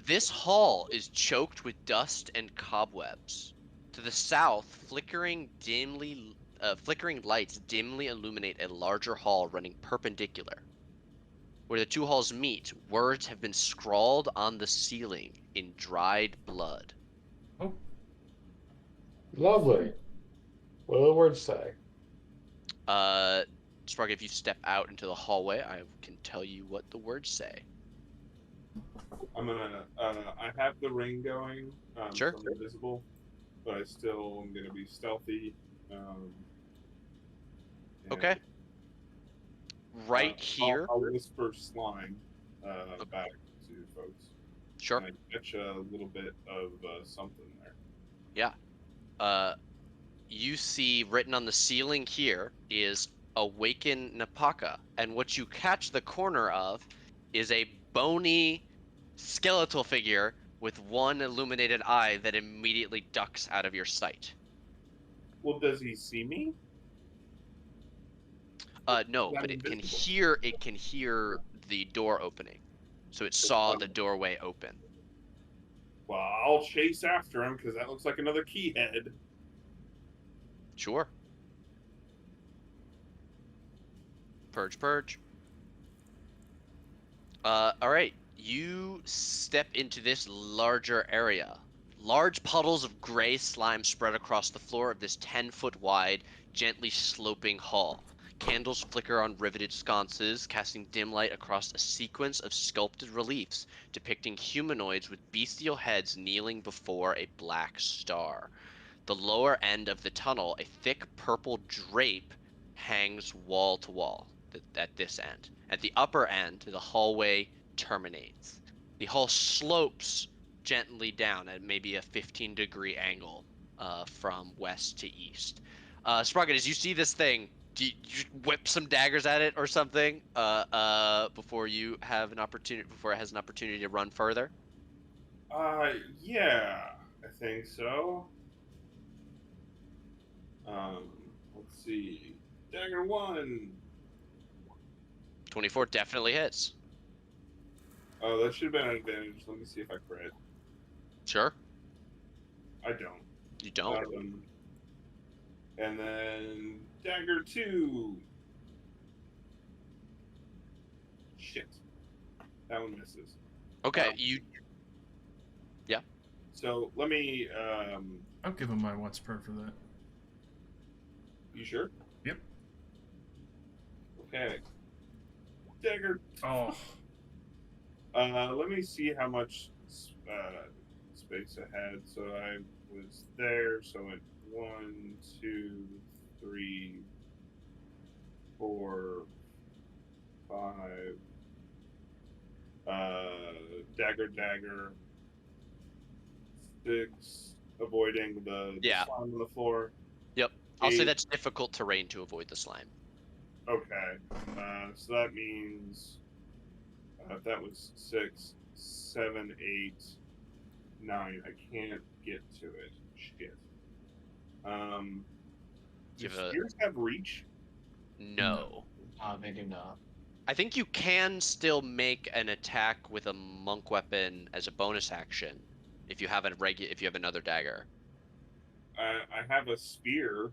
This hall is choked with dust and cobwebs. To the south, flickering lights dimly illuminate a larger hall running perpendicular. Where the two halls meet, words have been scrawled on the ceiling in dried blood. Oh, Lovely. What do the words say? Uh, Sprocket, if you step out into the hallway, I can tell you what the words say. I'm gonna. I have the ring going, Sure. so I'm invisible, but I still am gonna be stealthy. Um, and, Okay. Right here. I'll whisper slime Okay. back to folks. Sure. And I catch a little bit of something there. Yeah. You see written on the ceiling here is Awaken Napaka, and what you catch the corner of is a bony skeletal figure with one illuminated eye that immediately ducks out of your sight. Well, does he see me? No, I'm but invisible. it can hear the door opening. So it saw the doorway open. Well, I'll chase after him because that looks like another key head. Sure. Purge, purge. All right. You step into this larger area. Large puddles of gray slime spread across the floor of this 10-foot wide, gently sloping hall. Candles flicker on riveted sconces, casting dim light across a sequence of sculpted reliefs depicting humanoids with bestial heads kneeling before a black star. The lower end of the tunnel, a thick purple drape hangs wall to wall at this end. At the upper end, the hallway terminates. The hall slopes gently down at maybe a 15-degree angle from west to east. Sprocket, as you see this thing, do you whip some daggers at it or something before you have an opportunity before it has an opportunity to run further? Yeah, I think so. Um, let's see. Dagger 1. 24 definitely hits. Oh, that should have been an advantage. Let me see if I crit. Sure. I don't. You don't. And then Dagger 2. Shit. That one misses. Okay, Um, you. Yeah. So let me. I'll give him my once per for that. You sure? Yep. Okay. Dagger. Oh, Let me see how much space I had. So I was there. So it 1, 2, 3, 4, 5. Dagger, dagger. 6. Avoiding the Yeah. slime on the floor. Yep. I'll say 8. that's difficult terrain to avoid the slime. Okay. So that means that was 6, 7, 8, 9. I can't get to it. Shit. Do Give a spears have reach? no. They do not. I think you can still make an attack with a monk weapon as a bonus action if you have if you have another dagger. I have a spear.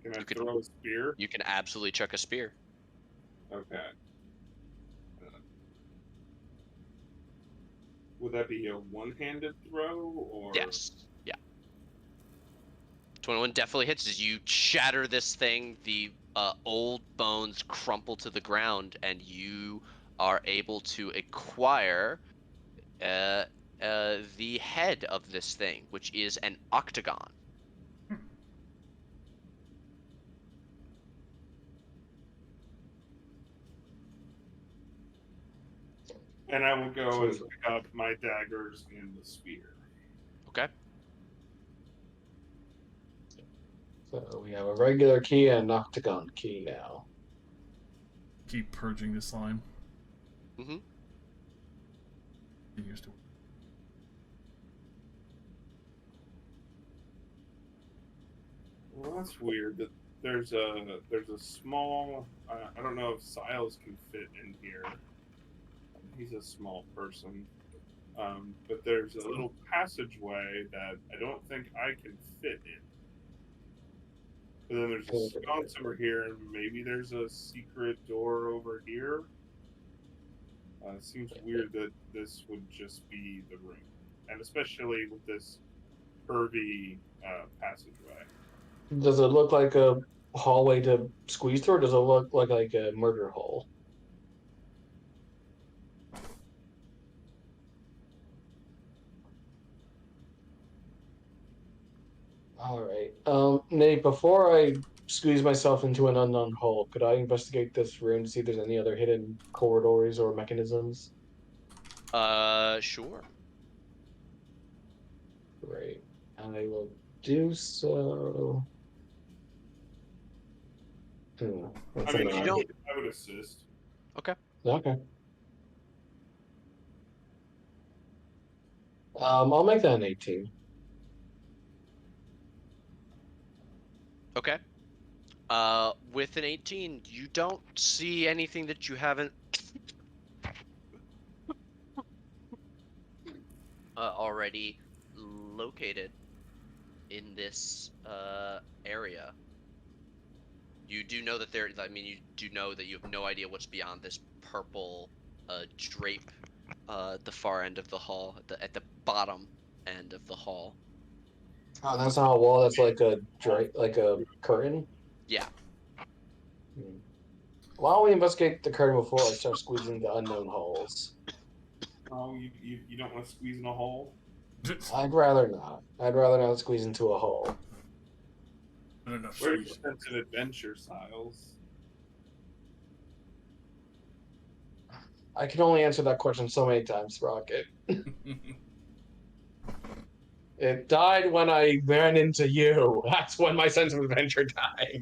Can I You could throw a spear? you can absolutely chuck a spear. Okay. Would that be a one-handed throw or? Yes. Yeah. 21 definitely hits as you shatter this thing. The old bones crumple to the ground, and you are able to acquire the head of this thing, which is an octagon. And I will go and pick up my daggers and the spear. Okay. So we have a regular key and an octagon key now. Keep purging the slime. Mm-hmm. Get used to it. Well, that's weird. That there's a small. I don't know if Siles can fit in here. He's a small person. But there's a little passageway that I don't think I can fit in. But then there's a sconce over here, and maybe there's a secret door over here. It seems weird that this would just be the room, and especially with this curvy passageway. Does it look like a hallway to squeeze through, or does it look like a murder hole? All right. Nate, before I squeeze myself into an unknown hole, could I investigate this room to see if there's any other hidden corridors or mechanisms? Sure. Great. And I will do so. That's I mean, If you don't, I would assist. okay. Okay. I'll make that an 18. Okay. With an 18, you don't see anything that you haven't already located in this area. You do know that there. I mean, you do know that you have no idea what's beyond this purple drape at the far end of the hall, at the bottom end of the hall. Oh, that's not a wall. That's like a curtain. Yeah. Why don't we investigate the curtain before I start squeezing the unknown holes? Oh, you don't want to squeeze in a hole? I'd rather not. I'd rather not squeeze into a hole. Enough Where's your squeeze. sense of adventure, Siles? I can only answer that question so many times, Rocket. It died when I ran into you. That's when my sense of adventure died.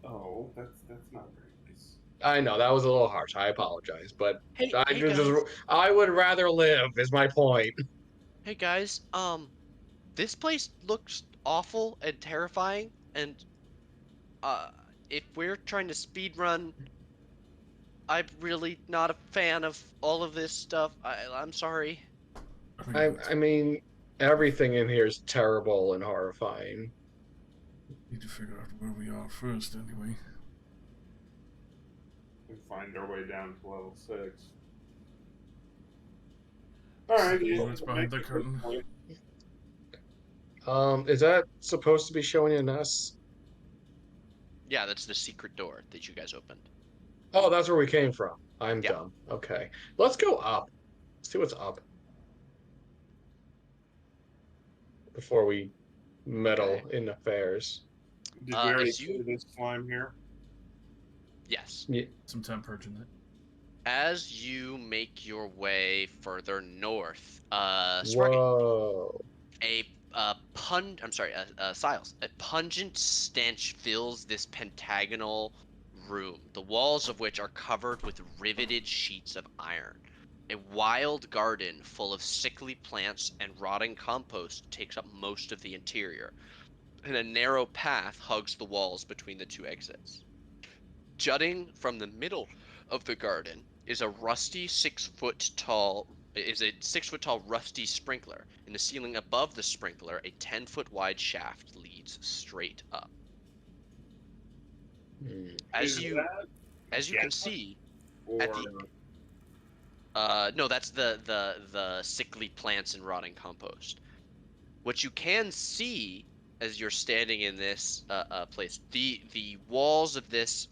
Oh, that's not very nice. I know that was a little harsh. I apologize, but Hey guys. I would rather live. Is my point. Hey guys. This place looks awful and terrifying, and uh, if we're trying to speed run, I'm really not a fan of all of this stuff. I'm sorry. I mean, everything in here is terrible and horrifying. Need to figure out where we are first, anyway. We find our way down to level 6. Alright, What's behind the curtain? Is that supposed to be showing an S? Yeah, that's the secret door that you guys opened. Oh, that's where we came from. I'm Yeah. dumb. Okay. Let's go up. See what's up. Before we meddle Okay. in affairs. Did we already As see you this slime here? yes. Yeah. Some temp purging it. As you make your way further north, Sprocket, Whoa. Siles, a pungent stench fills this pentagonal room, the walls of which are covered with riveted sheets of iron. A wild garden full of sickly plants and rotting compost takes up most of the interior, and a narrow path hugs the walls between the two exits. Jutting from the middle of the garden is a 6 foot tall rusty sprinkler. In the ceiling above the sprinkler, a 10-foot wide shaft leads straight up. As Is you that can gas see at or the no, that's the sickly plants and rotting compost. What you can see as you're standing in this place, the walls of this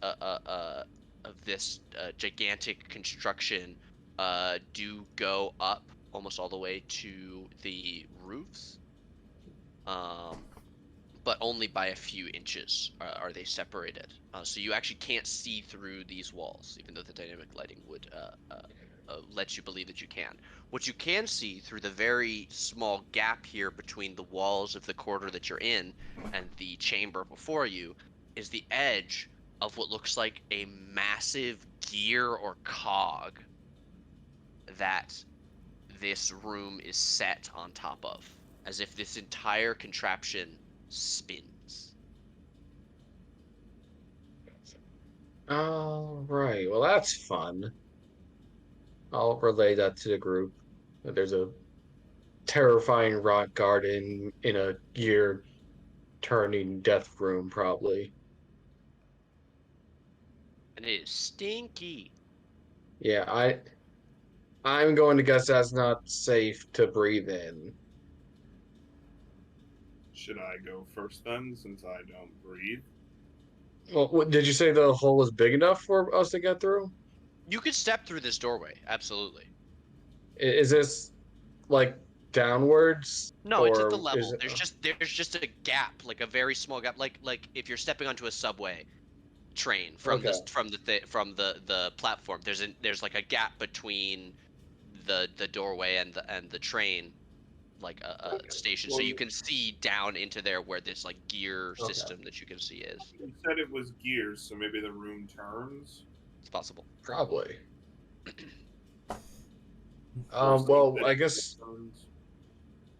gigantic construction do go up almost all the way to the roofs. But only by a few inches are they separated. So you actually can't see through these walls, even though the dynamic lighting would let you believe that you can. What you can see through the very small gap here between the walls of the corridor that you're in and the chamber before you is the edge of what looks like a massive gear or cog that this room is set on top of, as if this entire contraption spins. All right. Well, that's fun. I'll relay that to the group. There's a terrifying rock garden in a gear turning death room, probably. And it is stinky. Yeah, I'm going to guess that's not safe to breathe in. Should I go first then, since I don't breathe? Well, did you say the hole was big enough for us to get through? You could step through this doorway, absolutely. Is this like downwards No, it's at the or is level. it There's just a gap, like a very small gap, like if you're stepping onto a subway train from okay? the platform. There's like a gap between the doorway and the train, like a Okay. station, so Well, you can see down into there where this like gear Okay, system that you can see is. you said it was gears, so maybe the room turns. It's possible. probably. Or Well, something I guess. turns.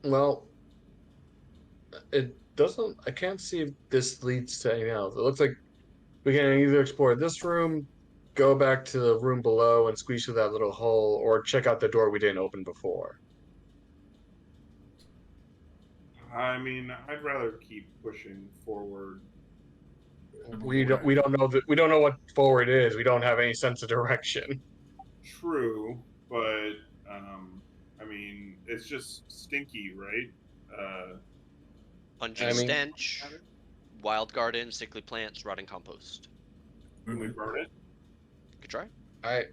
Well, it doesn't. I can't see if this leads to anything else. It looks like we can either explore this room, go back to the room below and squeeze through that little hole, or check out the door we didn't open before. I mean, I'd rather keep pushing forward. We don't know that we don't know what forward is. We don't have any sense of direction. True, but I mean, it's just stinky, right? Pungent I And mean, stench, wild garden, sickly plants, rotting compost. can we burn it? Good try. I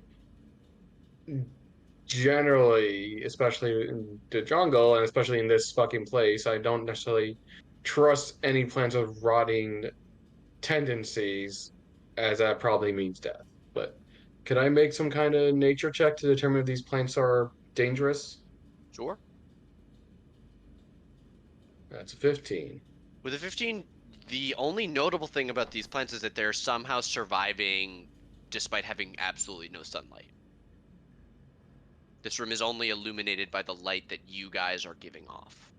generally, especially in the jungle and especially in this fucking place, I don't necessarily trust any plants with rotting tendencies, as that probably means death. But could I make some kind of nature check to determine if these plants are dangerous? Sure. That's a 15. With a 15, the only notable thing about these plants is that they're somehow surviving despite having absolutely no sunlight. This room is only illuminated by the light that you guys are giving off,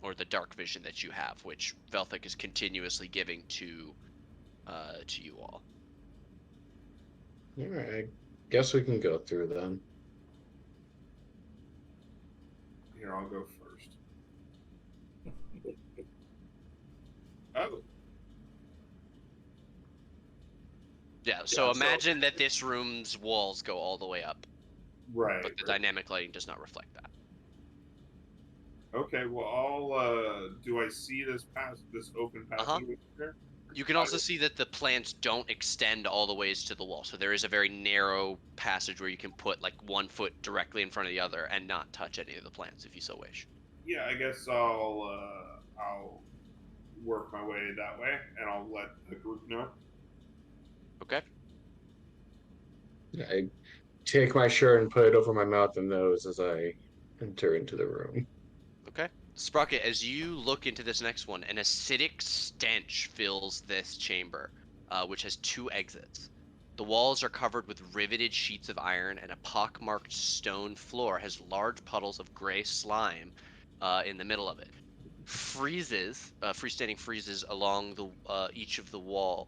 or the dark vision that you have, which Velthic is continuously giving to you all. All right, I guess we can go through then. Here, I'll go first. Oh, Yeah, yeah. so So imagine that this room's walls go all the way up, right, but the right. dynamic lighting does not reflect that. Okay. Well, I'll. Do I see this open Uh-huh. passage here? You can also see that the plants don't extend all the ways to the wall. So there is a very narrow passage where you can put like 1 foot directly in front of the other and not touch any of the plants if you so wish. Yeah, I guess I'll work my way that way, and I'll let the group know. Okay? I take my shirt and put it over my mouth and nose as I enter into the room. Okay. Sprocket, as you look into this next one, an acidic stench fills this chamber, which has 2 exits. The walls are covered with riveted sheets of iron, and a pockmarked stone floor has large puddles of gray slime in the middle of it. Freestanding friezes along each of the walls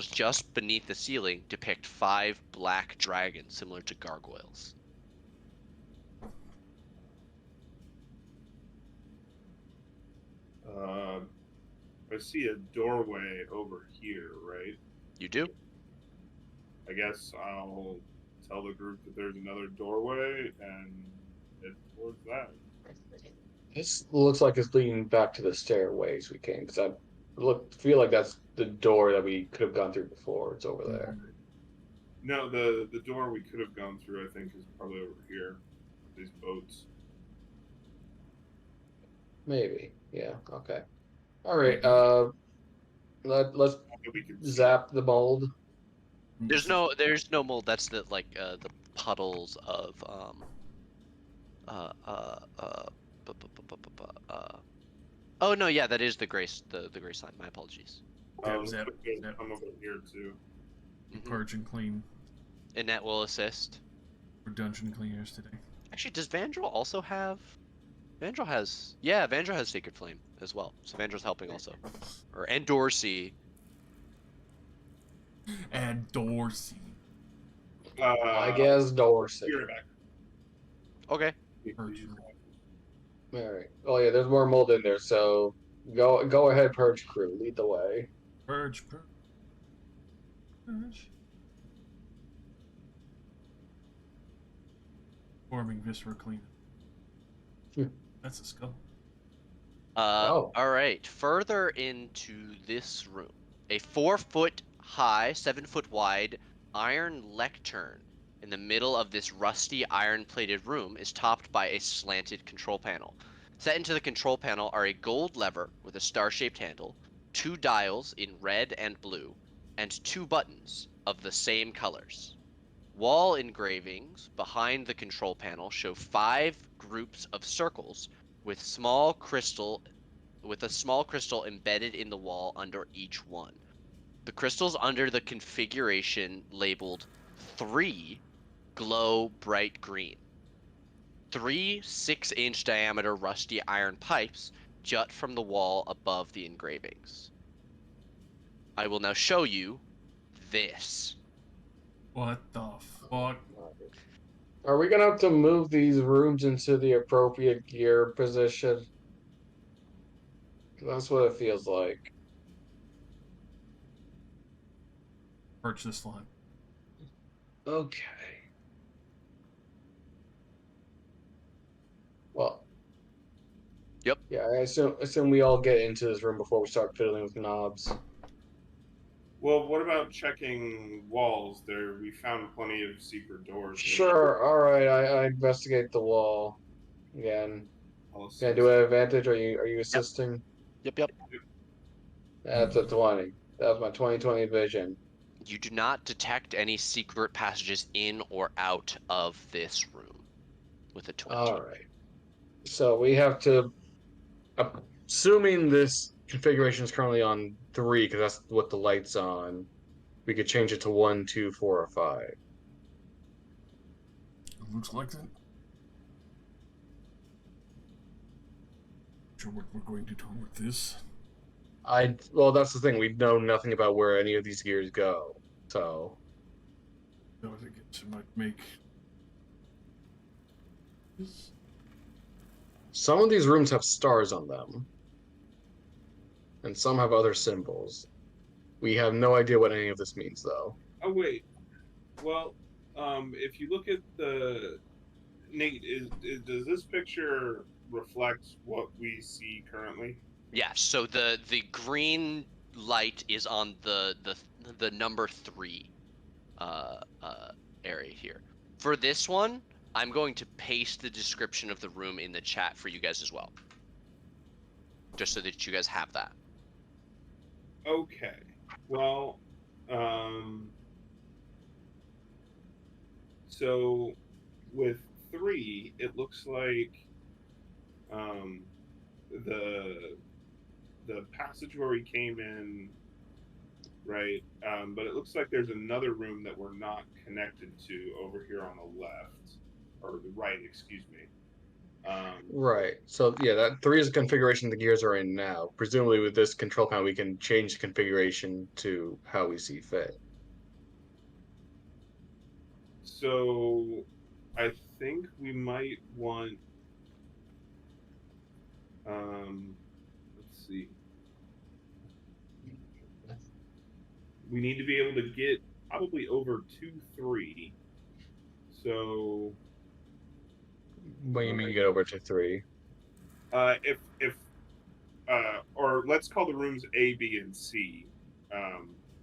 just beneath the ceiling depict 5 black dragons similar to gargoyles. I see a doorway over here, right? You do? I guess I'll tell the group that there's another doorway and head towards that. This looks like it's leading back to the stairways we came because feel like that's the door that we could have gone through before. It's over there. No, the door we could have gone through, I think, is probably over here. these boats. Maybe. Yeah. Okay. All right. Maybe. Let's That we can see. zap the mold. There's no mold. That's the puddles of uh uh uh, oh no, yeah, that is the the gray slime. My apologies. Oh, Zap, looks like zap. there's some over here too. Purge and clean Annette will assist. for dungeon cleaners today. Actually, does Vandral also have? Vandral has, yeah, Vandral has Sacred Flame as well. So Vandral's helping also, and Dorsey. And Dorsey. I guess Dorsey. Be right back. Okay. Purge. All right. Oh yeah, there's more mold in there. So go ahead, purge crew. Lead the way. Purge. Purge. Forming viscera cleaner. Hmm. That's a skull. Oh. All right. Further into this room, a 4-foot high, 7-foot wide iron lectern in the middle of this rusty iron-plated room is topped by a slanted control panel. Set into the control panel are a gold lever with a star-shaped handle, 2 dials in red and blue, and 2 buttons of the same colors. Wall engravings behind the control panel show 5 groups of circles with a small crystal embedded in the wall under each one. The crystals under the configuration labeled 3 glow bright green. 3 6-inch diameter rusty iron pipes jut from the wall above the engravings. I will now show you this. What the fuck? Are we gonna have to move these rooms into the appropriate gear position? That's what it feels like. Purge this slime. Okay. Well. Yep. Yeah, I assume we all get into this room before we start fiddling with knobs. Well, what about checking walls? There, we found plenty of secret doors. Sure. All right. I investigate the wall again. I'll Can I assist. do an advantage? Are you Yep. assisting? Yep. That's a 20. That was my 20/20 vision. You do not detect any secret passages in or out of this room with a 20. All right. So we have to, assuming this configuration is currently on 3, because that's what the light's on. We could change it to 1, 2, 4, or 5. It looks like that. Sure what we're going to do with this. Well, that's the thing. We know nothing about where any of these gears go. So So I think it might make this. some of these rooms have stars on them, and some have other symbols. We have no idea what any of this means, though. Oh wait. Well, if you look at the Nate, does this picture reflect what we see currently? Yeah, so the green light is on the number 3 uh uh area here. For this one, I'm going to paste the description of the room in the chat for you guys as well. Just so that you guys have that. Okay. Well, um, so with 3, it looks like um, the passage where we came in, right? But it looks like there's another room that we're not connected to over here on the left, or the right, excuse me. Right. So yeah, that 3 is the configuration the gears are in now. Presumably, with this control panel, we can change the configuration to how we see fit. So I think we might want. Let's see. We need to be able to get probably over 2-3. So What do you mean you get over to 3? if or let's call the rooms A, B, and C,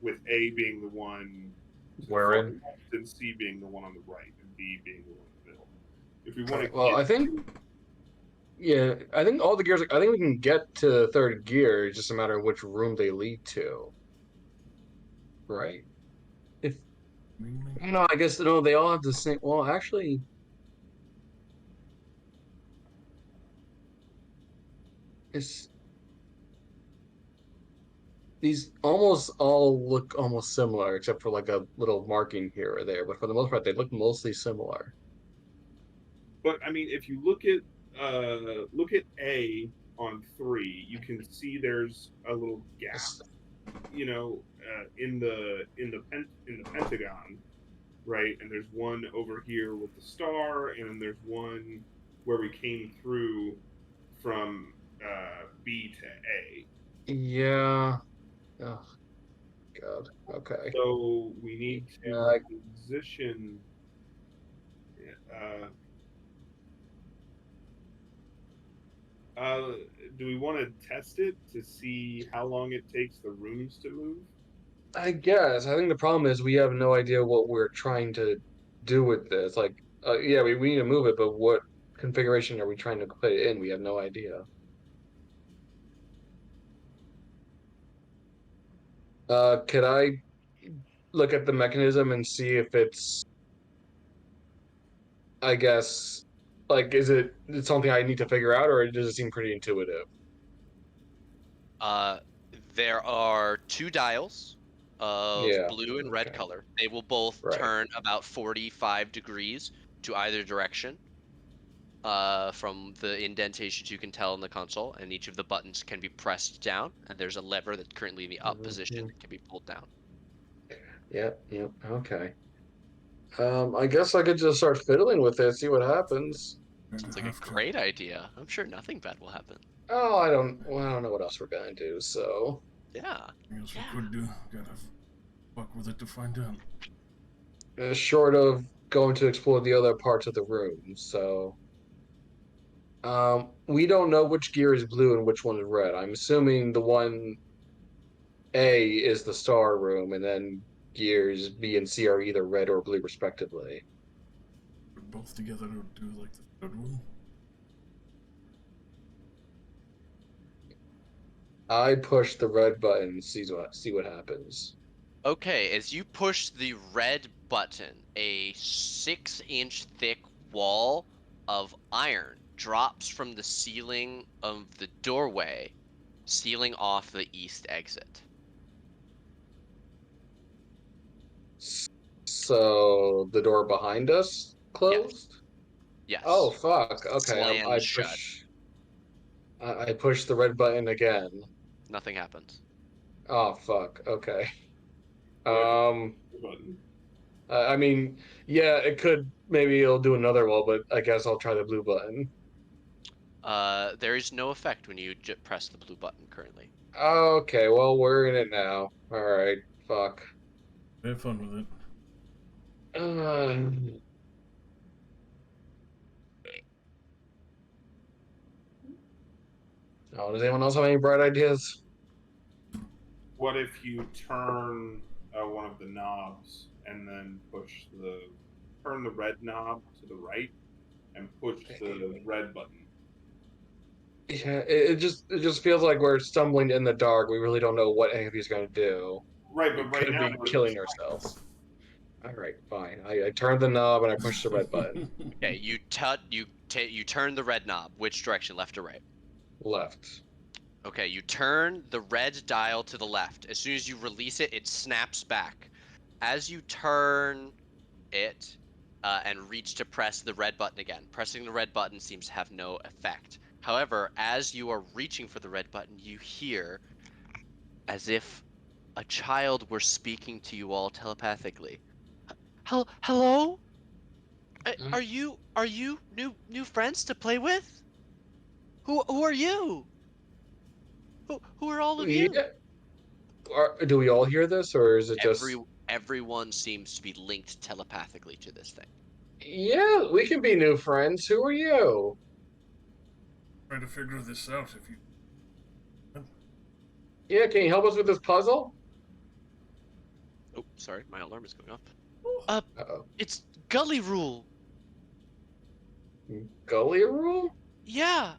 with A being the one to the We're far in. left, and C being the one on the right, and B being the one in the middle. If we All want to right. Well, get, I think all the gears. I think we can get to third gear. It's just a matter of which room they lead to, right? If Really? no, I guess no. They all have the same. Well, actually, it's these almost all look almost similar, except for like a little marking here or there. But for the most part, they look mostly similar. but I mean, if you look at A on 3, you can see there's a little gap, It's- in the pentagon, right? And there's one over here with the star, and then there's one where we came through from B to A. yeah. Oh God. Okay. So we need to Uh, position. Uh, uh, do we want to test it to see how long it takes the rooms to move? I guess. I think the problem is we have no idea what we're trying to do with this. Like, yeah, we need to move it, but what configuration are we trying to put it in? We have no idea. Could I look at the mechanism and see if it's, I guess, like, is it's something I need to figure out, or does it seem pretty intuitive? Uh, there are two dials of Yeah. blue and red Okay. color. They will both Right. turn about 45 degrees to either direction from the indentations you can tell in the console, and each of the buttons can be pressed down, and there's a lever that's currently in the up position Mhm. that can be pulled down. Yep. Yep. Okay. I guess I could just start fiddling with it, see what happens. Gonna Sounds like a have to. great idea. I'm sure nothing bad will happen. Oh, well, I don't know what else we're gonna do, so Yeah. Anything else we Yeah. could do? Gotta fuck with it to find out. short of going to explore the other parts of the room. So, we don't know which gear is blue and which one is red. I'm assuming the one A is the star room, and then gears B and C are either red or blue, respectively. Put both together to do like the third one. I push the red button, see what happens. Okay, as you push the red button, a 6-inch thick wall of iron drops from the ceiling of the doorway, sealing off the east exit. So the door behind us Yes, closed. Oh yes. fuck. Okay, Slams shut. I push the red button again. Nothing happens. Oh fuck. Okay. What if Um. it's a button? I mean, yeah, it could. Maybe it'll do another wall, but I guess I'll try the blue button. There is no effect when you press the blue button currently. Okay, well, we're in it now. All right, fuck. Have fun with it. Uh, oh, does anyone else have any bright ideas? What if you turn one of the knobs and then turn the red knob to the right and push the red button? Yeah, it just feels like we're stumbling in the dark. We really don't know what any of these are going to do. Right, We but right could now be we're killing ourselves. All right, fine. I turn the knob and I push the red button. Okay, you turn the red knob. Which direction, left or right? Left. Okay, you turn the red dial to the left. As soon as you release it, it snaps back. As you turn it and reach to press the red button again, pressing the red button seems to have no effect. However, as you are reaching for the red button, you hear as if a child were speaking to you all telepathically. Hello? Are you new friends to play with? Who are you? Who are all of you? Yeah. Do we all hear this, or is it Every just? everyone seems to be linked telepathically to this thing. Yeah, we can be new friends. Who are you? Try to figure this out if you. Yeah, can you help us with this puzzle? Oh, sorry, my alarm is going off. Uh, Uh-oh. it's Gully Rule. Gully rule? Yeah,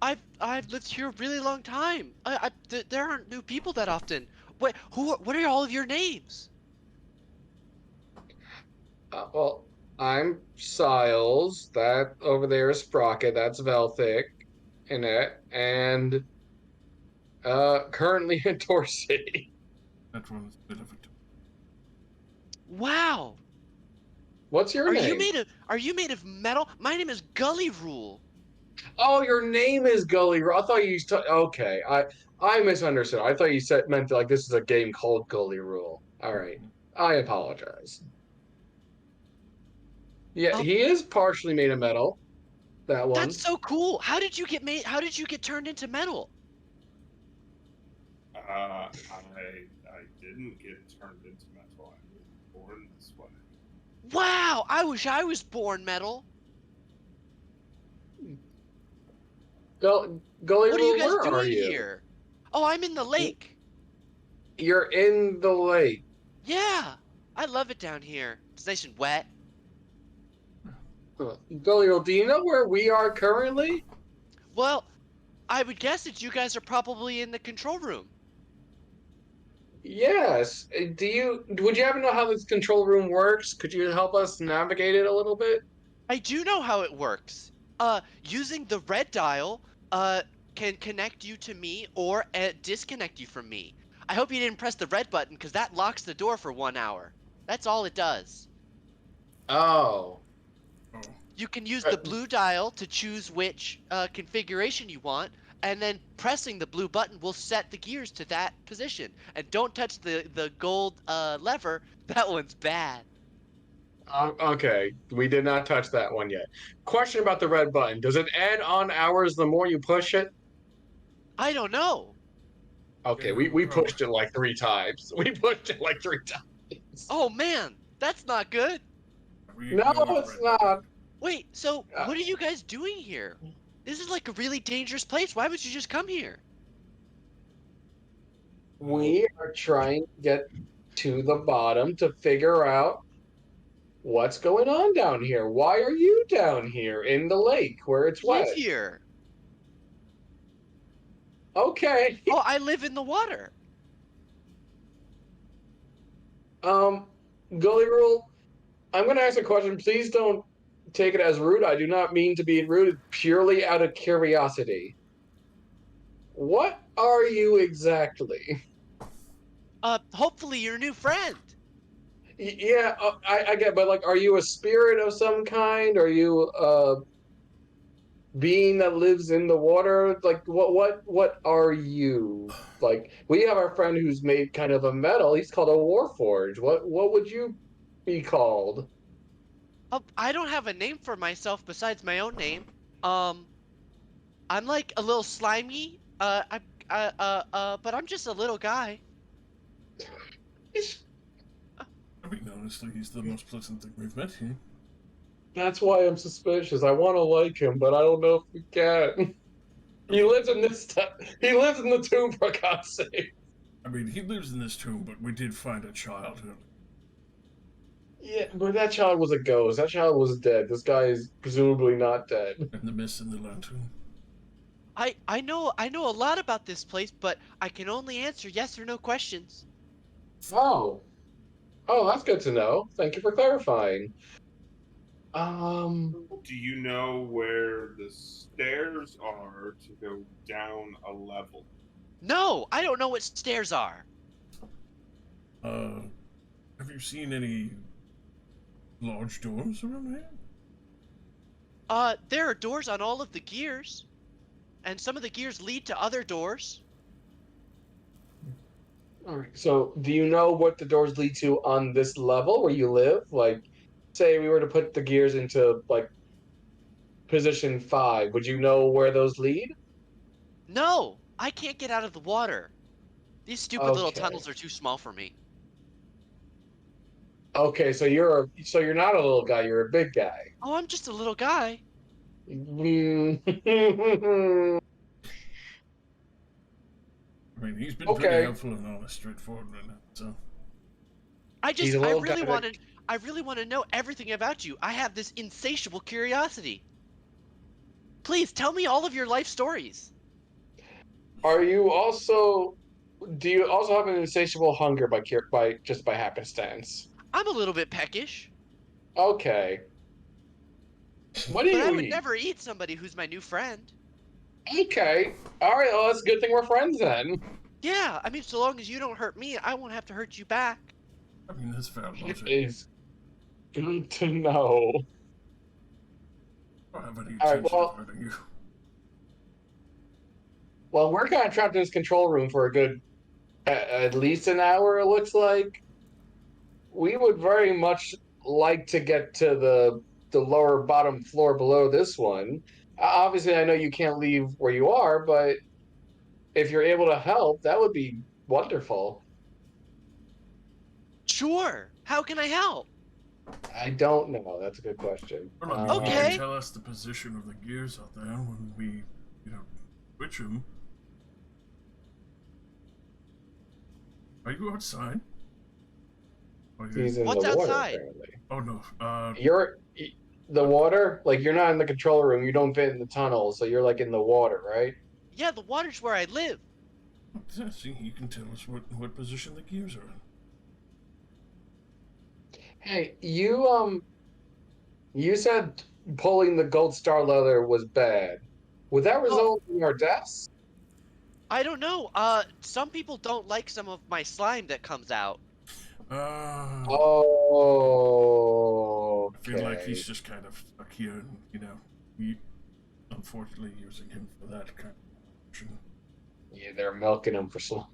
I've lived here a really long time. There aren't new people that often. What are all of your names? Well, I'm Siles. That over there is Sprocket. That's Velthic in it. And currently in Dorsey. That one's a bit of a. Wow. What's your name? Are you made of metal? My name is Gully Rule. Oh, your name is Gully Rule. I thought you okay. I misunderstood. I thought you said meant like this is a game called Gully Rule. All right. I apologize. Yeah, Um, he is partially made of metal. That that's one. so cool. How did you get turned into metal? I didn't get turned into metal. I was born this way. Wow, I wish I was born metal. Gully What are you Rule, guys where are doing you? here? Oh, I'm in the lake. You're in the lake. Yeah, I love it down here. It's nice and wet. Gully Rule, do you know where we are currently? Well, I would guess that you guys are probably in the control room. Yes. Would you happen to know how this control room works? Could you help us navigate it a little bit? I do know how it works. Using the red dial, can connect you to me or disconnect you from me. I hope you didn't press the red button because that locks the door for 1 hour. That's all it does. Oh. Oh, You can use Uh, the blue dial to choose which configuration you want, and then pressing the blue button will set the gears to that position. And don't touch the gold lever. That one's bad. okay. We did not touch that one yet. Question about the red button. Does it add on hours the more you push it? I don't know. Okay, yeah, we probably. pushed it like 3 times. We pushed it like 3 times. Oh man, that's not good. We No, ignore the it's red button. not. Wait, so Uh, what are you guys doing here? This is like a really dangerous place. Why would you just come here? Well, we are trying to get to the bottom to figure out what's going on down here. Why are you down here in the lake where it's Live wet? here. Okay. Oh, I live in the water. Um, Gully Rule, I'm going to ask a question. Please don't take it as rude. I do not mean to be rude. Purely out of curiosity. What are you exactly? Hopefully your new friend. Yeah, I get, but like, are you a spirit of some kind? Are you a being that lives in the water? Like, what are you? Like, we have our friend who's made kind of a metal. He's called a warforge. What would you be called? I don't have a name for myself besides my own name. Um, I'm like a little slimy. But I'm just a little guy. I mean, honestly, he's the most pleasant thing we've met here. That's why I'm suspicious. I want to like him, but I don't know if we can. He lives in this. He lives in the tomb, for God's sake. I mean, he lives in this tomb, but we did find a child earlier. Yeah, but that child was a ghost. That child was dead. This guy is presumably not dead. And the mist and the lantern. I know a lot about this place, but I can only answer yes or no questions. Oh, oh, that's good to know. Thank you for clarifying. Um, Do you know where the stairs are to go down a level? No, I don't know what stairs are. Uh, have you seen any large doors around here? There are doors on all of the gears, and some of the gears lead to other doors. all right. So, do you know what the doors lead to on this level where you live? Like, say we were to put the gears into like position 5, would you know where those lead? No, I can't get out of the water. These stupid little Okay. tunnels are too small for me. Okay, so you're not a little guy, you're a big guy. Oh, I'm just a little guy. I mean, he's been pretty Okay. helpful and honest, straightforward right now, so. He's a little guy that I really want to know everything about you. I have this insatiable curiosity. Please tell me all of your life stories. Are you also? Do you also have an insatiable hunger by just by happenstance? I'm a little bit peckish, Okay. What do but I you would eat? never eat somebody who's my new friend. Okay. All right. Well, that's a good thing we're friends then. Yeah, I mean, so long as you don't hurt me, I won't have to hurt you back. I mean, that's fair logic. Is good to know. I don't have any All right. intention of hurting you. Well, we're kind of trapped in this control room for a good at least an hour. It looks like we would very much like to get to the lower bottom floor below this one. Obviously, I know you can't leave where you are, but if you're able to help, that would be wonderful. Sure. How can I help? I don't know. That's a good question. Well, I mean, you can Okay. tell us the position of the gears out there when we, switch them. Are you outside? He's in the What's water, outside? apparently. Oh no. You're the water, like you're not in the control room. You don't fit in the tunnel, so you're like in the water, right? Yeah, the water's where I live. See, you can tell us what position the gears are in. Hey, you said pulling the gold star leather was bad. Would that Oh, result in our deaths? I don't know. Some people don't like some of my slime that comes out. Uh, Oh, I feel like okay. he's just kind of stuck here, and we unfortunately using him for that kind of action. Yeah, they're milking him for slime.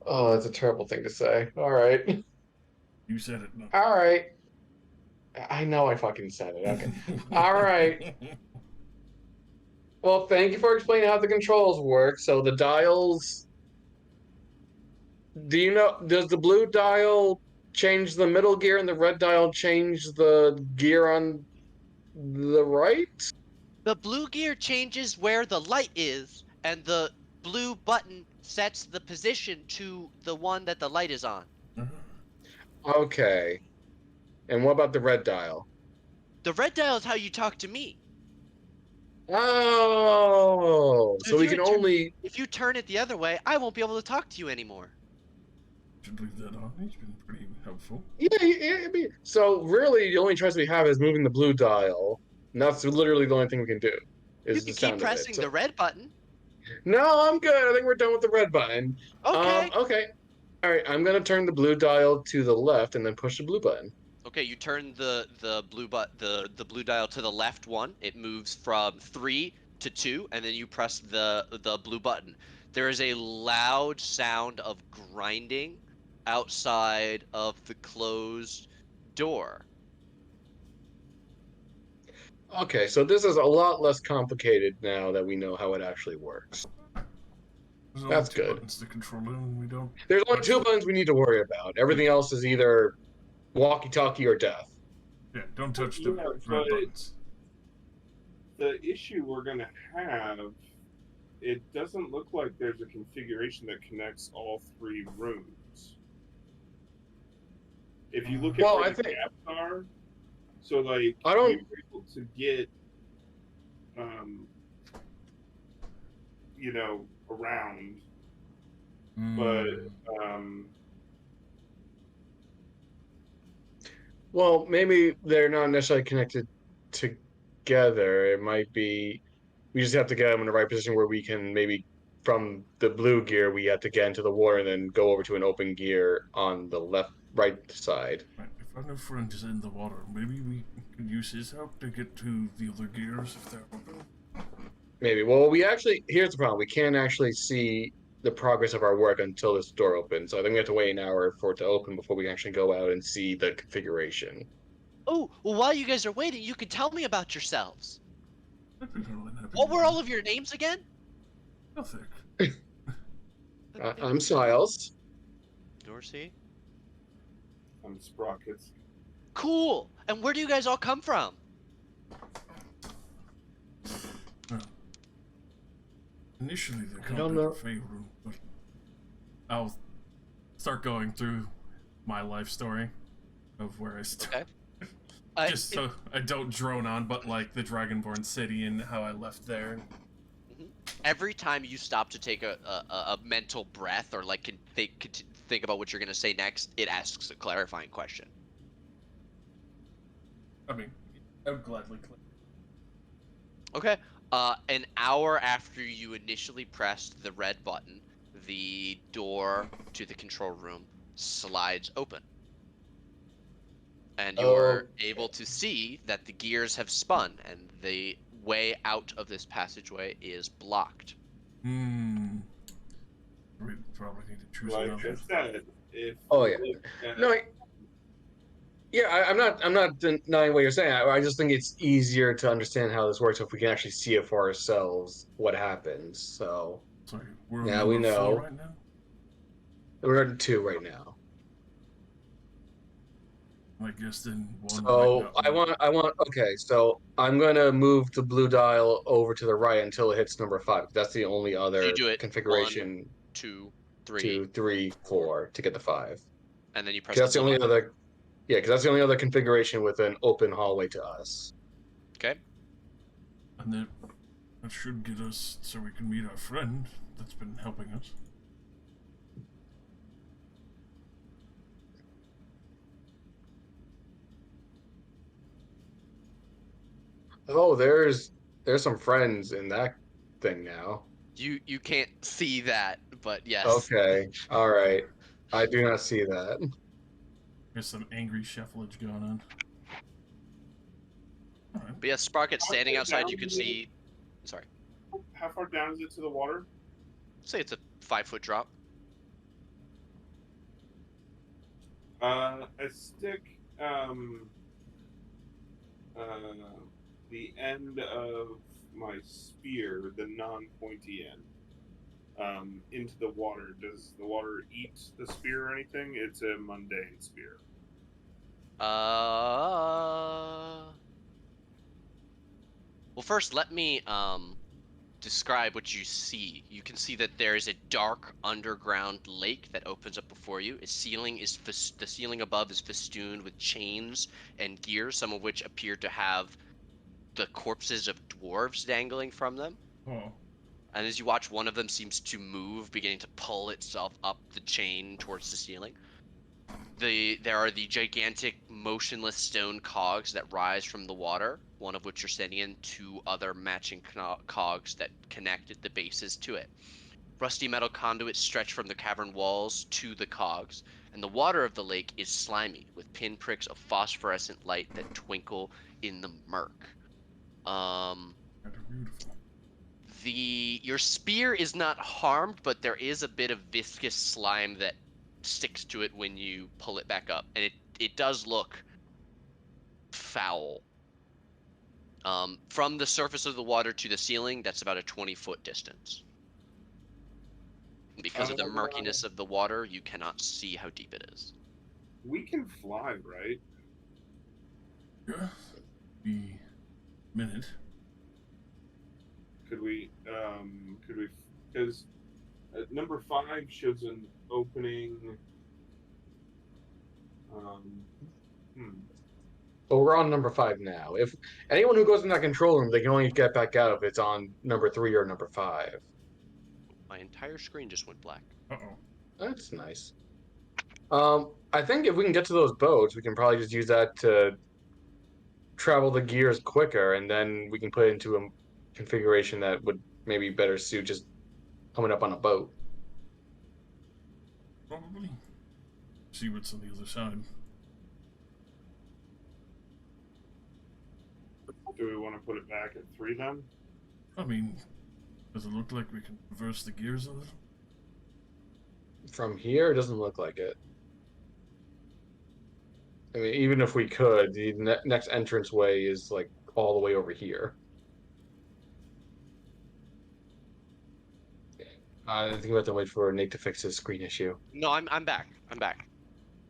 Oh, that's a terrible thing to say. All right. You said it, not. All right. I know I fucking said it. Okay. All right. Well, thank you for explaining how the controls work. So the dials, do you know, does the blue dial change the middle gear and the red dial change the gear on the right? The blue gear changes where the light is, and the blue button sets the position to the one that the light is on. Okay. And what about the red dial? The red dial is how you talk to me. Oh, So so we can only. if you turn it the other way, I won't be able to talk to you anymore. Should leave that on. He's been pretty helpful. Yeah, so really the only choice we have is moving the blue dial. And that's literally the only thing we can do, You is the can keep sound of it. pressing So the red button. no, I'm good. I think we're done with the red button. Okay. Okay. All right, I'm gonna turn the blue dial to the left and then push the blue button. Okay, you turn the blue dial to the left one. It moves from 3 to 2, and then you press the blue button. There is a loud sound of grinding outside of the closed door. Okay, so this is a lot less complicated now that we know how it actually works. There's only That's two good. buttons to control it, and we don't There's only touch two them. buttons we need to worry about. Everything else is either walkie-talkie or death. Yeah, don't touch the Yeah, red but buttons. the issue we're going to have, it doesn't look like there's a configuration that connects all three rooms. If you look at Well, where I the think gaps are, so like I we don't. were able to get, um, around, but um, Well, maybe they're not necessarily connected together. It might be we just have to get them in the right position where we can maybe from the blue gear we have to get into the water and then go over to an open gear on the right side. Right, if our new friend is in the water, maybe we could use his help to get to the other gears if they're open. Maybe. Well, we actually here's the problem. We can't actually see the progress of our work until this door opens. So I think we have to wait an hour for it to open before we can actually go out and see the configuration. Oh, well, while you guys are waiting, you can tell me about yourselves. That'd be really happy What to were do. all of your names again? Nothing. I'm Siles. Dorsey. I'm Sprockets. Cool. And where do you guys all come from? Initially, they I come don't to know. the Fey room, but I'll start going through my life story. of where I start. Okay. Just so I don't drone on, but like the Dragonborn city and how I left there. Every time you stop to take a mental breath or like can think about what you're gonna say next, it asks a clarifying question. I mean, I would gladly click. Okay. An hour after you initially pressed the red button, the door to the control room slides open. And you're able Okay. to see that the gears have spun and the way out of this passageway is blocked. Hmm. We probably need to choose Like I another. said, if Oh you yeah. look at No, yeah, I'm not denying what you're saying. I just think it's easier to understand how this works if we can actually see it for ourselves what happens. So Sorry, we're on now we number 4 know. right now. We're at 2 right now. I guess then 1 might So not work. okay, so I'm gonna move the blue dial over to the right until it hits number 5. That's the only So you other do it 1, configuration 2, 3, 2, 3, 4 to get the 5. and then you press Because the that's the blue only button. other yeah, because that's the only other configuration with an open hallway to us. Okay. And then that should get us so we can meet our friend that's been helping us. Oh, there's some friends in that thing now. You can't see that, but yes. Okay. All right. I do not see that. There's some angry shufflage going on. Alright. But yes, Sprocket how standing far outside, down you could is it? see. Sorry. How far down is it to the water? Say it's a 5-foot drop. I stick uh, the end of my spear, the non-pointy end, into the water. Does the water eat the spear or anything? It's a mundane spear. Well, first, let me describe what you see. You can see that there is a dark underground lake that opens up before you. The ceiling above is festooned with chains and gears, some of which appear to have the corpses of dwarves dangling from them. Oh. And as you watch, one of them seems to move, beginning to pull itself up the chain towards the ceiling. There are the gigantic motionless stone cogs that rise from the water, one of which you're standing in, 2 other matching cogs that connected the bases to it. Rusty metal conduits stretch from the cavern walls to the cogs, and the water of the lake is slimy, with pinpricks of phosphorescent light that twinkle in the murk. Kind of beautiful. Your spear is not harmed, but there is a bit of viscous slime that sticks to it when you pull it back up, and it does look foul. From the surface of the water to the ceiling, that's about a 20-foot distance. Because of the Uh, murkiness of the water, you cannot see how deep it is. we can fly, right? Yeah. Be minute. Could we? Because number 5 shows an opening. Um, hmm. But we're on number 5 now. If anyone who goes in that control room, they can only get back out if it's on number 3 or number 5. My entire screen just went black. Uh-oh. That's nice. I think if we can get to those boats, we can probably just use that to travel the gears quicker, and then we can put it into a configuration that would maybe better suit just coming up on a boat. Probably. See what's on the other side. Do we want to put it back at 3 then? I mean, does it look like we can reverse the gears of it? From here, it doesn't look like it. I mean, even if we could, the next entrance way is like all the way over here. I think we have to wait for Nate to fix his screen issue. No, I'm back. I'm back.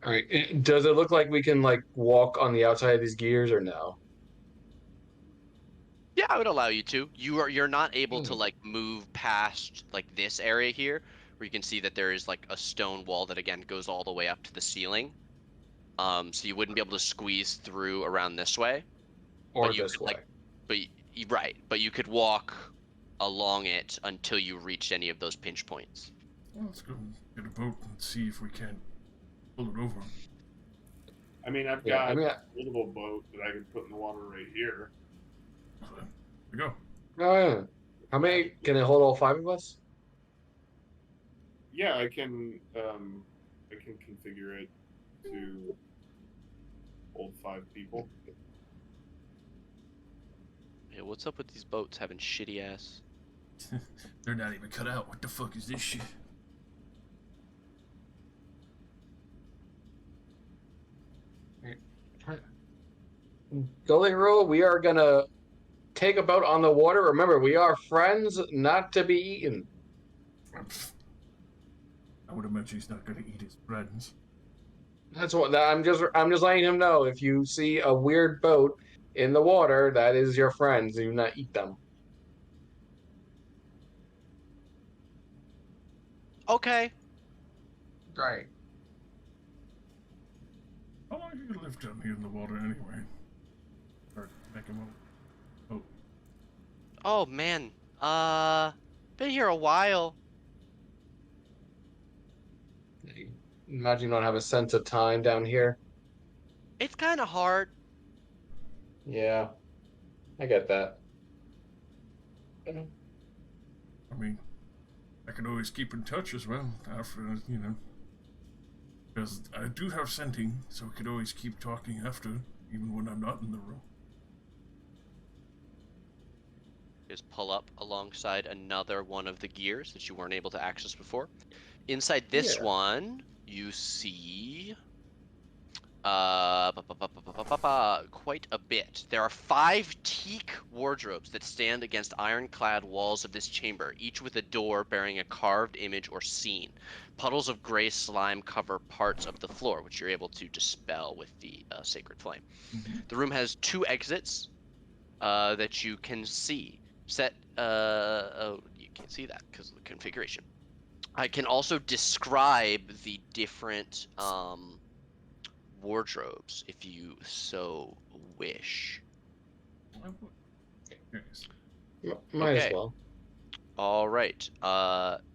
All right. Does it look like we can like walk on the outside of these gears or no? Yeah, I would allow you to. You're not able to Hmm. like move past like this area here, where you can see that there is like a stone wall that again goes all the way up to the ceiling. So you wouldn't be able to squeeze through around this way, Or but you this could way. right, but you could walk along it until you reached any of those pinch points. Well, let's go get a boat and see if we can't pull it over. I mean, I've Yeah, I got mean, a little boat that I could put in the water right here. So, here we go. oh, yeah. How many can it hold? All 5 of us? Yeah, I can configure it to hold 5 people. Hey, what's up with these boats having shitty ass? They're not even cut out. What the fuck is this shit? Gully rule: we are gonna take a boat on the water. Remember, we are friends, not to be eaten. I would imagine he's not going to eat his friends. That's what I'm just letting him know. If you see a weird boat in the water, that is your friends. Do not eat them. Okay. Right. How long are you going to live down here in the water anyway? Or make him oh. Oh man. Been here a while. Imagine you don't have a sense of time down here. It's kind of hard. Yeah, I get that. I mean, I can always keep in touch as well after, Because I do have scenting, so we could always keep talking after, even when I'm not in the room. Just pull up alongside another one of the gears that you weren't able to access before. Inside this Yeah. one, you see quite a bit. There are 5 teak wardrobes that stand against ironclad walls of this chamber, each with a door bearing a carved image or scene. Puddles of gray slime cover parts of the floor, which you're able to dispel with the sacred flame. Mm-hmm. The room has 2 exits that you can see. Oh, you can't see that because of the configuration. I can also describe the different wardrobes if you so wish. I would. Yes. Might as Okay. well. All right.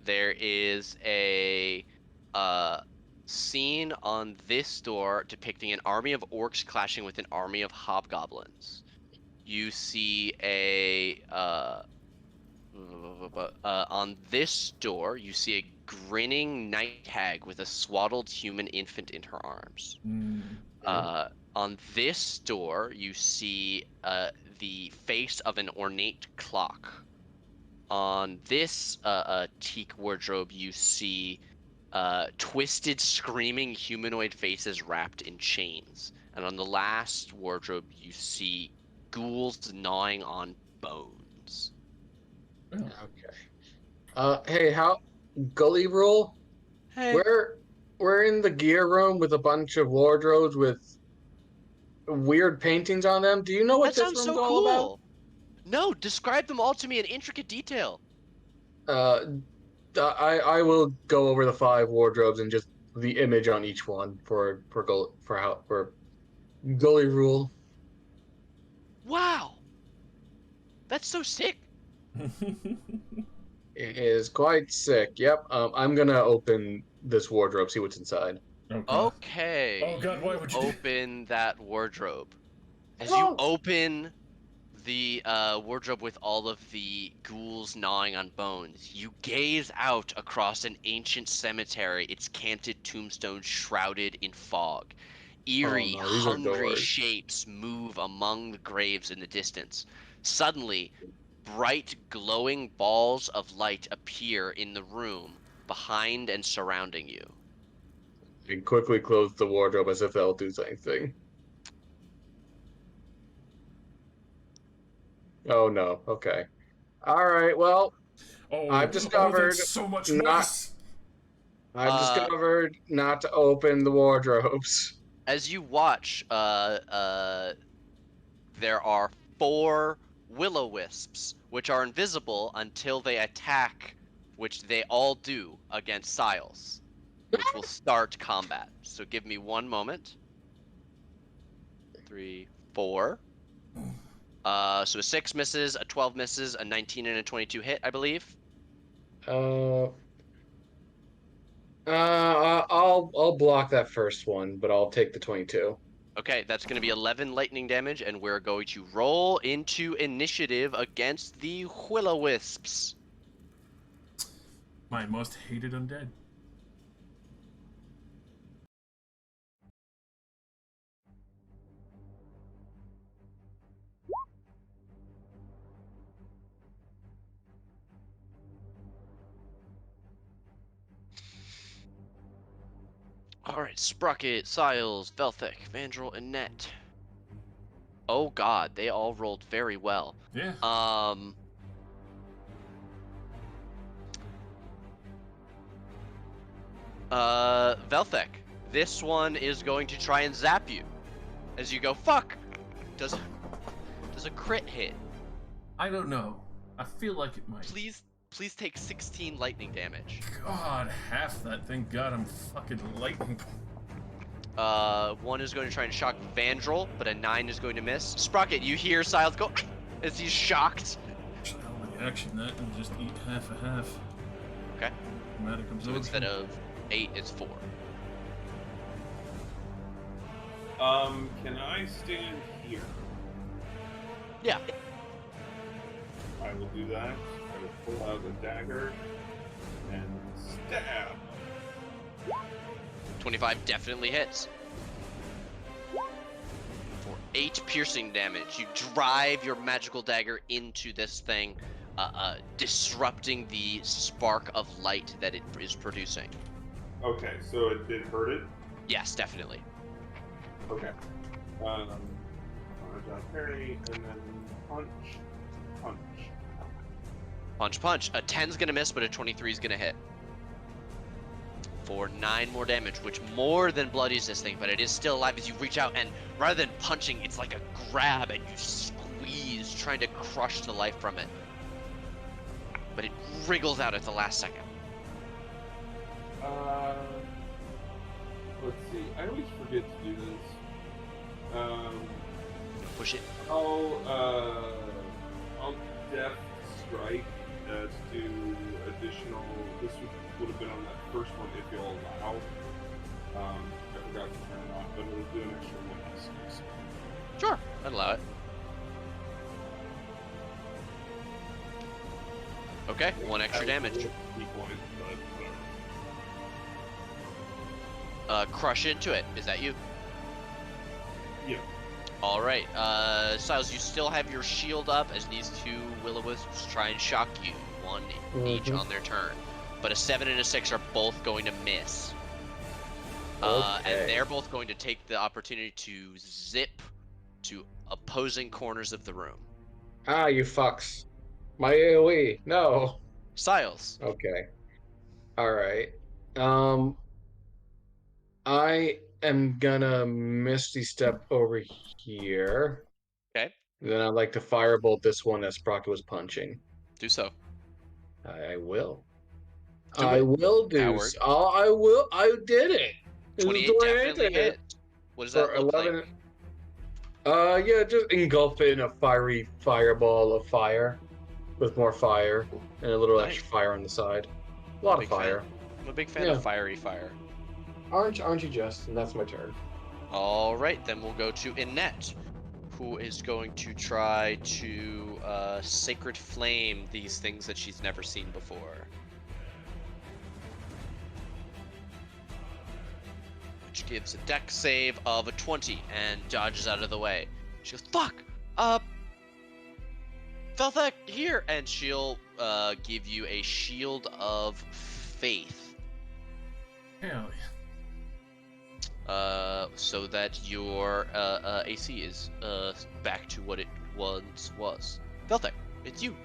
There is a scene on this door depicting an army of orcs clashing with an army of hobgoblins. You see on this door, you see a grinning night hag with a swaddled human infant in her arms. Mm. On this door, you see the face of an ornate clock. On this teak wardrobe, you see twisted, screaming humanoid faces wrapped in chains. And on the last wardrobe, you see ghouls gnawing on bones. Well, Okay. Hey, how Gully rule? Hey, We're in the gear room with a bunch of wardrobes with weird paintings on them. Do you know what that this sounds room's so all about? cool. No, describe them all to me in intricate detail. Uh, I will go over the 5 wardrobes and just the image on each one for Gully rule. Wow, that's so sick. It is quite sick. Yep. I'm gonna open this wardrobe, see what's inside. oh god. Okay, Oh god, why you would you do? open that wardrobe. As you Oh, open the wardrobe with all of the ghouls gnawing on bones, you gaze out across an ancient cemetery, its canted tombstones shrouded in fog. oh Eerie, no, these are hungry doors. shapes move among the graves in the distance. Suddenly, bright, glowing balls of light appear in the room behind and surrounding you. And quickly close the wardrobe as if that'll do anything. Oh no. Okay. All right. Well, I've Oh, that's discovered so much not. worse. I've Uh, discovered not to open the wardrobes. as you watch, there are 4 will-o-wisps, which are invisible until they attack, which they all do against Siles, which will start combat. So give me one moment. 3, 4. So a 6 misses, a 12 misses, a 19 and a 22 hit, I believe. Uh, I'll block that first one, but I'll take the 22. Okay, that's going to be 11 lightning damage, and we're going to roll into initiative against the Will-O-Wisps. My most hated undead. All right, Sprocket, Siles, Velthek, Vandrel, and Net. Oh god, they all rolled very well. Yeah. Velthek, this one is going to try and zap you. As you go, fuck! Does a crit hit? I don't know. I feel like it might. Please take 16 lightning damage. God, half that. Thank God I'm fucking lightning. One is going to try and shock Vandrel, but a 9 is going to miss. Sprocket, you hear Siles go as he's shocked. Actually, I'll reaction that and just eat half a half. Okay. Dramatic So absorption. instead of 8, it's 4. Can I stand here? Yeah. I will do that. I will pull out a dagger and stab. 25 definitely hits. For 8 piercing damage, you drive your magical dagger into this thing, disrupting the spark of light that it is producing. Okay, so it did hurt it? Yes, definitely. Okay. Parry, and then punch. Punch. A 10's gonna miss, but a 23's gonna hit. For 9 more damage, which more than bloodies this thing, but it is still alive as you reach out, and rather than punching, it's like a grab, and you squeeze, trying to crush the life from it. But it wriggles out at the last second. Let's see. I always forget to do this. Push it. I'll death strike to do additional. This would have been on that first one if you'll allow. I forgot to turn it on, but it'll do an extra 1d6. Sure, I'd allow it. Okay, 1 extra damage. Crush into it. Is that you? Yeah. All right, Siles, you still have your shield up as these 2 Will-O-Wisps try and shock you, 1 each on their turn. But a 7 and a 6 are both going to miss. And they're both going to take the opportunity to zip to opposing corners of the room. Ah, you fucks. My AoE. No. Siles. Okay. All right. I am gonna Misty Step over here. Okay, Then I'd like to firebolt this one that Sprocket was punching. do so. I will. Do I it, will do. coward. I will. I did it. This is 28 the way I definitely did it. hit. What does For that look 11. like? Yeah, just engulf it in a fiery fireball of fire with more fire and a little Nice. extra fire on the side. A lot of Big fire. fan. I'm a big fan Yeah. of fiery fire. Aren't you just? And that's my turn. All right, then we'll go to Annette, who is going to try to Sacred Flame these things that she's never seen before. Which gives a dex save of a 20 and dodges out of the way. She goes, fuck! Velthek, here! And she'll give you a Shield of Faith. Hell yeah. So that your AC is back to what it once was. Velthek, it's you.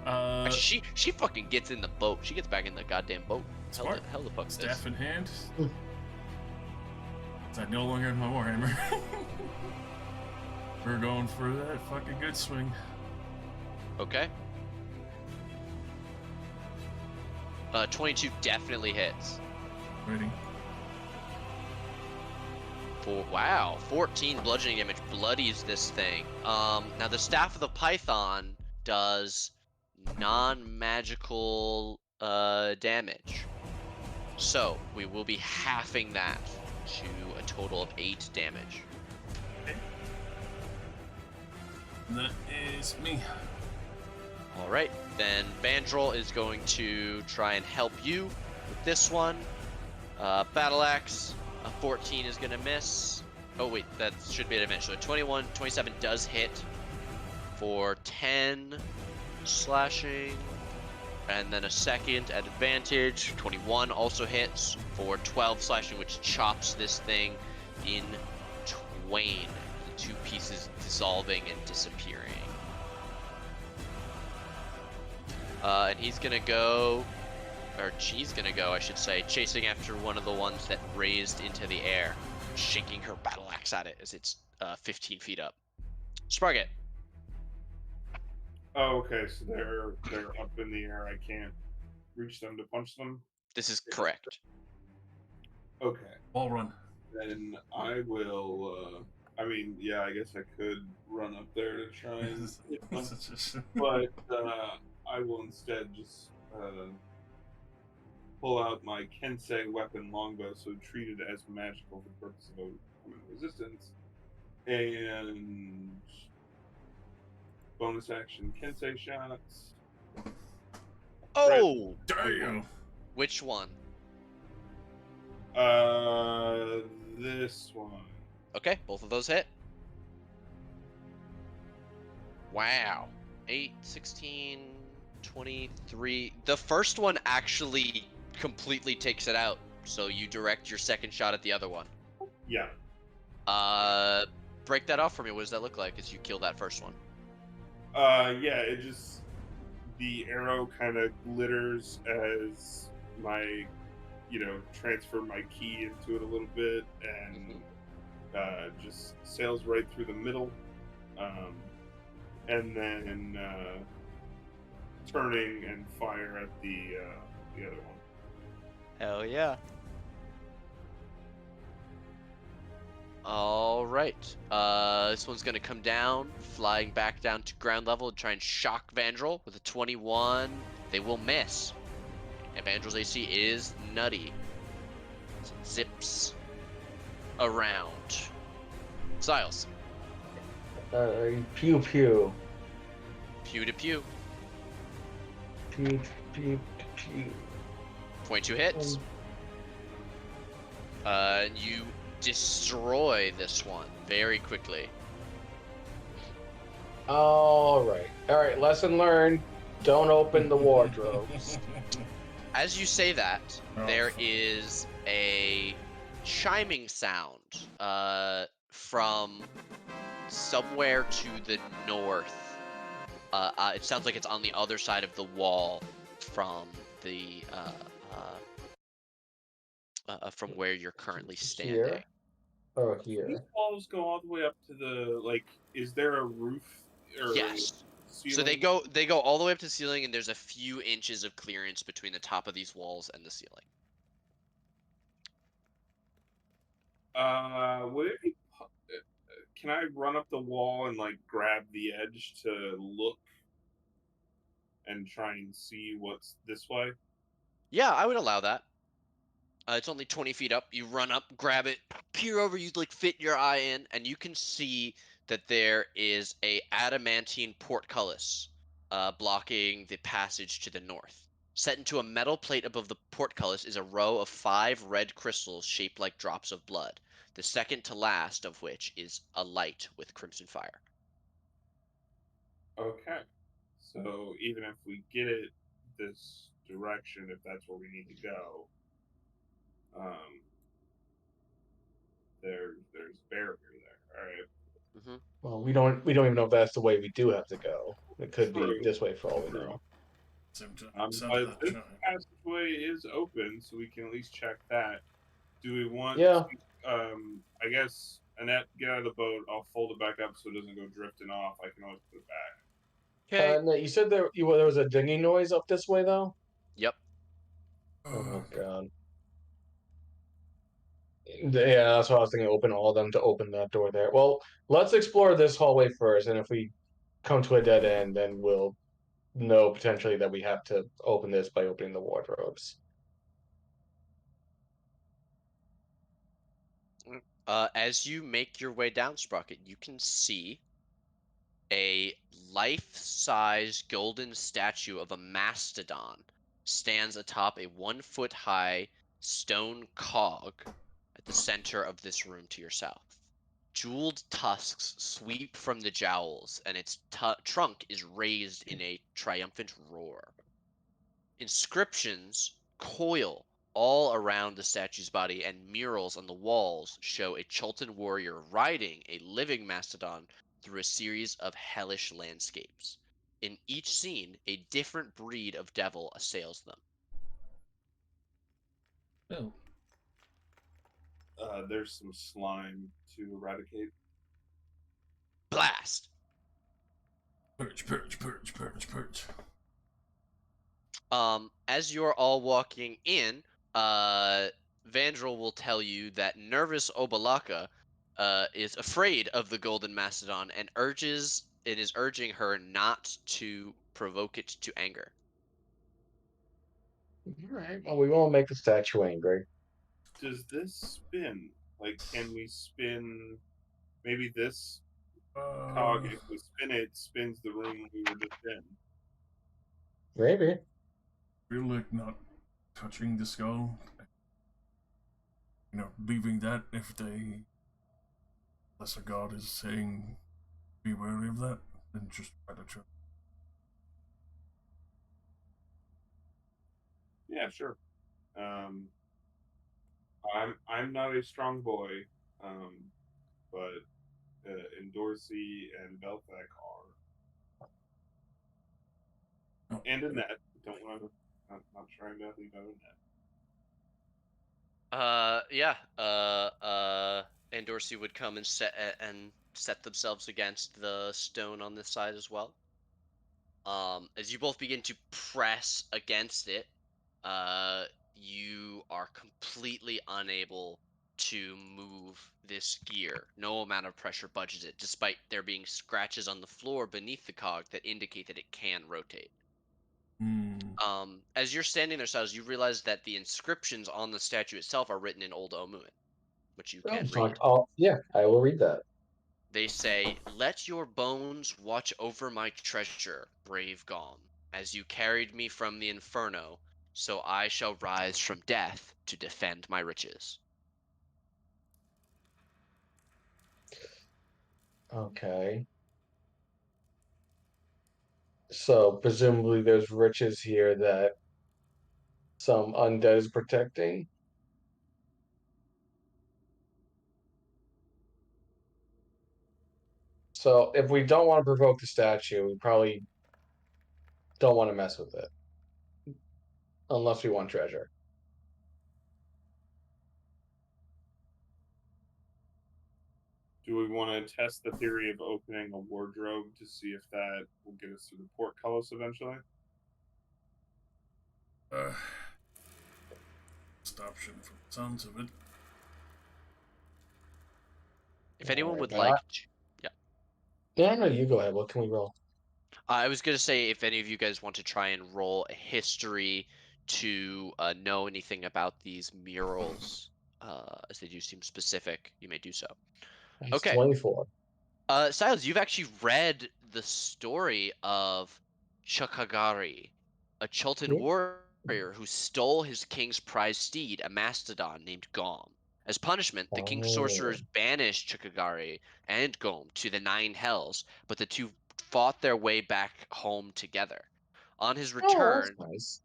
Actually, she fucking gets in the boat. She gets back in the goddamn boat. Smart. Hell the fuck Staff this. in hand. I no longer have my Warhammer. We're going for that fucking good swing. Okay. 22 definitely hits. Ready. Wow, 14 bludgeoning damage bloodies this thing. Now the Staff of the Python does non-magical damage. So we will be halving that to a total of 8 damage. That is me. All right, then Vandrel is going to try and help you with this one. Battle Axe, a 14 is going to miss. Oh wait, that should be an advantage. So a 27 does hit for 10 slashing. And then a second at advantage, 21 also hits for 12 slashing, which chops this thing in twain. The two pieces dissolving and disappearing. And he's gonna go, or she's gonna go, I should say, chasing after one of the ones that raised into the air, shaking her battle axe at it as it's 15 feet up. Sparget. Oh, okay, so they're up in the air. I can't reach them to punch them. This is correct. Okay, Ball run. then I will. I mean, yeah, I guess I could run up there to try and hit them, but I will instead just pull out my Kensei weapon longbow, so treated as magical for the purpose of overcoming resistance, and bonus action Kensei shots. Oh! Damn. Which one? This one. Okay, both of those hit. Wow. 8, 16, 23. The first one actually completely takes it out, so you direct your second shot at the other one. Yeah. Break that off for me. What does that look like as you kill that first one? Yeah, it just the arrow kind of glitters as my, transfer my key into it a little bit, and just sails right through the middle, and then turning and fire at the other one. Hell yeah. All right. This one's gonna come down, flying back down to ground level, and try and shock Vandrel with a 21. They will miss. And Vandrel's AC is nutty. So it zips around. Siles. Pew pew. Pew to pew. Pew pew pew. 22 hits. You destroy this one very quickly. All right. Lesson learned. Don't open the wardrobes. As you say that, Oh, there fuck. is a chiming sound from somewhere to the north. It sounds like it's on the other side of the wall from the from where you're currently standing. Here. Oh, These here. walls go all the way up to the Is there a roof or Yes. So ceiling? they go all the way up to the ceiling, and there's a few inches of clearance between the top of these walls and the ceiling. Would it be? Can I run up the wall and grab the edge to look and try and see what's this way? Yeah, I would allow that. It's only 20 feet up. You run up, grab it, peer over. You fit your eye in, and you can see that there is a adamantine portcullis blocking the passage to the north. Set into a metal plate above the portcullis is a row of 5 red crystals shaped like drops of blood. The second to last of which is a light with crimson fire. Okay. So even if we get it this direction, if that's where we need to go, um, there's barrier there. All right. Mm-hmm. Well, we don't even know if that's the way we do have to go. It could be True. this way for all we True. know. Sound But of that this chime. passageway is open, so we can at least check that. Do we want? Yeah. I guess Annette, get out of the boat. I'll fold it back up so it doesn't go drifting off. I can always put it back. Okay. No, you said there was a dinging noise up this way though. Yep. Oh god. Yeah, that's what I was thinking. Open all of them to open that door there. Well, let's explore this hallway first, and if we come to a dead end, then we'll know potentially that we have to open this by opening the wardrobes. As you make your way down, Sprocket, you can see a life-size golden statue of a mastodon stands atop a 1 foot high stone cog at the center of this room to your south. Jeweled tusks sweep from the jowls, and its trunk is raised in a triumphant roar. Inscriptions coil all around the statue's body, and murals on the walls show a Chultan warrior riding a living mastodon through a series of hellish landscapes. In each scene, a different breed of devil assails them. Oh, There's some slime to eradicate. Blast! Purge, purge, purge, purge, purge. As you're all walking in, Vandrel will tell you that nervous Obalaka is afraid of the golden mastodon and is urging her not to provoke it to anger. All right. Well, we won't make the statue angry. Does this spin? Like, can we spin maybe this cog? If we spin it, spins the room we were just in. Maybe. Feel like not touching the skull. You know, leaving that if they lesser god is saying be wary of that, then just try to try. Yeah, sure. I'm not a strong boy, but Endorsi and Belthak are, Oh. and Annette. Don't want to. Not trying to leave out Annette. Yeah. And Dorsey would come and set themselves against the stone on this side as well. As you both begin to press against it, you are completely unable to move this gear. No amount of pressure budges it, despite there being scratches on the floor beneath the cog that indicate that it can rotate. As you're standing there, Silas, you realize that the inscriptions on the statue itself are written in Old Omuan, which you can read. Yeah, I will read that. They say, "Let your bones watch over my treasure, brave Gom. As you carried me from the inferno, so I shall rise from death to defend my riches." Okay. So presumably there's riches here that some undead is protecting. So if we don't want to provoke the statue, we probably don't want to mess with it. Unless we want treasure. Do we want to test the theory of opening a wardrobe to see if that will get us to the portcullis eventually? Best option from the sounds of it. If anyone would Alright, like, yeah. Yeah, no, you go ahead. What can we roll? I was gonna say if any of you guys want to try and roll a history to know anything about these murals, as they do seem specific, you may do so. It's Okay. 24. Silas, you've actually read the story of Chakagari, a Chultan Yeah. warrior who stole his king's prized steed, a mastodon named Gom. As punishment, the king's Oh. sorcerers banished Chakagari and Gom to the Nine Hells, but the two fought their way back home together. On his Oh, that's return, nice.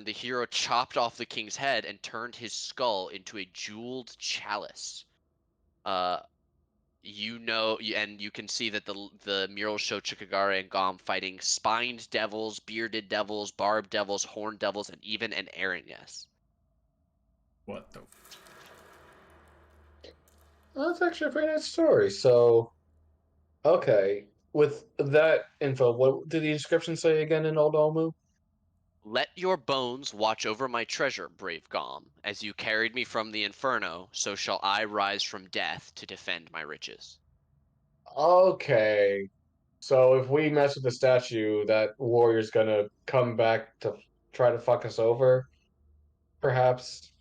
the hero chopped off the king's head and turned his skull into a jeweled chalice. Uh, and you can see that the murals show Chikagare and Gom fighting spined devils, bearded devils, barbed devils, horned devils, and even an Aranyes. what the? Well, that's actually a very nice story. So, okay. With that info, what did the inscription say again in Old Olmu? Let your bones watch over my treasure, brave Gom. As you carried me from the inferno, so shall I rise from death to defend my riches. Okay. So if we mess with the statue, that warrior's gonna come back to try to fuck us over, perhaps.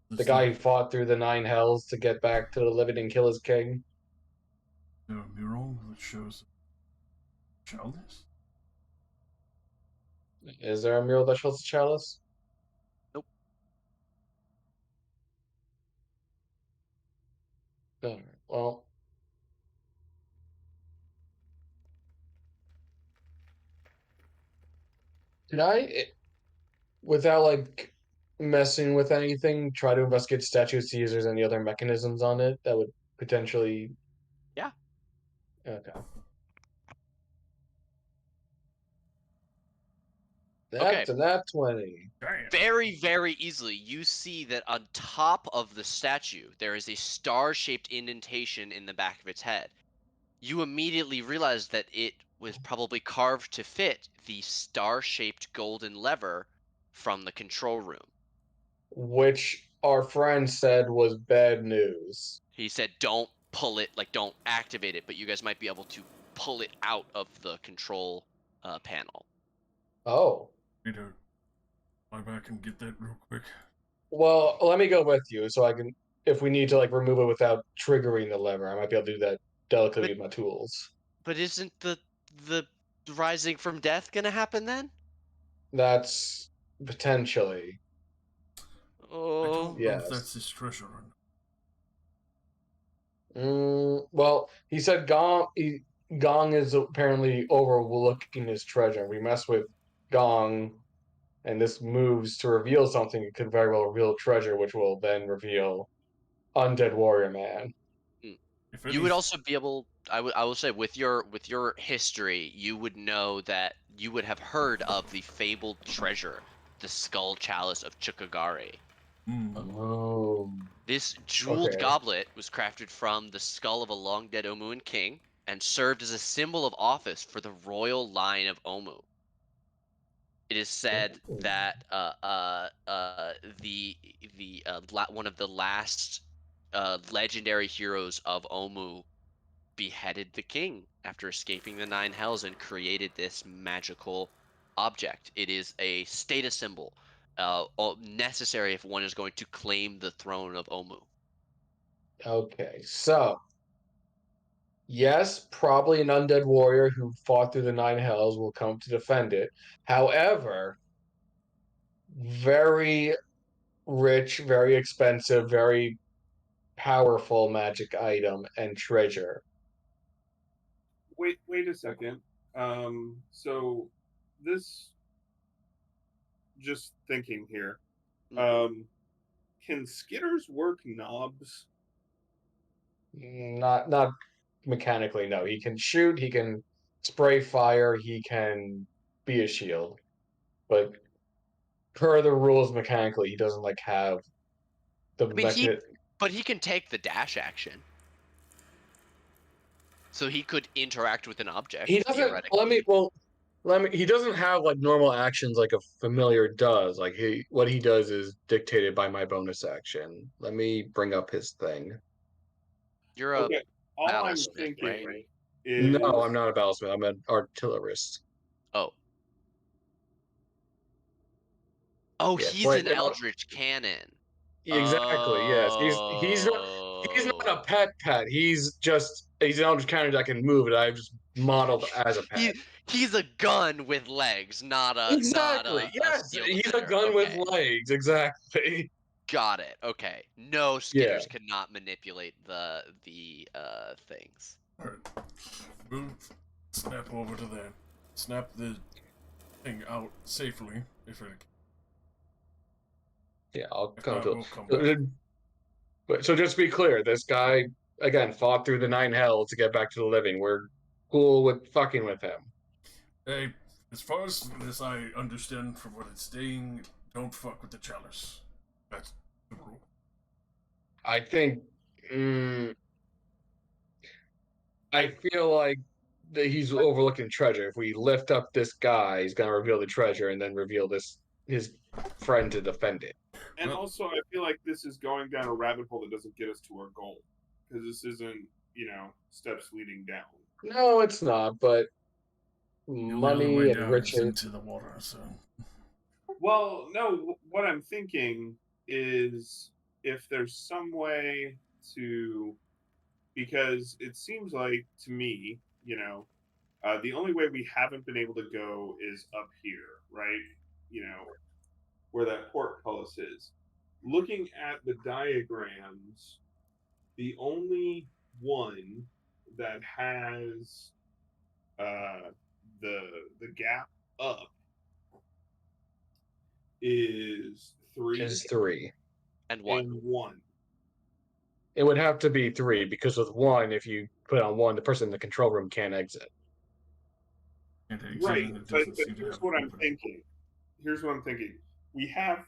The Is guy who there, fought through the nine hells to get back to the living and kill his king. there a mural that shows chalice? Is there a mural that shows the chalice? Nope. Alright, well, did I, without like messing with anything, try to investigate the statue to see if there's any other mechanisms on it that would potentially. Yeah. Okay. Okay. That's a nat 20. Damn. Very, very easily, you see that on top of the statue, there is a star-shaped indentation in the back of its head. You immediately realize that it was probably carved to fit the star-shaped golden lever from the control room. Which our friend said was bad news. He said, "Don't pull it, like don't activate it, but you guys might be able to pull it out of the control panel." Oh. Need to fly back and get that real quick. Well, let me go with you so I can, if we need to like remove it without triggering the lever, I might be able to do that delicately But with my tools. but isn't the rising from death gonna happen then? That's potentially. I Oh, don't know if Yes. that's his treasure or not. Well, he said Gong is apparently overlooking his treasure. We mess with Gong, and this moves to reveal something. It could very well reveal treasure, which will then reveal Undead Warrior Man. mm. If You would any, also be able. I will say with your history, you would know that you would have heard of the fabled treasure, the skull chalice of Chukagare. Oh, This jeweled okay. goblet was crafted from the skull of a long dead Omuan king and served as a symbol of office for the royal line of Omu. It is said that one of the last legendary heroes of Omu beheaded the king after escaping the nine hells and created this magical object. It is a status symbol, necessary if one is going to claim the throne of Omu. Okay, so yes, probably an undead warrior who fought through the nine hells will come to defend it. However, very rich, very expensive, very powerful magic item and treasure. Wait a second. So this, just thinking here. Mhm. Um, can skitters work knobs? Not mechanically, no. He can shoot, he can spray fire, he can be a shield. But per the rules mechanically, he doesn't like have the I mean, mecha but he can take the dash action, so he could interact with an he object doesn't theoretically. let me he doesn't have like normal actions like a familiar does. Like he what he does is dictated by my bonus action. Let me bring up his thing. You're a Okay. All I'm battlesmith, right? thinking No, is I'm not a battlesmith, I'm an artillerist. Oh, oh, Yes, he's wait, an no, eldritch cannon. exactly, yes. He's not a Oh, pet. He's an eldritch cannon that can move it. I've just modeled as a pet. he he's a gun with legs, not Exactly. a Yes, steel he's a defender. gun with Okay, legs. Exactly. got it. Okay, no Yeah. skitters cannot manipulate the things. alright, we'll snap over to there. Snap the thing out safely, if it. Yeah, I'll If come not, to we'll come back. it. But so just to be clear, this guy again fought through the nine hells to get back to the living. We're cool with fucking with him. Hey, as far as I understand from what it's saying, don't fuck with the chalice. That's the rule. I think. mm, I I feel like he's overlooking treasure. If we lift up this guy, he's gonna reveal the treasure and then reveal his friend to defend it. And Well, also, I feel like this is going down a rabbit hole that doesn't get us to our goal because this isn't, steps leading down. No, it's not. But the only other way money and down is riches. into the water, so Well, no, what I'm thinking is if there's some way to, because it seems like to me, the only way we haven't been able to go is up here, right? Where that portcullis is. Looking at the diagrams, the only one that has uh, the gap up is three Is three. And one. and one. It would have to be three because with one, if you put on one, the person in the control room can't exit. can't exit, Right, and it but doesn't seem to here's have what I'm opening. thinking. Here's what I'm thinking. We have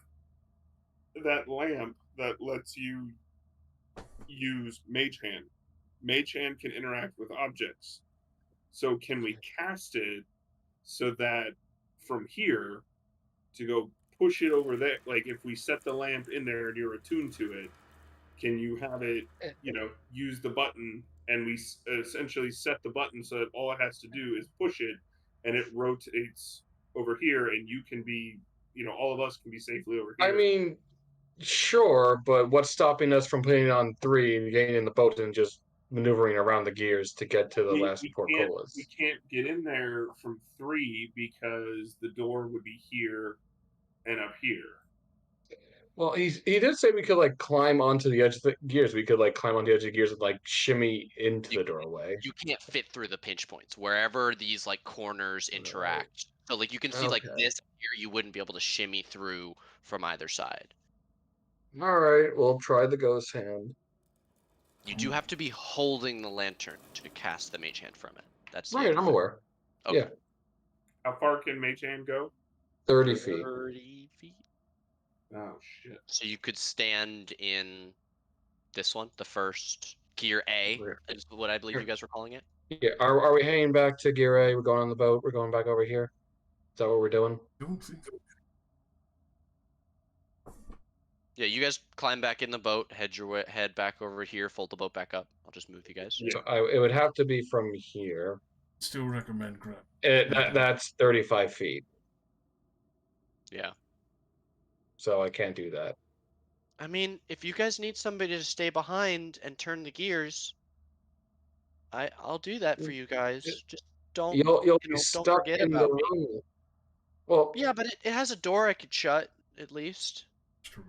that lamp that lets you use Mage Hand. Mage Hand can interact with objects. So can we cast it so that from here to go push it over there? Like if we set the lamp in there and you're attuned to it, can you have it, use the button and we essentially set the button so that all it has to do is push it and it rotates over here and you can be, all of us can be safely over I here. mean, sure, but what's stopping us from putting it on three and getting in the boat and just maneuvering around the gears to get to the we, last we can't we portcullis? can't get in there from three because the door would be here and up here. Well, he did say we could like climb onto the edge of the gears. We could like climb on the edge of the gears and like shimmy into You the doorway. you can't fit through the pinch points wherever these like corners Right. interact. So like you can see like Okay. this here, you wouldn't be able to shimmy through from either side. All right. We'll try the ghost hand. You do have to be holding the lantern to cast the mage hand from it. That's the Right. only I'm thing. aware. Okay. Yeah. How far can Mage Hand go? 30 feet. 30 feet. Oh shit. So you could stand in this one, the first gear A, Here. is what I believe you guys were calling it. Yeah. Are we heading back to Gear A? We're going on the boat. We're going back over here. Is that what we're doing? Don't think Yeah, you guys climb back in the boat, head back over here, fold the boat back up. I'll just move you guys. Yeah. So it would have to be from here. still recommend grab. That's 35 feet. Yeah. So I can't do that. I mean, if you guys need somebody to stay behind and turn the gears, I'll do that for you guys. Just don't You'll be don't stuck forget in the about me. room. Well, Yeah, but it has a door I could shut at least. It's true.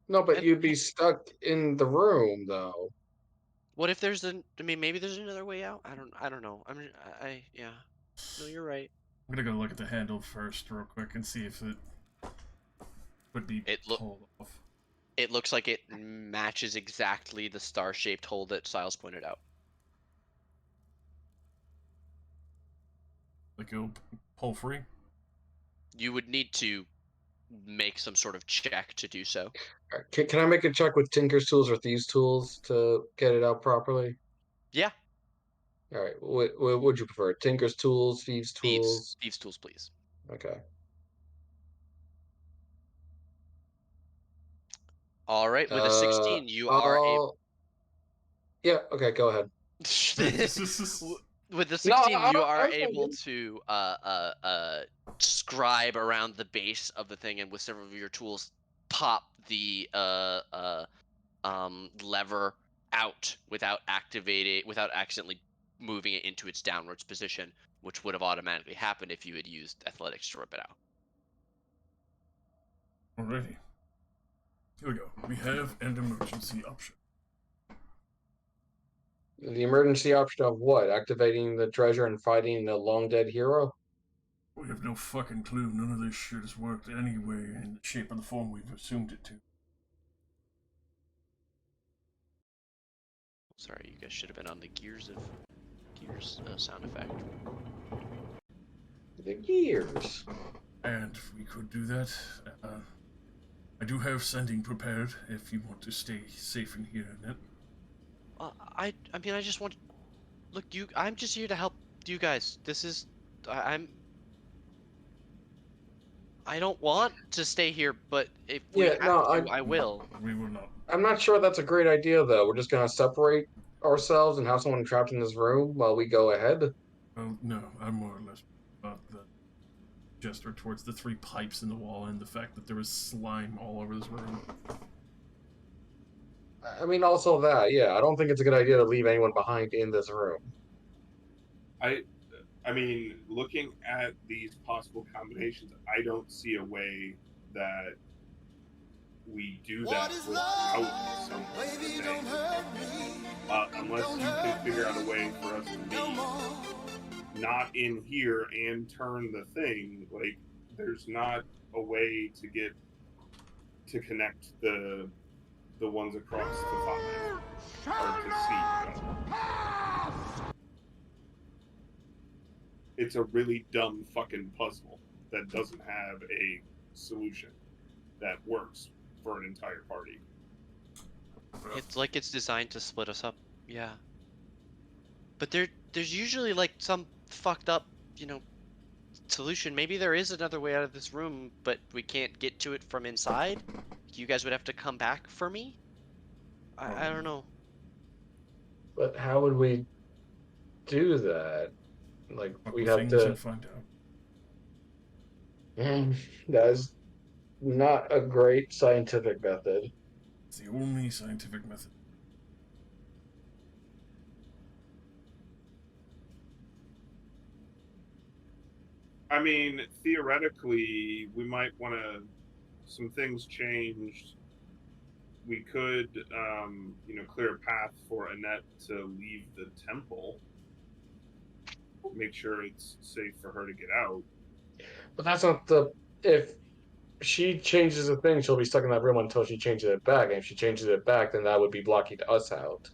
no, but And you'd be stuck in the room though. what if there's I mean, maybe there's another way out. I don't know. Yeah. No, you're right. I'm gonna go look at the handle first, real quick, and see if it would be pulled off. It looks like it matches exactly the star-shaped hole that Siles pointed out. Like it'll pull free. You would need to make some sort of check to do so. Can I make a check with Tinker's tools or Thieves' tools to get it out properly? Yeah. All right. What would you prefer? Tinker's tools, Thieves' tools? Thieves tools, please. Okay. All right, with a 16, you are able. Yeah. Okay. Go ahead. With the No, 16, you are I'm able thinking- to scribe around the base of the thing, and with several of your tools, pop the lever out without accidentally moving it into its downwards position, which would have automatically happened if you had used athletics to rip it out. Alrighty. Here we go. We have an emergency option. The emergency option of what? Activating the treasure and fighting the long dead hero? We have no fucking clue. None of this shit has worked anyway in the shape or the form we've assumed it to. Sorry, you guys should have been on the gears sound effect. The gears. And we could do that. I do have sending prepared if you want to stay safe in here, Annette. I mean, I just want Look, I'm just here to help you guys. This is, I'm. I don't want to stay here, but if we Yeah, have no, to, I will. We will not. I'm not sure that's a great idea though. We're just gonna separate ourselves and have someone trapped in this room while we go ahead. Well, no, I'm more or less about the gesture towards the 3 pipes in the wall and the fact that there was slime all over this room. I mean, also that, yeah. I don't think it's a good idea to leave anyone behind in this room. I mean, looking at these possible combinations, I don't see a way that we do that without someone staying. Unless you can figure out a way for us to be not in here and turn the thing. Like, there's not a way to get to connect the ones across to 5 or to see. It's a really dumb fucking puzzle that doesn't have a solution that works for an entire party. It's like it's designed to split us up. Yeah. But there's usually like some fucked up, solution. Maybe there is another way out of this room, but we can't get to it from inside. You guys would have to come back for me? I don't know. But how would we do that? Like, Fuck we'd with have things to. and find out. That is not a great scientific method. It's the only scientific method. I mean, theoretically, we might want to. Some things changed. We could, clear a path for Annette to leave the temple. Make sure it's safe for her to get out. But that's not the. If she changes the thing, she'll be stuck in that room until she changes it back. And if she changes it back, then that would be blocking us out.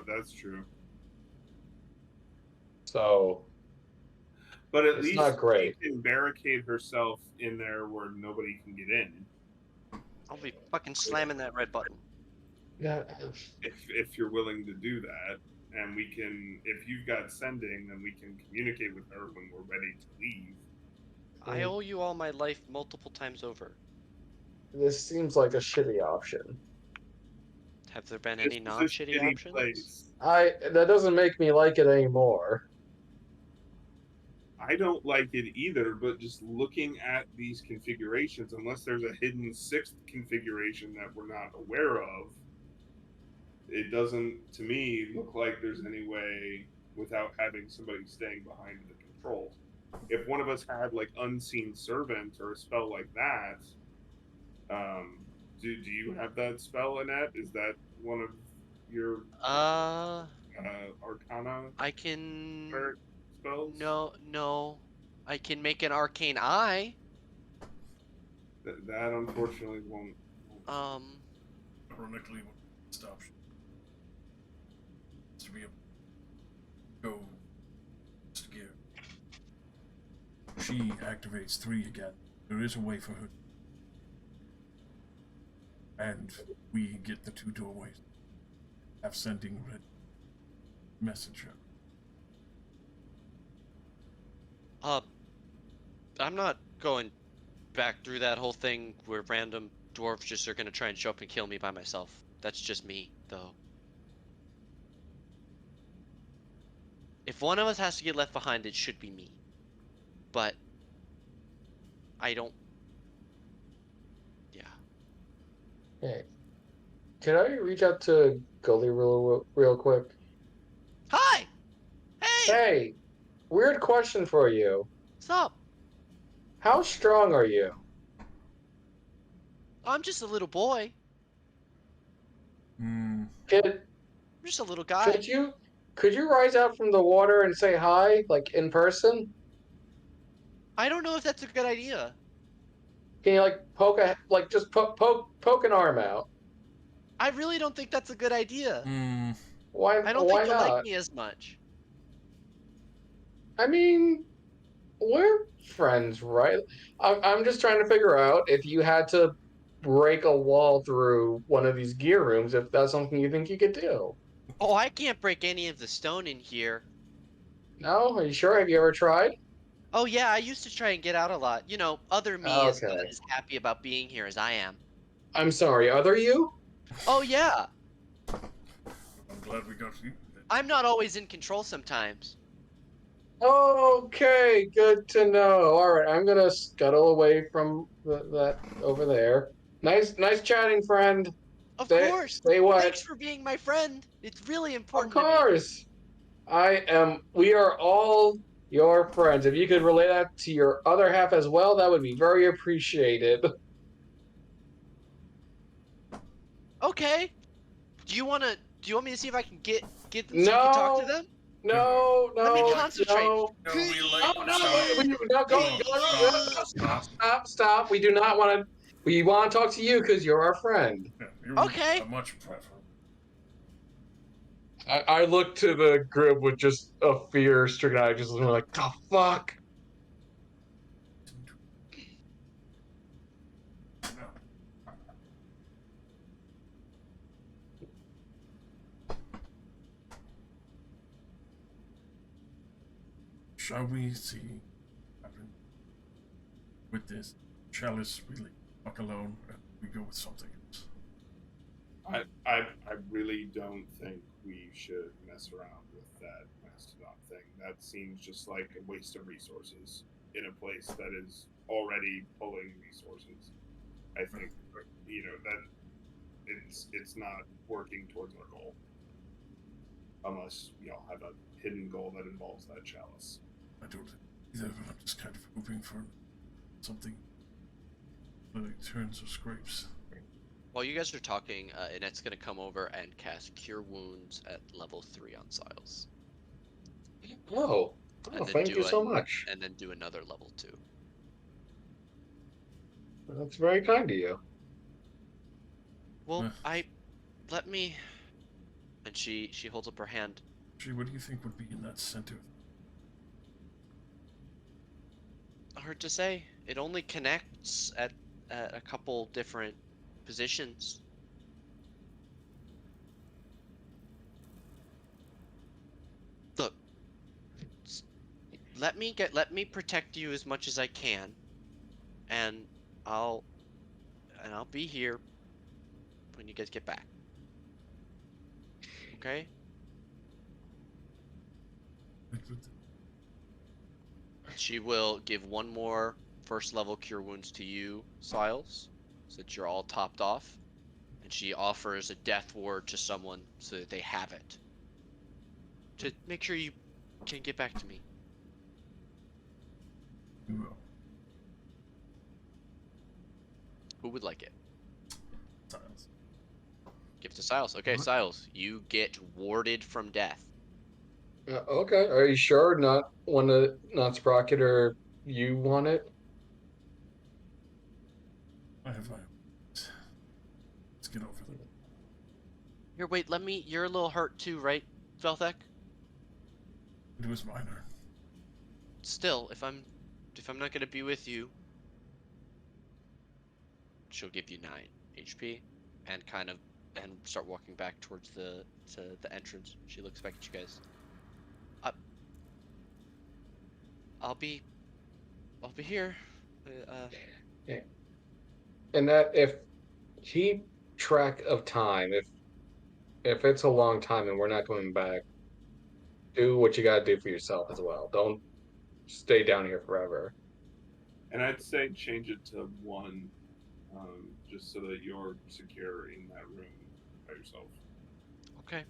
That's true. So. But at It's least not great. she can barricade herself in there where nobody can get in. I'll be fucking slamming that red button. Yeah. If you're willing to do that, and we can, if you've got sending, then we can communicate with her when we're ready to leave. I owe you all my life multiple times over. This seems like a shitty option. Have there been This any is a non-shitty shitty options? place. That doesn't make me like it anymore. I don't like it either, but just looking at these configurations, unless there's a hidden 6th configuration that we're not aware of, it doesn't, to me, look like there's any way without having somebody staying behind the controls. If one of us had like Unseen Servant or a spell like that, do you have that spell, Annette? Is that one of your Arcana I can. spells? No. I can make an arcane eye. That unfortunately won't. Ironically, what stops you is to be able to go to gear. She activates 3 again. There is a way for her. And we get the 2 doorways. Have sending red messenger. I'm not going back through that whole thing where random dwarves just are gonna try and show up and kill me by myself. That's just me, though. If one of us has to get left behind, it should be me. But I don't. Yeah. Hey, can I reach out to Gully real quick? Hi. Hey. Hey, weird question for you. What's up? How strong are you? I'm just a little boy. Could I'm just a little guy. could you rise out from the water and say hi, like in person? I don't know if that's a good idea. Can you like just poke an arm out? I really don't think that's a good idea. Why? I don't why think you'll not? like me as much. I mean, we're friends, right? I'm just trying to figure out if you had to break a wall through one of these gear rooms, if that's something you think you could do. Oh, I can't break any of the stone in here. No, are you sure? Have you ever tried? Oh yeah, I used to try and get out a lot. Other me is not Okay. as happy about being here as I am. I'm sorry. Other you? Oh yeah, I'm glad we got you. I'm not always in control sometimes. Okay, good to know. All right, I'm gonna scuttle away from that over there. Nice chatting, friend. Of Stay, course. stay what? Thanks for being my friend. It's really Of important to me. course. I am. We are all your friends. If you could relay that to your other half as well, that would be very appreciated. Okay. Do you want me to see if I can get them so you can talk to No, them? No, no, Let me no, like, concentrate. no. we like, Oh no! stop. We do not go. No, stop, Stop! stop. Stop! We do not want to. We want to talk to you because you're our friend. Yeah, you're Okay. a much preferable. I look to the group with just a fear-stricken eye, just looking like, the fuck. No. Shall we see what happens with this chalice? We leave fuck alone and we go with something else. I really don't think we should mess around with that mastodon thing. That seems just like a waste of resources in a place that is already pulling resources. I think that it's not working towards our goal unless have a hidden goal that involves that chalice. I don't either. I'm just kind of hoping for something like turns or scrapes. While you guys are talking, Annette's gonna come over and cast Cure Wounds at level 3 on Siles, Oh, and then thank you do so much. another level 2. That's very kind of you. Well, Uh, let me. And she holds up her hand. Gee, what do you think would be in that center? Hard to say. It only connects at a couple different positions. Look, s- let me protect you as much as I can, and I'll I'll be here when you guys get back. Okay? She will give one more first level cure wounds to you, Siles, so that you're all topped off, and she offers a death ward to someone so that they have it to make sure you can get back to me. Well, Who would like it? Siles. Give it to Siles. Okay, Siles, you get warded from death. Okay, are you sure? Not Sprocket or you want it? I have my. Let's get over there. Here, wait, let me. You're a little hurt too, right, Velthek? It was minor. Still, if I'm not gonna be with you, she'll give you 9 HP, and start walking back towards the entrance. She looks back at you guys. I, I'll be I'll be here. Yeah. And that if keep track of time. If it's a long time and we're not coming back, do what you gotta do for yourself as well. Don't stay down here forever. And I'd say change it to 1, just so that you're secure in that room by yourself. Okay.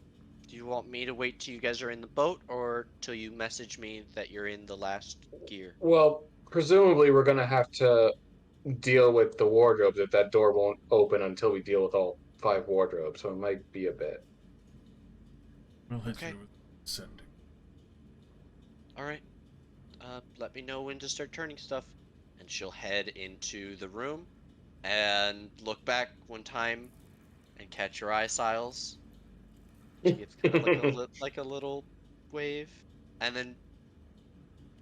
Do you want me to wait till you guys are in the boat, or till you message me that you're in the last gear? Well, presumably we're gonna have to deal with the wardrobes if that door won't open until we deal with all 5 wardrobes, so it might be a bit. We'll hit Okay. you with sending. All right. Let me know when to start turning stuff, and she'll head into the room and look back one time and catch your eye, Siles. She gives kind of like a little wave, and then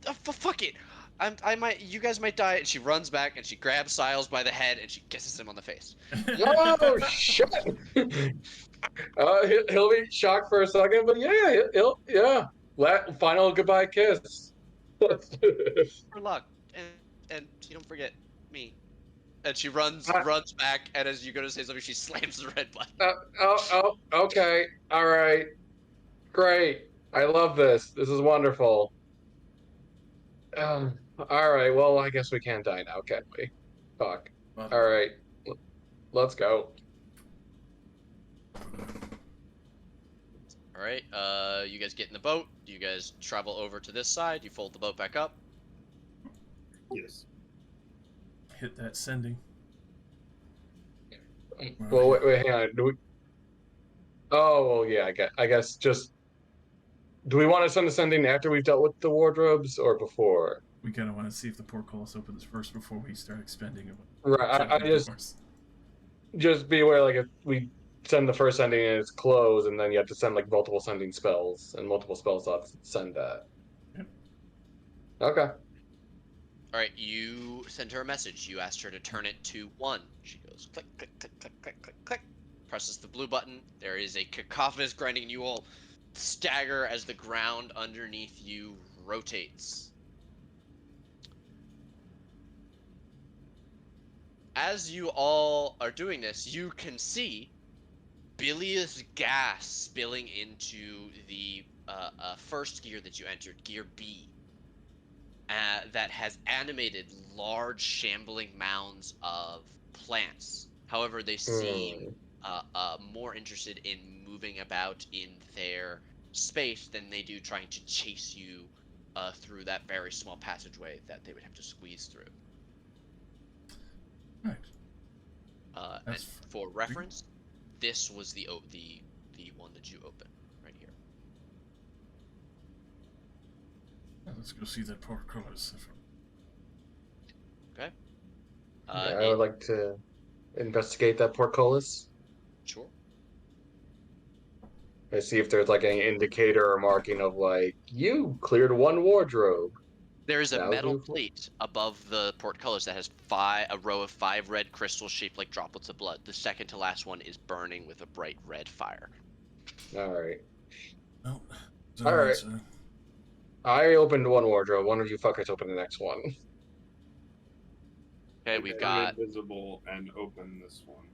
fuck it. You guys might die. And she runs back and she grabs Siles by the head and she kisses him on the face. Oh shit! He'll be shocked for a second, but yeah, yeah. Final goodbye kiss. Let's do this. For luck, and you don't forget me. And she Uh, runs back, and as you go to say something, she slams the red button. okay, all right, great. I love this. This is wonderful. All right, well, I guess we can't die now, can we? Fuck. All right, let's go. All right, you guys get in the boat. You guys travel over to this side. You fold the boat back up. Yes. Hit that sending. Well, wait, hang on. Do we? Oh, well, yeah. I guess just. Do we want to send the sending after we've dealt with the wardrobes or before? We kind of want to see if the portcullis opens first before we start expending it. Right. I just be aware, like if we send the first sending and it's closed, and then you have to send like multiple sending spells, and multiple spells to send that. Yep. Okay. All right, you send her a message. You asked her to turn it to 1. She goes click, click, click, click, click, click, click. Presses the blue button. There is a cacophonous grinding, and you all stagger as the ground underneath you rotates. As you all are doing this, you can see bilious gas spilling into the first gear that you entered, Gear B. That has animated large shambling mounds of plants. However, they seem more interested in moving about in their space than they do trying to chase you through that very small passageway that they would have to squeeze through. Right. And for reference, this was the one that you opened right here. Let's go see that portcullis. Okay. Yeah, I would like to investigate that portcullis. Sure. I see if there's like any indicator or marking of like you cleared one wardrobe. There is a Now metal do- plate above the portcullis that has a row of 5 red crystals shaped like droplets of blood. The second to last one is burning with a bright red fire. All right. Well, All right. I opened one wardrobe. One of you fuckers open the next one. Okay, we've I'm got. invisible and open this one.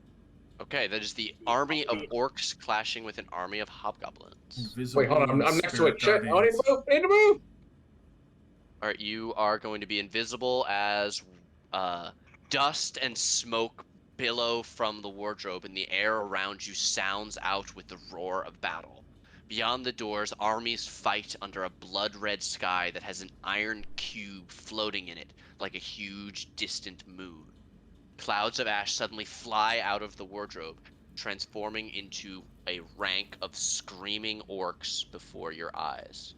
Okay, that is the army of orcs clashing with an army of hobgoblins. Wait, hold on. I'm next to it. Shit. I need to move. I need to move. All right, you are going to be invisible as dust and smoke billow from the wardrobe, and the air around you sounds out with the roar of battle. Beyond the doors, armies fight under a blood-red sky that has an iron cube floating in it, like a huge, distant moon. Clouds of ash suddenly fly out of the wardrobe, transforming into a rank of screaming orcs before your eyes.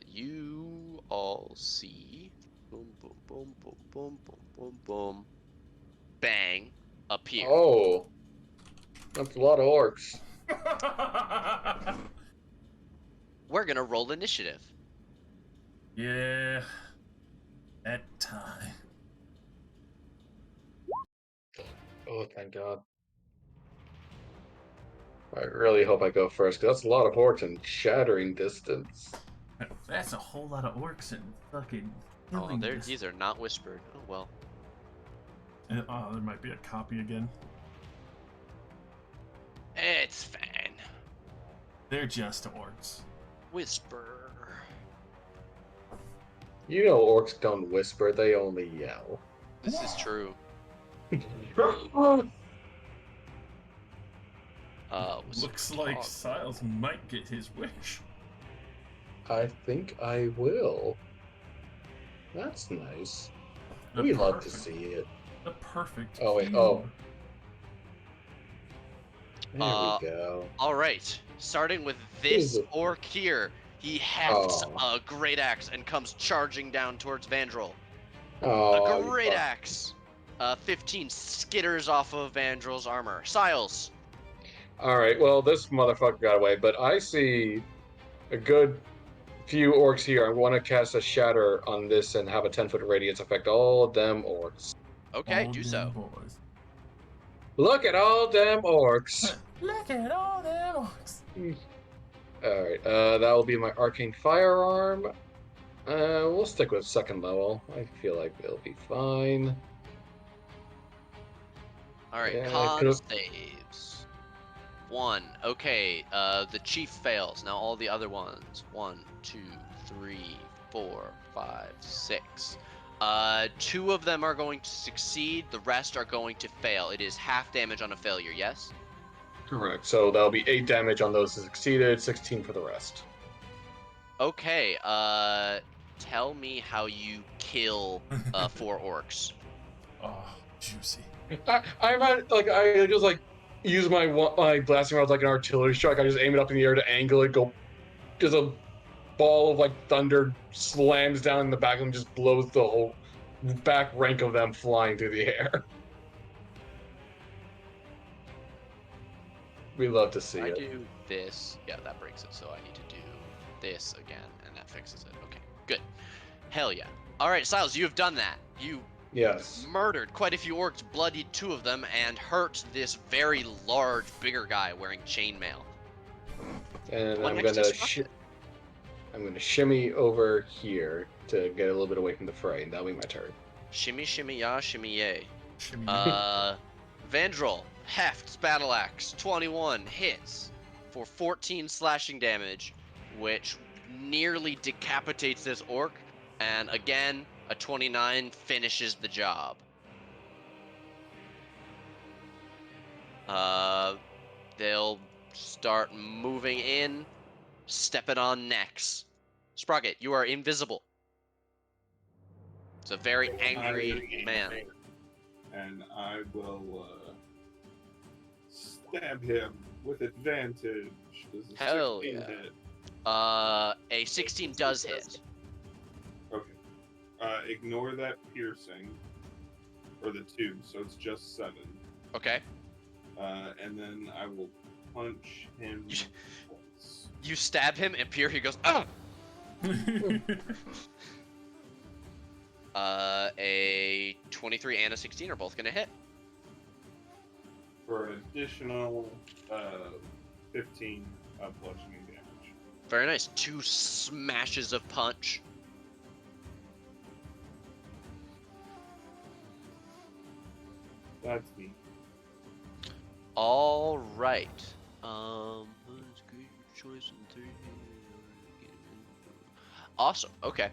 You all see boom, boom, boom, boom, boom, boom, boom, boom, bang, appear. Oh, that's a lot of orcs. We're gonna roll initiative. Yeah. That time. Oh, thank God. I really hope I go first, because that's a lot of orcs in shattering distance. That's a whole lot of orcs and fucking Oh, killing. these are not whispered. Oh well. Oh, there might be a copy again. It's fine. They're just orcs. Whisper. You know orcs don't whisper, they only yell. This is true. Looks like Siles might get his wish. I think I will. That's nice. We love to see it. The perfect. Oh, wait, view. oh. There we go. All right, starting with this orc here. He hefts a great axe and comes charging down towards Vandrel. A great axe. 15 skitters off of Vandrel's armor. Siles. Alright, well, this motherfucker got away, but I see a good few orcs here. I want to cast a shatter on this and have a 10-foot radius affect all them orcs. Okay, All do them so. boys. Look at all them orcs. Look at all them orcs. All right, that will be my arcane firearm. We'll stick with second level. I feel like it'll be fine. All right, Yeah, I con could have. saves. 1. Okay, the chief fails. Now all the other ones. 1, 2, 3, 4, 5, 6. 2 of them are going to succeed. The rest are going to fail. It is half damage on a failure. Yes. Correct. So that'll be 8 damage on those that succeeded, 16 for the rest. Okay. Tell me how you kill 4 orcs. Oh, juicy. I just like use my blasting rod like an artillery strike. I just aim it up in the air to angle it. Go, just a ball of like thunder slams down in the back and just blows the whole back rank of them flying through the air. We love to see I it. do this. Yeah, that breaks it. So I need to do this again, and that fixes it. Okay, good. Hell yeah. All right, Silas, you have done that. You Yes. murdered quite a few orcs, bloodied 2 of them, and hurt this very large, bigger guy wearing chainmail. And One I'm next to gonna Sprocket. I'm gonna shimmy over here to get a little bit away from the fray, and that'll be my turn. Shimmy, shimmy, ya, shimmy, yay. Shimmy. Vandrel, Heft's Battle Axe, 21 hits for 14 slashing damage, which nearly decapitates this orc, and again, a 29 finishes the job. They'll start moving in, stepping on necks. Sprocket, you are invisible. It's a very angry man. And I will stab him with advantage. Does a Hell 16 yeah. hit? A 16 does hit. Okay. Ignore that piercing. Or the 2, so it's just 7. Okay. And then I will punch him once. You stab him, and Pierre, he goes, ah! A 23 and a 16 are both gonna hit. For an additional 15 bludgeoning damage. Very nice. 2 smashes of punch. That's me. All right. Awesome. Okay.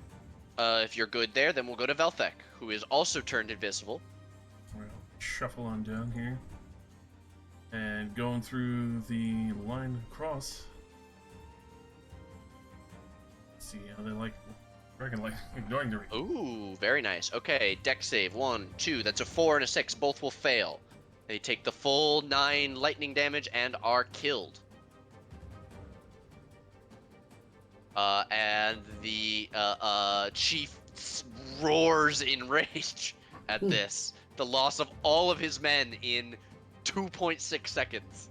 If you're good there, then we'll go to Velthek, who is also turned invisible. We'll shuffle on down here. And going through the line across. See how they like ignoring the ring. Ooh, very nice. Okay, dex save. 1, 2. That's a 4 and a 6. Both will fail. They take the full 9 lightning damage and are killed. And the chief roars in rage at this. The loss of all of his men in 2.6 seconds.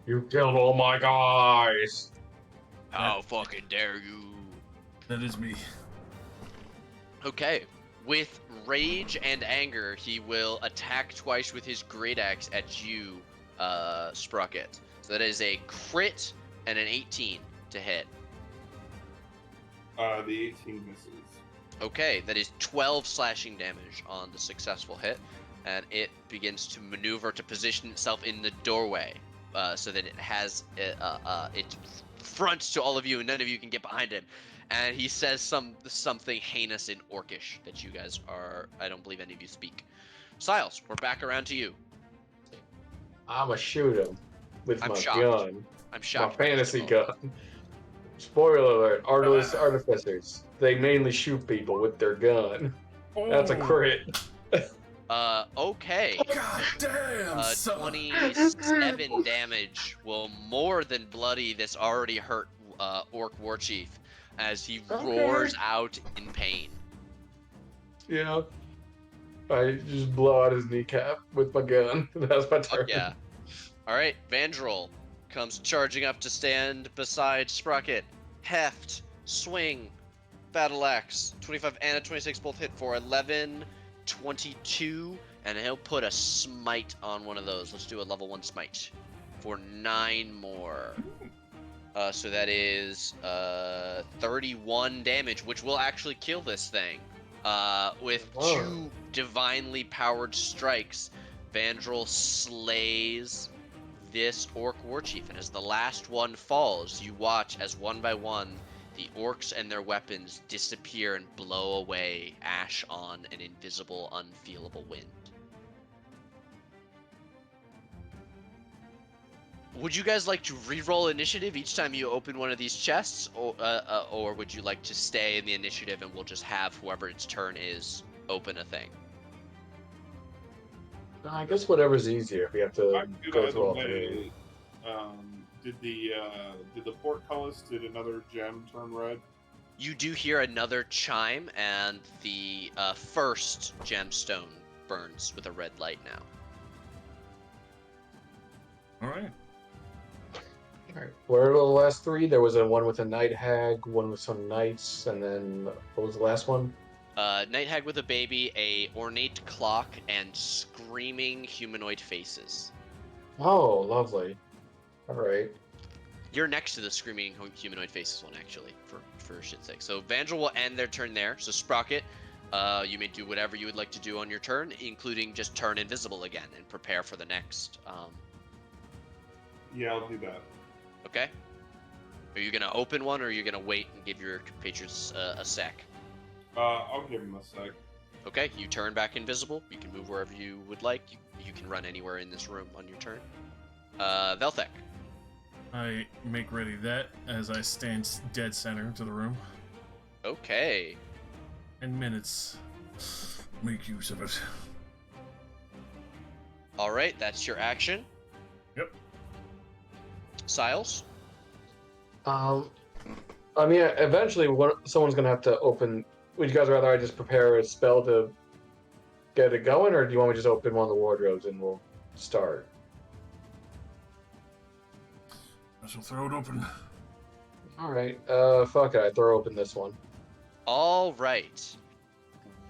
You killed all my guys. How fucking dare you? That is me. Okay. With rage and anger, he will attack twice with his great axe at you, Sprocket. So that is a crit and an 18 to hit. The 18 misses. Okay, that is 12 slashing damage on the successful hit, and it begins to maneuver to position itself in the doorway, so that it has its fronts to all of you, and none of you can get behind him. And he says something heinous in Orcish that you guys are. I don't believe any of you speak. Siles, we're back around to you. I'ma shoot him with I'm my shocked. gun. I'm My shocked. fantasy gun. Spoiler alert, Artless Artificers. They mainly shoot people with their gun. That's a crit. Okay. God damn, son. 27 damage will more than bloody this already hurt Orc Warchief as he roars out in pain. Yeah. I just blow out his kneecap with my gun. That's my turn. Fuck yeah. Alright, Vandrel comes charging up to stand beside Sprocket. Heft, Swing. Battle axe. 25 and a 26 both hit for 11, 22, and he'll put a smite on one of those. Let's do a level 1 smite for 9 more. So that is 31 damage, which will actually kill this thing. With Whoa. 2 divinely powered strikes, Vandrel slays this orc warchief, and as the last one falls, you watch as one by one the orcs and their weapons disappear and blow away, ash on an invisible, unfeelable wind. Would you guys like to re-roll initiative each time you open one of these chests, or would you like to stay in the initiative and we'll just have whoever its turn is open a thing? I guess whatever's easier. If we have I to can do go either through all way. three. Did the portcullis, did another gem turn red? You do hear another chime, and the first gemstone burns with a red light now. All right. Alright. Where are the last three? There was a one with a night hag, one with some knights, and then what was the last one? Night hag with a baby, a ornate clock, and screaming humanoid faces. Oh, lovely. Alright. You're next to the screaming humanoid faces one, actually, for shit's sake. So Vandrel will end their turn there. So Sprocket, you may do whatever you would like to do on your turn, including just turn invisible again and prepare for the next. Yeah, I'll do that. Okay. Are you gonna open one, or are you gonna wait and give your compatriots a sec? I'll give him a sec. Okay, you turn back invisible. You can move wherever you would like. You can run anywhere in this room on your turn. Velthek. I make ready that as I stand dead center to the room. Okay. 10 minutes. Make use of it. All right, that's your action. Yep. Siles. I mean, eventually, someone's gonna have to open. Would you guys rather I just prepare a spell to get it going, or do you want me to just open one of the wardrobes and we'll start? I shall throw it open. All right. Fuck it. I throw open this one. All right.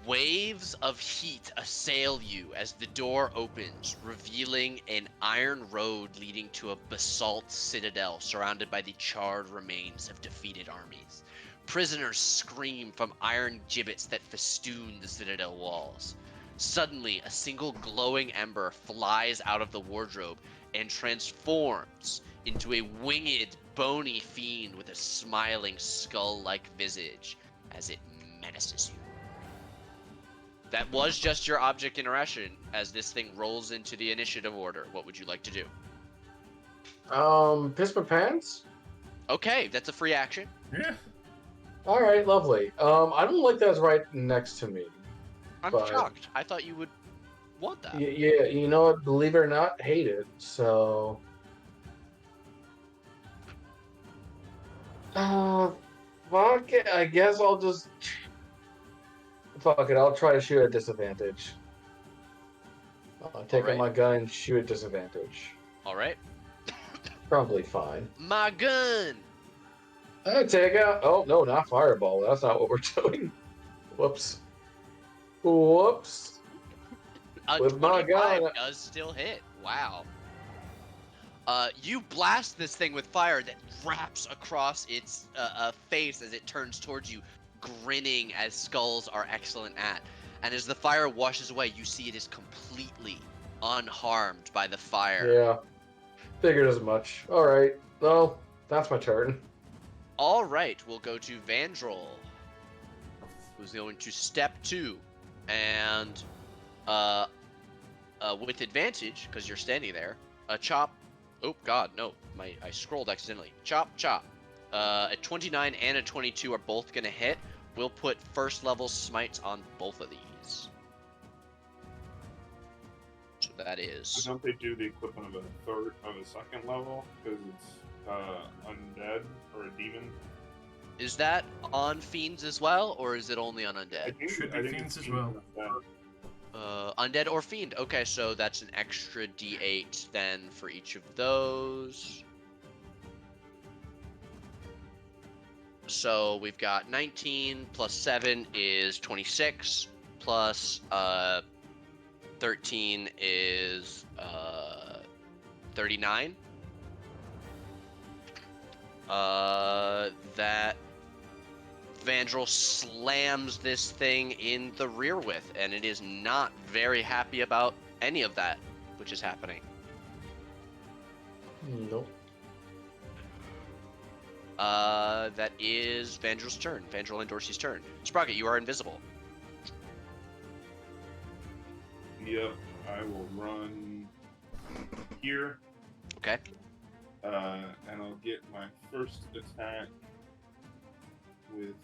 Waves of heat assail you as the door opens, revealing an iron road leading to a basalt citadel surrounded by the charred remains of defeated armies. Prisoners scream from iron gibbets that festoon the citadel walls. Suddenly, a single glowing ember flies out of the wardrobe and transforms into a winged, bony fiend with a smiling, skull-like visage as it menaces you. That was just your object interaction. As this thing rolls into the initiative order, what would you like to do? Piss my pants? Okay, that's a free action. Yeah. All right, lovely. I don't like that it's right next to me. I'm But- shocked. I thought you would want that. Yeah, you know what? Believe it or not, hate it. So, fuck it. I guess I'll just fuck it. I'll try to shoot at disadvantage. I'll take out Alright. my gun and shoot at disadvantage. All right. Probably fine. My gun! I take out. Oh no, not fireball. That's not what we're doing. Whoops. Whoops. A With my 25 gun. does still hit. Wow. You blast this thing with fire that wraps across its face as it turns towards you, grinning as skulls are excellent at. And as the fire washes away, you see it is completely unharmed by the fire. Yeah. Figured as much. All right. Well, that's my turn. All right, we'll go to Vandrel, who's going to step 2, and with advantage because you're standing there, a chop. Oh God, no, I scrolled accidentally. Chop, chop. A 29 and a 22 are both gonna hit. We'll put first level smites on both of these. So that is. Don't they do the equivalent of a second level because it's undead or a demon? Is that on fiends as well, or is it only on undead? Should be I think fiends it's as well. undead. Undead or fiend. Okay, so that's an extra D8 then for each of those. So we've got 19 plus 7 is 26, plus 13 is 39. That Vandrel slams this thing in the rear with, and it is not very happy about any of that which is happening. Nope. That is Vandrel's turn. Vandrel and Dorsey's turn. Sprocket, you are invisible. Yep, I will run here. Okay. And I'll get my first attack with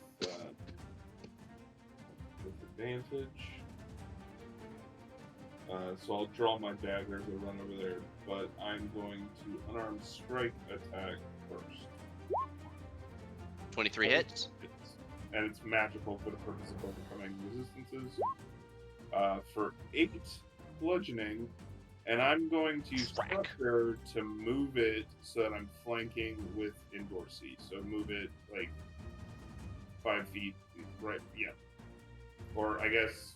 advantage. So I'll draw my dagger to run over there, but I'm going to unarmed strike attack first. 23 hits. And it's magical for the purpose of overcoming resistances. For 8 bludgeoning, and I'm going to use pressure to move it so that I'm flanking with Dorsey. So move it like 5 feet, right? Yeah. Or I guess.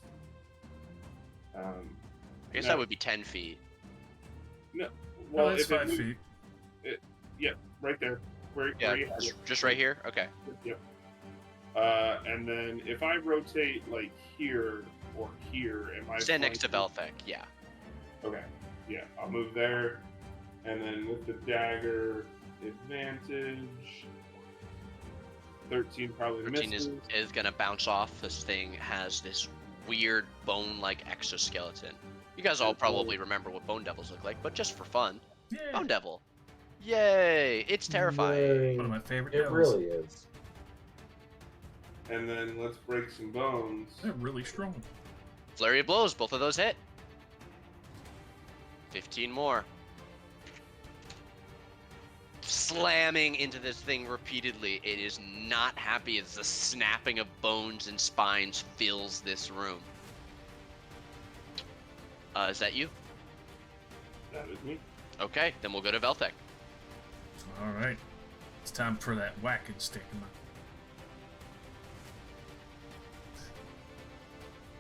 I guess that would be 10 feet. No. Well, Well, it's if it 5 moves- feet. Yeah, right there. Where Yeah, you have it. just right here? Okay. Yep. And then if I rotate like here or here, am I Stand next to flanking? Velthek, yeah. Okay. Yeah, I'll move there. And then with the dagger, advantage. 13 probably 13 misses. is going to bounce off. This thing has this weird bone-like exoskeleton. You guys all probably remember what Bone Devils look like, but just for fun. Yeah. Bone Devil. Yay! It's terrifying. Yay. One of my favorite It devils. really is. And then let's break some bones. They're really strong. Flurry of blows, both of those hit. 15 more. Slamming into this thing repeatedly. It is not happy as the snapping of bones and spines fills this room. Is that you? That is me. Okay, then we'll go to Velthek. All right. It's time for that whacking stick.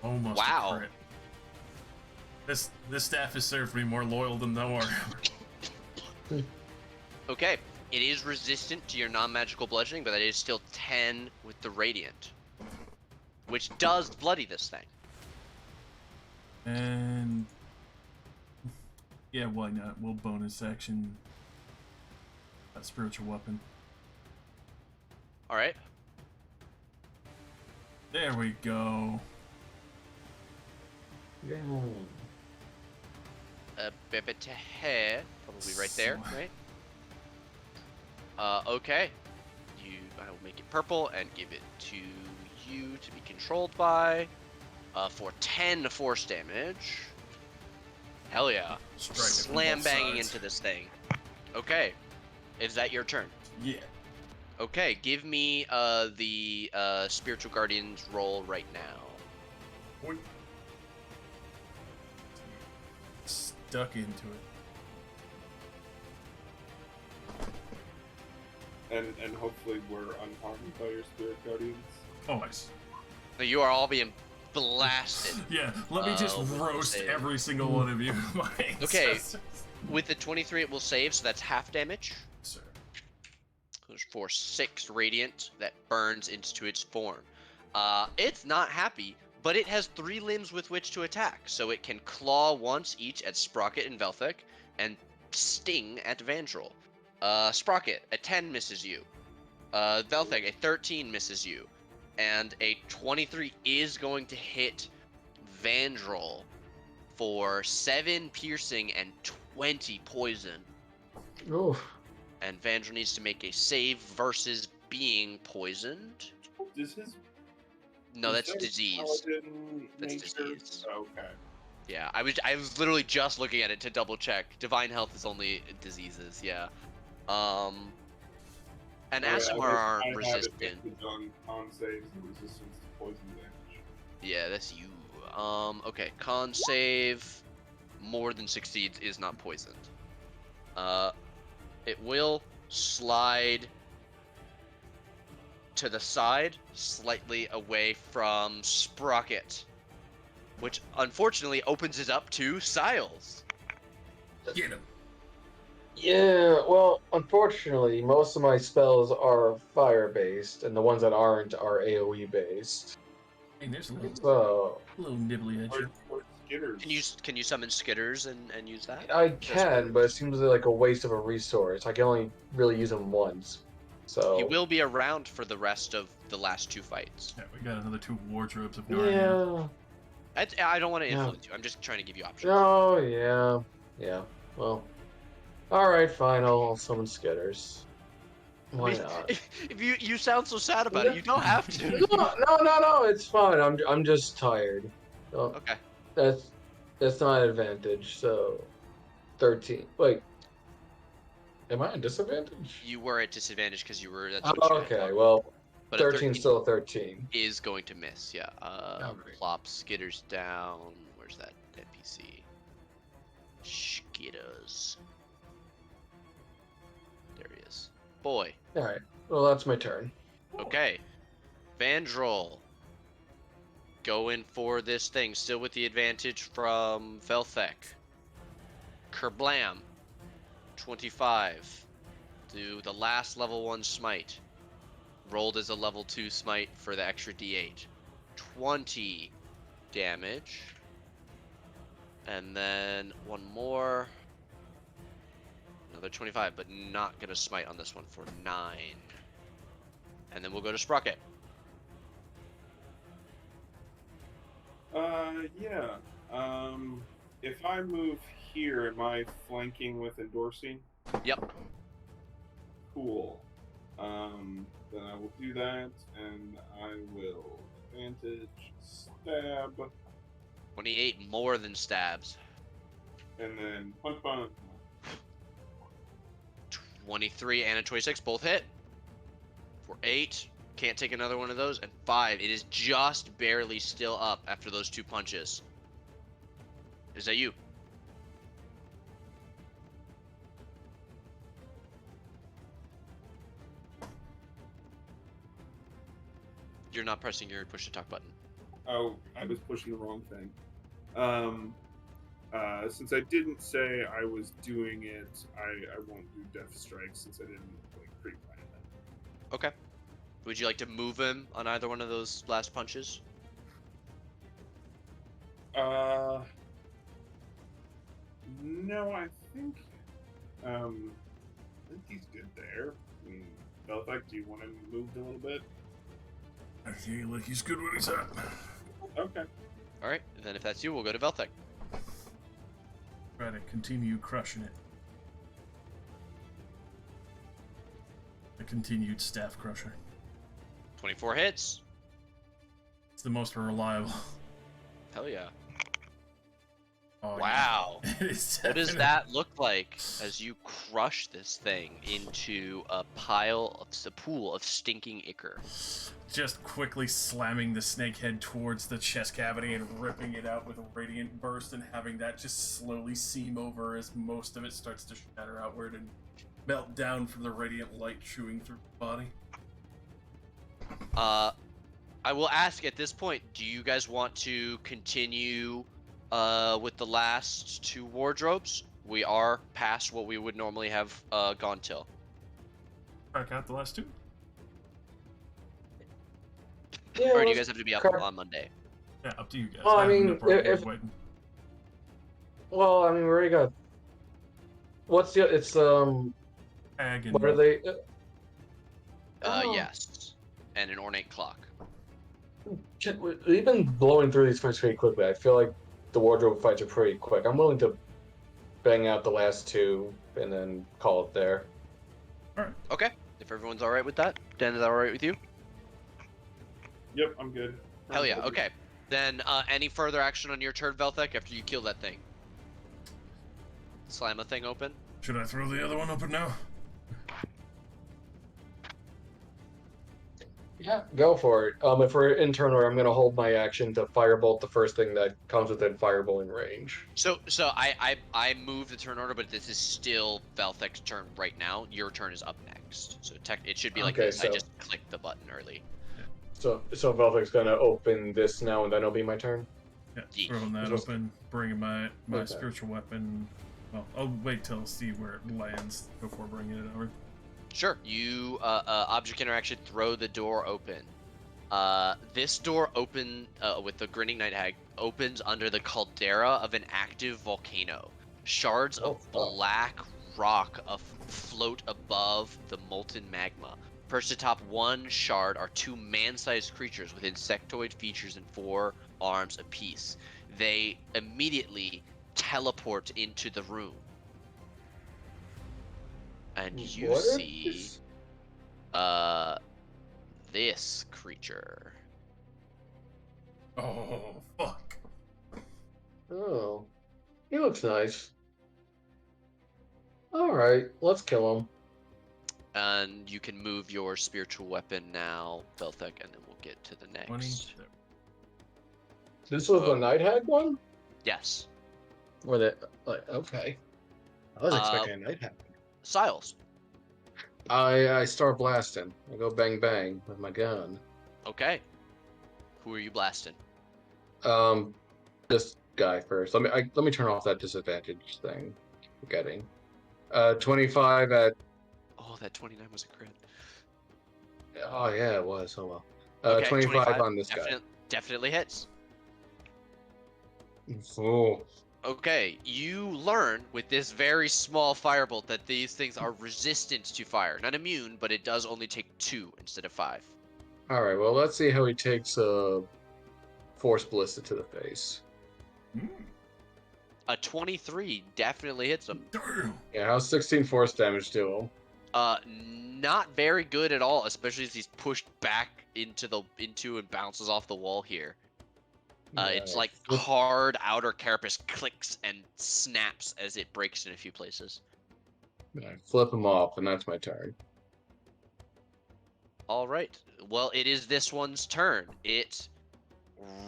Almost Wow. a crit. This staff has served me more loyal than the Warhammer. Okay, it is resistant to your non-magical bludgeoning, but that is still 10 with the Radiant. Which does bloody this thing. And yeah, why not? We'll bonus action that spiritual weapon. Alright. There we go. Yeah. A bit to hair, probably right there, So- right? Okay. I will make it purple and give it to you to be controlled by. For 10 force damage. Hell yeah. Strike it from Slam both banging sides. into this thing. Okay. Is that your turn? Yeah. Okay, give me the Spiritual Guardian's roll right now. Boing. Stuck into it. And hopefully we're unharmed by your spirit guardians. Always. So you are all being blasted. Yeah, let me just with roast save. every single one of you. My Okay. ancestors. With the 23, it will save, so that's half damage. Sir. For 6 radiant that burns into its form. It's not happy, but it has 3 limbs with which to attack, so it can claw once each at Sprocket and Velthek, and sting at Vandrel. Sprocket, a 10 misses you. Velthek, a 13 misses you. And a 23 is going to hit Vandrel for 7 piercing and 20 poison. Oof. And Vandrel needs to make a save versus being poisoned. Does his No, is that's that disease. paladin That's nature? disease. Okay. Yeah, I was literally just looking at it to double check. Divine health is only diseases. Yeah. And Asimar are I have resistant. advantage on con saves and resistance to poison damage. Yeah, that's you. Okay, con save more than succeeds is not poisoned. It will slide to the side, slightly away from Sprocket, which unfortunately opens it up to Siles. Get him. Yeah, well, unfortunately, most of my spells are fire-based, and the ones that aren't are AoE-based. Hey, there's a So, little nibbly edge. Or skitters. Can you summon Skitters and use that? I Just can, but it seems like a waste of a resource. I can only really use them once. he So, will be around for the rest of the last 2 fights. Yeah, we got another 2 wardrobes of Narnia. yeah. I don't want to Yeah. influence you. I'm just trying to give you options. Oh, yeah. Yeah. Well, alright, fine. I'll summon Skitters. Why not? If you sound so sad about it, you don't have to. No, it's fine. I'm just tired. Oh, Okay. that's not an advantage, so 13. Wait. Am I at disadvantage? You were at disadvantage because you were. That's Oh, what you had okay, thought. well, But a 13 still 13. is going to miss. Yeah. Alright. Plop Skitters down. Where's that NPC? Skitters. There he is. Boy. Alright, well, that's my turn. Okay. Vandrol. Going for this thing, still with the advantage from Velthek. Kerblam. 25. Do the last level 1 smite. Rolled as a level 2 smite for the extra d8. 20 damage. And then one more. Another 25, but not gonna smite on this one for 9. And then we'll go to Sprocket. Yeah. If I move here, am I flanking with endorsing? Yep. Cool. Then I will do that, and I will advantage stab, 28 more than stabs. and then punch punch. 23 and a 26, both hit. For 8, can't take another one of those. And 5, it is just barely still up after those 2 punches. Is that you? You're not pressing your push to talk button. Oh, I was pushing the wrong thing. Since I didn't say I was doing it, I won't do Death Strike since I didn't pre-plan it. Okay. Would you like to move him on either one of those last punches? No, I think he's good there. I mean, Belthek, do you want him moved a little bit? I feel like he's good where he's at. Okay. Alright, then if that's you, we'll go to Velthek. Try to continue crushing it. A continued staff crusher. 24 hits. It's the most reliable. Hell yeah. Oh, Wow. yeah. It is What does definite- that look like as you crush this thing into a pool of stinking ichor? Just quickly slamming the snake head towards the chest cavity and ripping it out with a radiant burst and having that just slowly seam over as most of it starts to shatter outward and melt down from the radiant light chewing through the body. I will ask at this point, do you guys want to continue with the last 2 wardrobes? We are past what we would normally have gone till. Crack out the last 2. Yeah, Or do you guys have to be up crack- on Monday? Yeah, up to you guys. Well, I have no mean, problem if- waiting. Well, I mean, we already got. What's the? It's Ag and What are they? Oh. Yes. And an ornate clock. We've been blowing through these fights pretty quickly. I feel like the wardrobe fights are pretty quick. I'm willing to bang out the last 2 and then call it there. Okay. If everyone's alright with that, Dan, is that alright with you? Yep, I'm good. Hell yeah, okay. Then any further action on your turn, Velthek, after you kill that thing? Slam a thing open? Should I throw the other one open now? Yeah, go for it. If we're in turn order, I'm gonna hold my action to firebolt the first thing that comes within fireballing range. So I move the turn order, but this is still Velthek's turn right now. Your turn is up next. So it should be like Okay, this. I so just clicked the button early. so Velvic's gonna open this now, and then it'll be my turn. Yeah, Yeesh. throwing that Just- open, bringing my Okay. spiritual weapon. Well, I'll wait till see where it lands before bringing it over. Sure. You object interaction. Throw the door open. This door with the grinning night hag opens under the caldera of an active volcano. Shards Oh, of fuck. black rock float above the molten magma. Perched atop one shard are two man-sized creatures with insectoid features and 4 arms apiece. They immediately teleport into the room. And you What is see this? this creature. Oh fuck! Oh, he looks nice. All right, let's kill him. And you can move your spiritual weapon now, Velthek, and then we'll get to the 20. next. There. This was the night hag one. Yes. Or that? Like, okay. I was Uh, expecting a night hag. Siles. I start blasting. I go bang bang with my gun. Okay. Who are you blasting? This guy first. Let me turn off that disadvantage thing. I'm getting. 25 at. Oh, that 29 was a crit. Oh yeah, it was. Oh well. Okay, 25 on this Definitely hits. guy. Oh. Okay, you learn with this very small firebolt that these things are resistant to fire. Not immune, but it does only take 2 instead of 5. All right. Well, let's see how he takes a force ballista to the face. A 23 definitely hits him. Damn. Yeah, how's 16 force damage to him? Not very good at all, especially as he's pushed back into and bounces off the wall here. It's like hard outer carapace clicks and snaps as it breaks in a few places. I flip him off, and that's my turn. All right. Well, it is this one's turn. It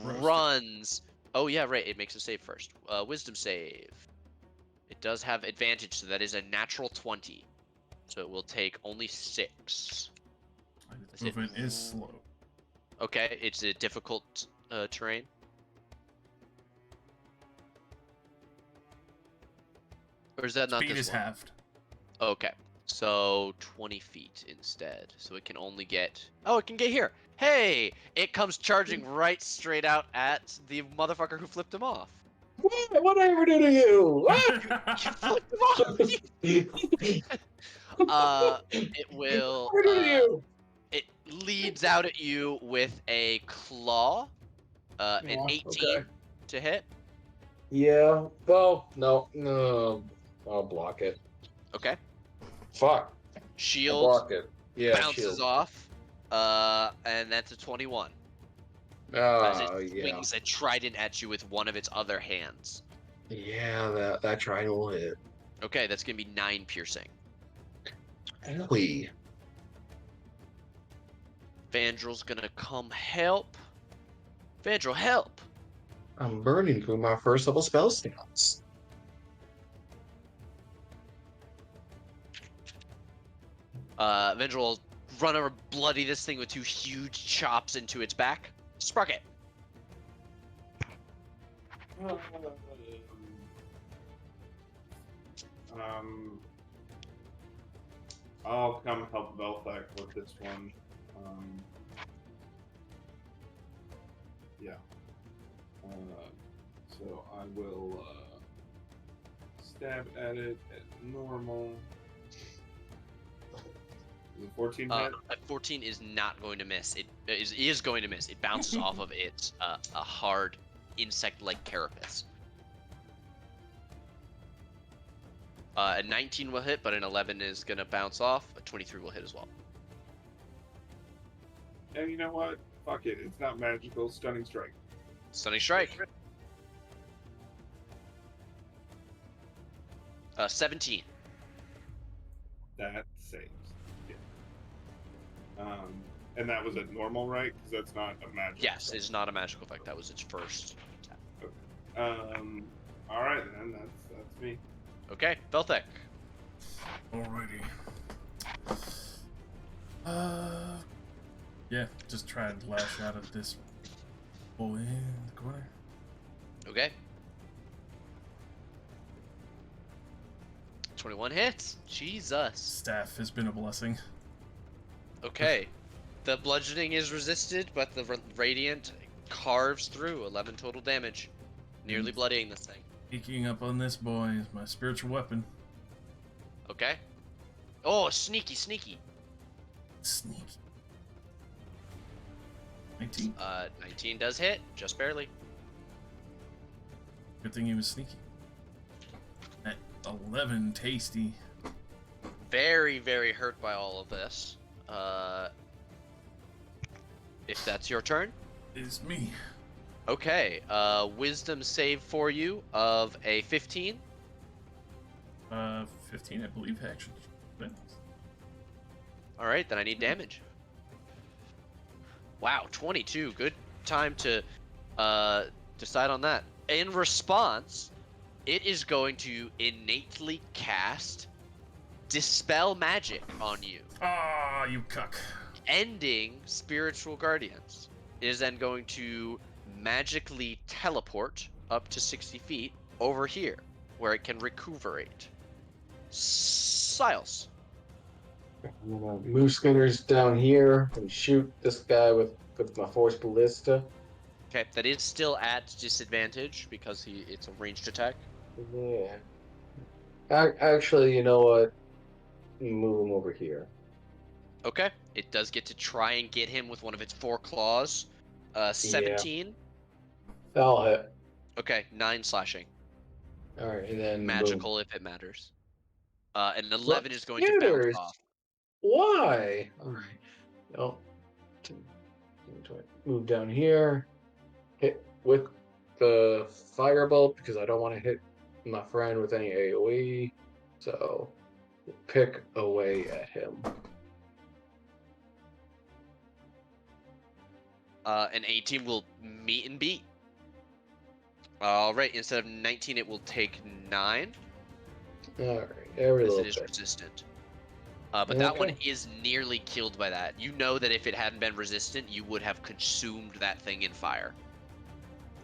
Roasted. runs. Oh yeah, right. It makes a save first. Wisdom save. It does have advantage, so that is a natural 20. So it will take only 6. Its movement is slow. Okay, it's a difficult terrain. Or is that not Speed this is one? halved. Okay, so 20 feet instead. So it can only get... Oh, it can get here. Hey! It comes charging right straight out at the motherfucker who flipped him off. What I ever did to you? You flipped him off! It will... What did you? It leads out at you with a claw. An 18 Okay. to hit. Yeah. Well, no. I'll block it. Okay. Fuck. I Shield block it. Yeah. bounces Shield. off. And that's a 21. As Oh, it yeah. swings a trident at you with one of its other hands. Yeah, that trident will hit. Okay, that's gonna be 9 piercing. Owie. Vandrel's gonna come help. Vandrel, help! I'm burning through my first level spell slots. Vandrel will run over, bloody this thing with 2 huge chops into its back. Sprocket. I'll come help Velthek with this one. Yeah. So I will stab at it at normal. Is it 14 hit? 14 is not going to miss. It is going to miss. It bounces off of its a hard insect-like carapace. A 19 will hit, but an 11 is going to bounce off. A 23 will hit as well. And you know what? Fuck it. It's not magical. Stunning strike. Stunning strike. 17. That saves. Yeah. And that was at normal, right? Because that's not a magic. Yes, it's not a magical effect. That was its first attack. All right then. That's me. Okay, Velthek. Alrighty. Yeah, just try and lash out at this boy in the corner. Okay. 21 hits. Jesus. Staff has been a blessing. Okay. The bludgeoning is resisted, but the radiant carves through 11 total damage, nearly bloodying this thing. Sneaking up on this boy is my spiritual weapon. Okay. Oh, sneaky, sneaky. Sneaky. 19. 19 does hit, just barely. Good thing he was sneaky. At 11, tasty. Very, very hurt by all of this. If that's your turn. Is me. Okay, wisdom save for you of a 15. 15, I believe, actually. Alright, then I need damage. Wow, 22. Good time to decide on that. In response, it is going to innately cast Dispel Magic on you, Ah, you cuck. ending Spiritual Guardians. It is then going to magically teleport up to 60 feet over here, where it can recuperate. Siles. I'm gonna move spinners down here and shoot this guy with my force ballista. Okay, that is still at disadvantage because it's a ranged attack. Yeah. Actually, you know what? Move him over here. Okay, it does get to try and get him with one of its 4 claws. 17. That'll hit. Okay, 9 slashing. All right, and then Magical boom. if it matters. And 11 is going to bounce Spinners? off. Why? All right. No. Move down here. Hit with the firebolt because I don't want to hit my friend with any AoE. So pick away at him. An 18 will meet and beat. Alright, instead of 19, it will take 9. All right, every Because little it is bit. resistant. But that one Okay. is nearly killed by that. You know that if it hadn't been resistant, you would have consumed that thing in fire.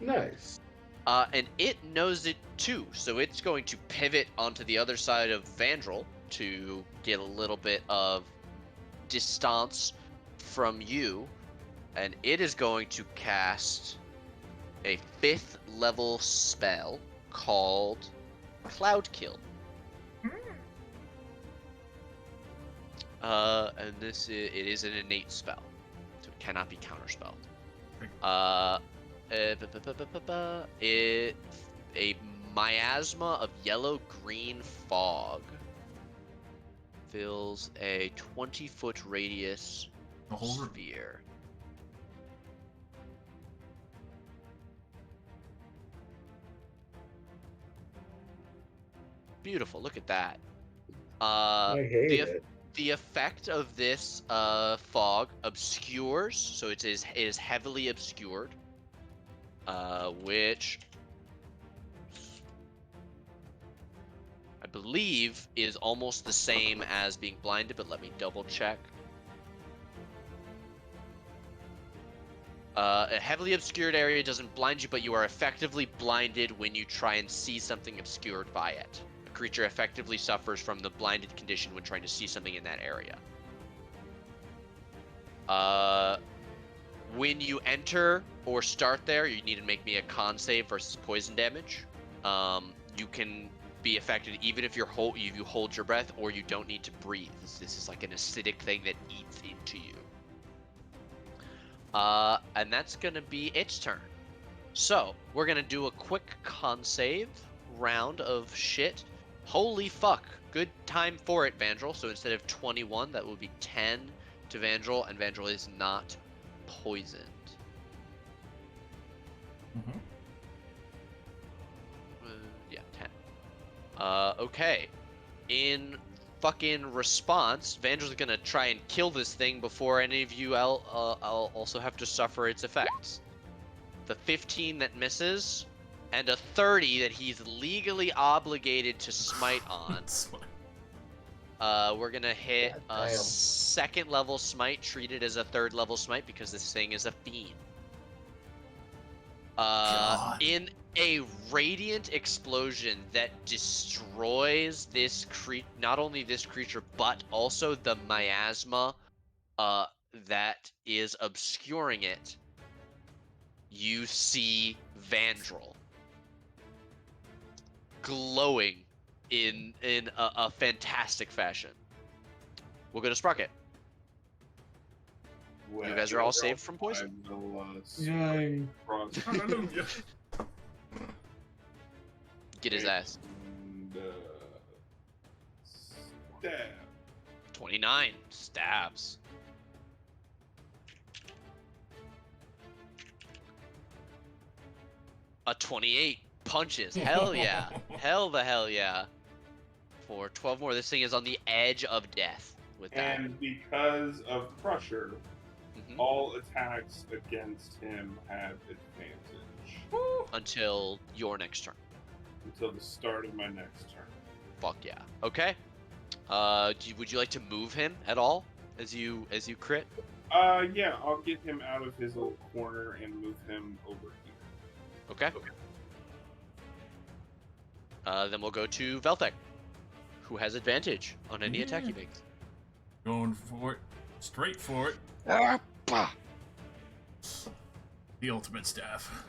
Nice. And it knows it too, so it's going to pivot onto the other side of Vandrel to get a little bit of distance from you, and it is going to cast a 5th level spell called Cloud Kill. And it is an innate spell, so it cannot be counterspelled. A miasma of yellow-green fog fills a 20-foot radius The whole room. sphere. Beautiful. Look at that. I hate it. The effect of this fog obscures, so it is heavily obscured, which I believe is almost the same as being blinded, but let me double check. A heavily obscured area doesn't blind you, but you are effectively blinded when you try and see something obscured by it. A creature effectively suffers from the blinded condition when trying to see something in that area. When you enter or start there, you need to make me a con save versus poison damage. You can be affected even if you hold your breath, or you don't need to breathe. This is like an acidic thing that eats into you. And that's gonna be its turn. So we're gonna do a quick con save round of shit. Holy fuck! Good time for it, Vandrel. So instead of 21, that would be 10 to Vandrel, and Vandrel is not poisoned. Mm-hmm. Yeah, 10. Okay. In fucking response. Vandral's gonna try and kill this thing before any of you also have to suffer its effects. The 15 that misses, and a 30 that he's legally obligated to smite on. We're gonna hit God a damn. 2nd level smite, treated as a 3rd level smite because this thing is a fiend. God. In a radiant explosion that destroys this not only this creature, but also the miasma that is obscuring it, you see Vandral glowing in a fantastic fashion. We'll go to Sprocket. You guys are all saved from poison. I will, Yay. cross Hallelujah. Get his ass. and, stab. 29 stabs. A 28 punches. Hell yeah. Hell yeah. For 12 more. This thing is on the edge of death with that. And because of Crusher, Mhm. all attacks against him have advantage Until your next turn. until the start of my next turn. Fuck yeah. Okay. Would you like to move him at all as you crit? Yeah, I'll get him out of his little corner and move him over here. Okay. Then we'll go to Velthek, who has advantage on any attack he makes. Going for it. Straight for it. The ultimate staff.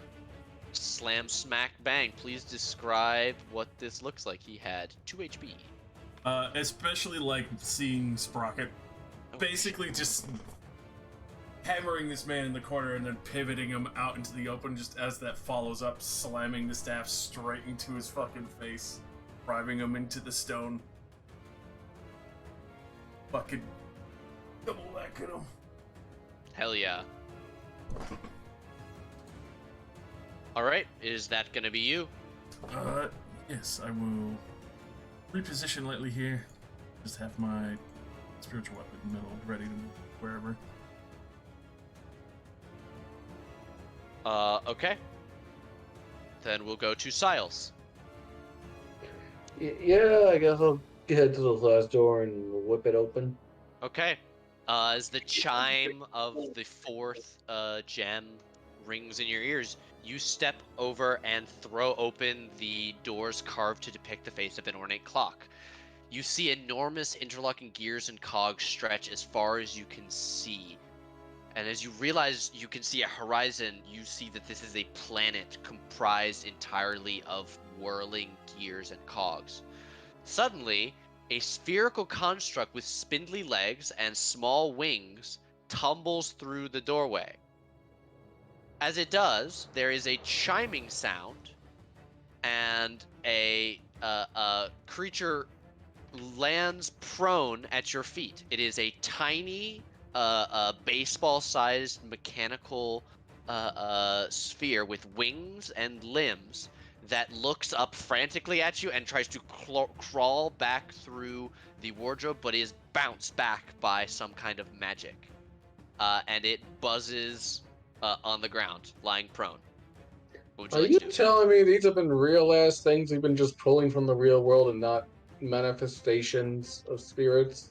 Slam, smack, bang. Please describe what this looks like. He had 2 HP. Especially like seeing Sprocket basically just hammering this man in the corner and then pivoting him out into the open just as that follows up, slamming the staff straight into his fucking face, driving him into the stone. Fucking double whack at him. Hell yeah. Alright, is that gonna be you? Yes, I will reposition lightly here. Just have my spiritual weapon middle ready to move wherever. Okay. Then we'll go to Siles. Yeah, I guess I'll head to the last door and whip it open. Okay. As the chime of the 4th gem rings in your ears, you step over and throw open the doors carved to depict the face of an ornate clock. You see enormous interlocking gears and cogs stretch as far as you can see. And as you realize you can see a horizon, you see that this is a planet comprised entirely of whirling gears and cogs. Suddenly, a spherical construct with spindly legs and small wings tumbles through the doorway. As it does, there is a chiming sound, and a creature lands prone at your feet. It is a tiny, baseball-sized mechanical sphere with wings and limbs that looks up frantically at you and tries to crawl back through the wardrobe, but is bounced back by some kind of magic. And it buzzes on the ground, lying prone. What would you Are like you to do? telling me these have been real ass things we've been just pulling from the real world and not manifestations of spirits?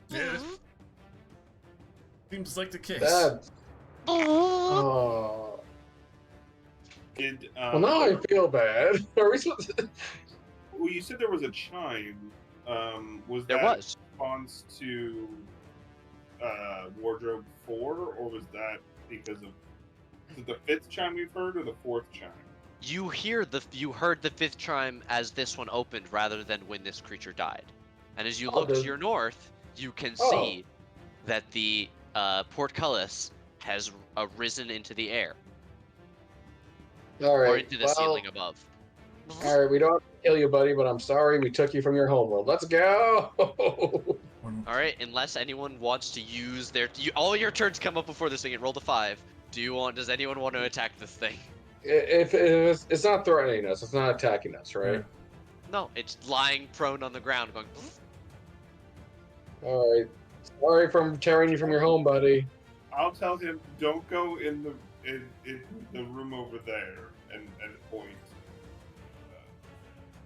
Yeah. Seems like the case. That. Oh. Did Well, now I feel bad. Are we supposed to... well, you said there was a chime. Was There that was. response to Wardrobe 4, or was that because of is it the 5th chime we've heard or the 4th chime? You heard the 5th chime as this one opened, rather than when this creature died. And as you look to your north, you can see that the portcullis has risen into the air, All right. or into the ceiling above. All right, we don't have to kill you, buddy, but I'm sorry we took you from your homeworld. Let's go. All right, unless anyone wants to use their, all your turns come up before this thing. It rolled a 5. Does anyone want to attack this thing? If it's not threatening us, it's not attacking us, right? No, it's lying prone on the ground, going. All right. Sorry for tearing you from your home, buddy. I'll tell him don't go in the room over there and point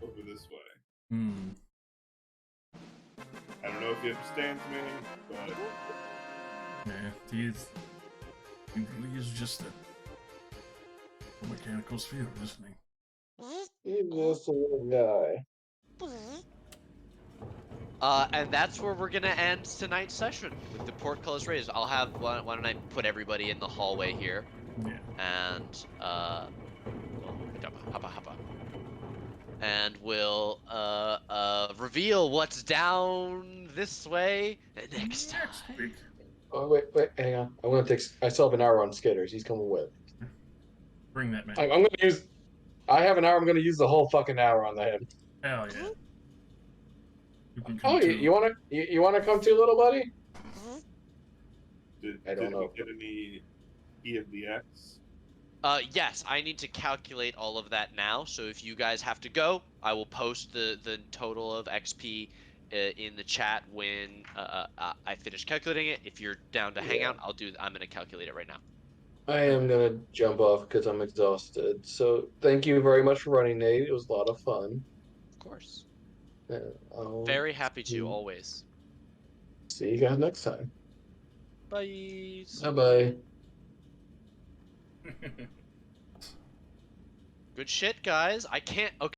over this way. Hmm. I don't know if he understands me, but Yeah, he really is just a mechanical sphere, isn't he? He's just a little guy. And that's where we're gonna end tonight's session with the portcullis raised. I'll have why don't I put everybody in the hallway here, Yeah. and hoppa, and we'll reveal what's down this way next time. week. Oh wait, hang on. I'm gonna take. I still have an hour on Skitters. He's coming with. Bring that man. I'm gonna use. I have an hour. I'm gonna use the whole fucking hour on him. Hell yeah. You can Oh, come too. you wanna come too, little buddy? I don't did we know. get any E of the X? Yes, I need to calculate all of that now. So if you guys have to go, I will post the total of XP in the chat when I finish calculating it. If you're down to hang Yeah. out, I'm gonna calculate it right now. I am gonna jump off because I'm exhausted. So thank you very much for running, Nate. It was a lot of fun. Of course. I'll Very happy to always. see you guys next time. Bye. Bye bye. Good shit, guys. I can't. Okay.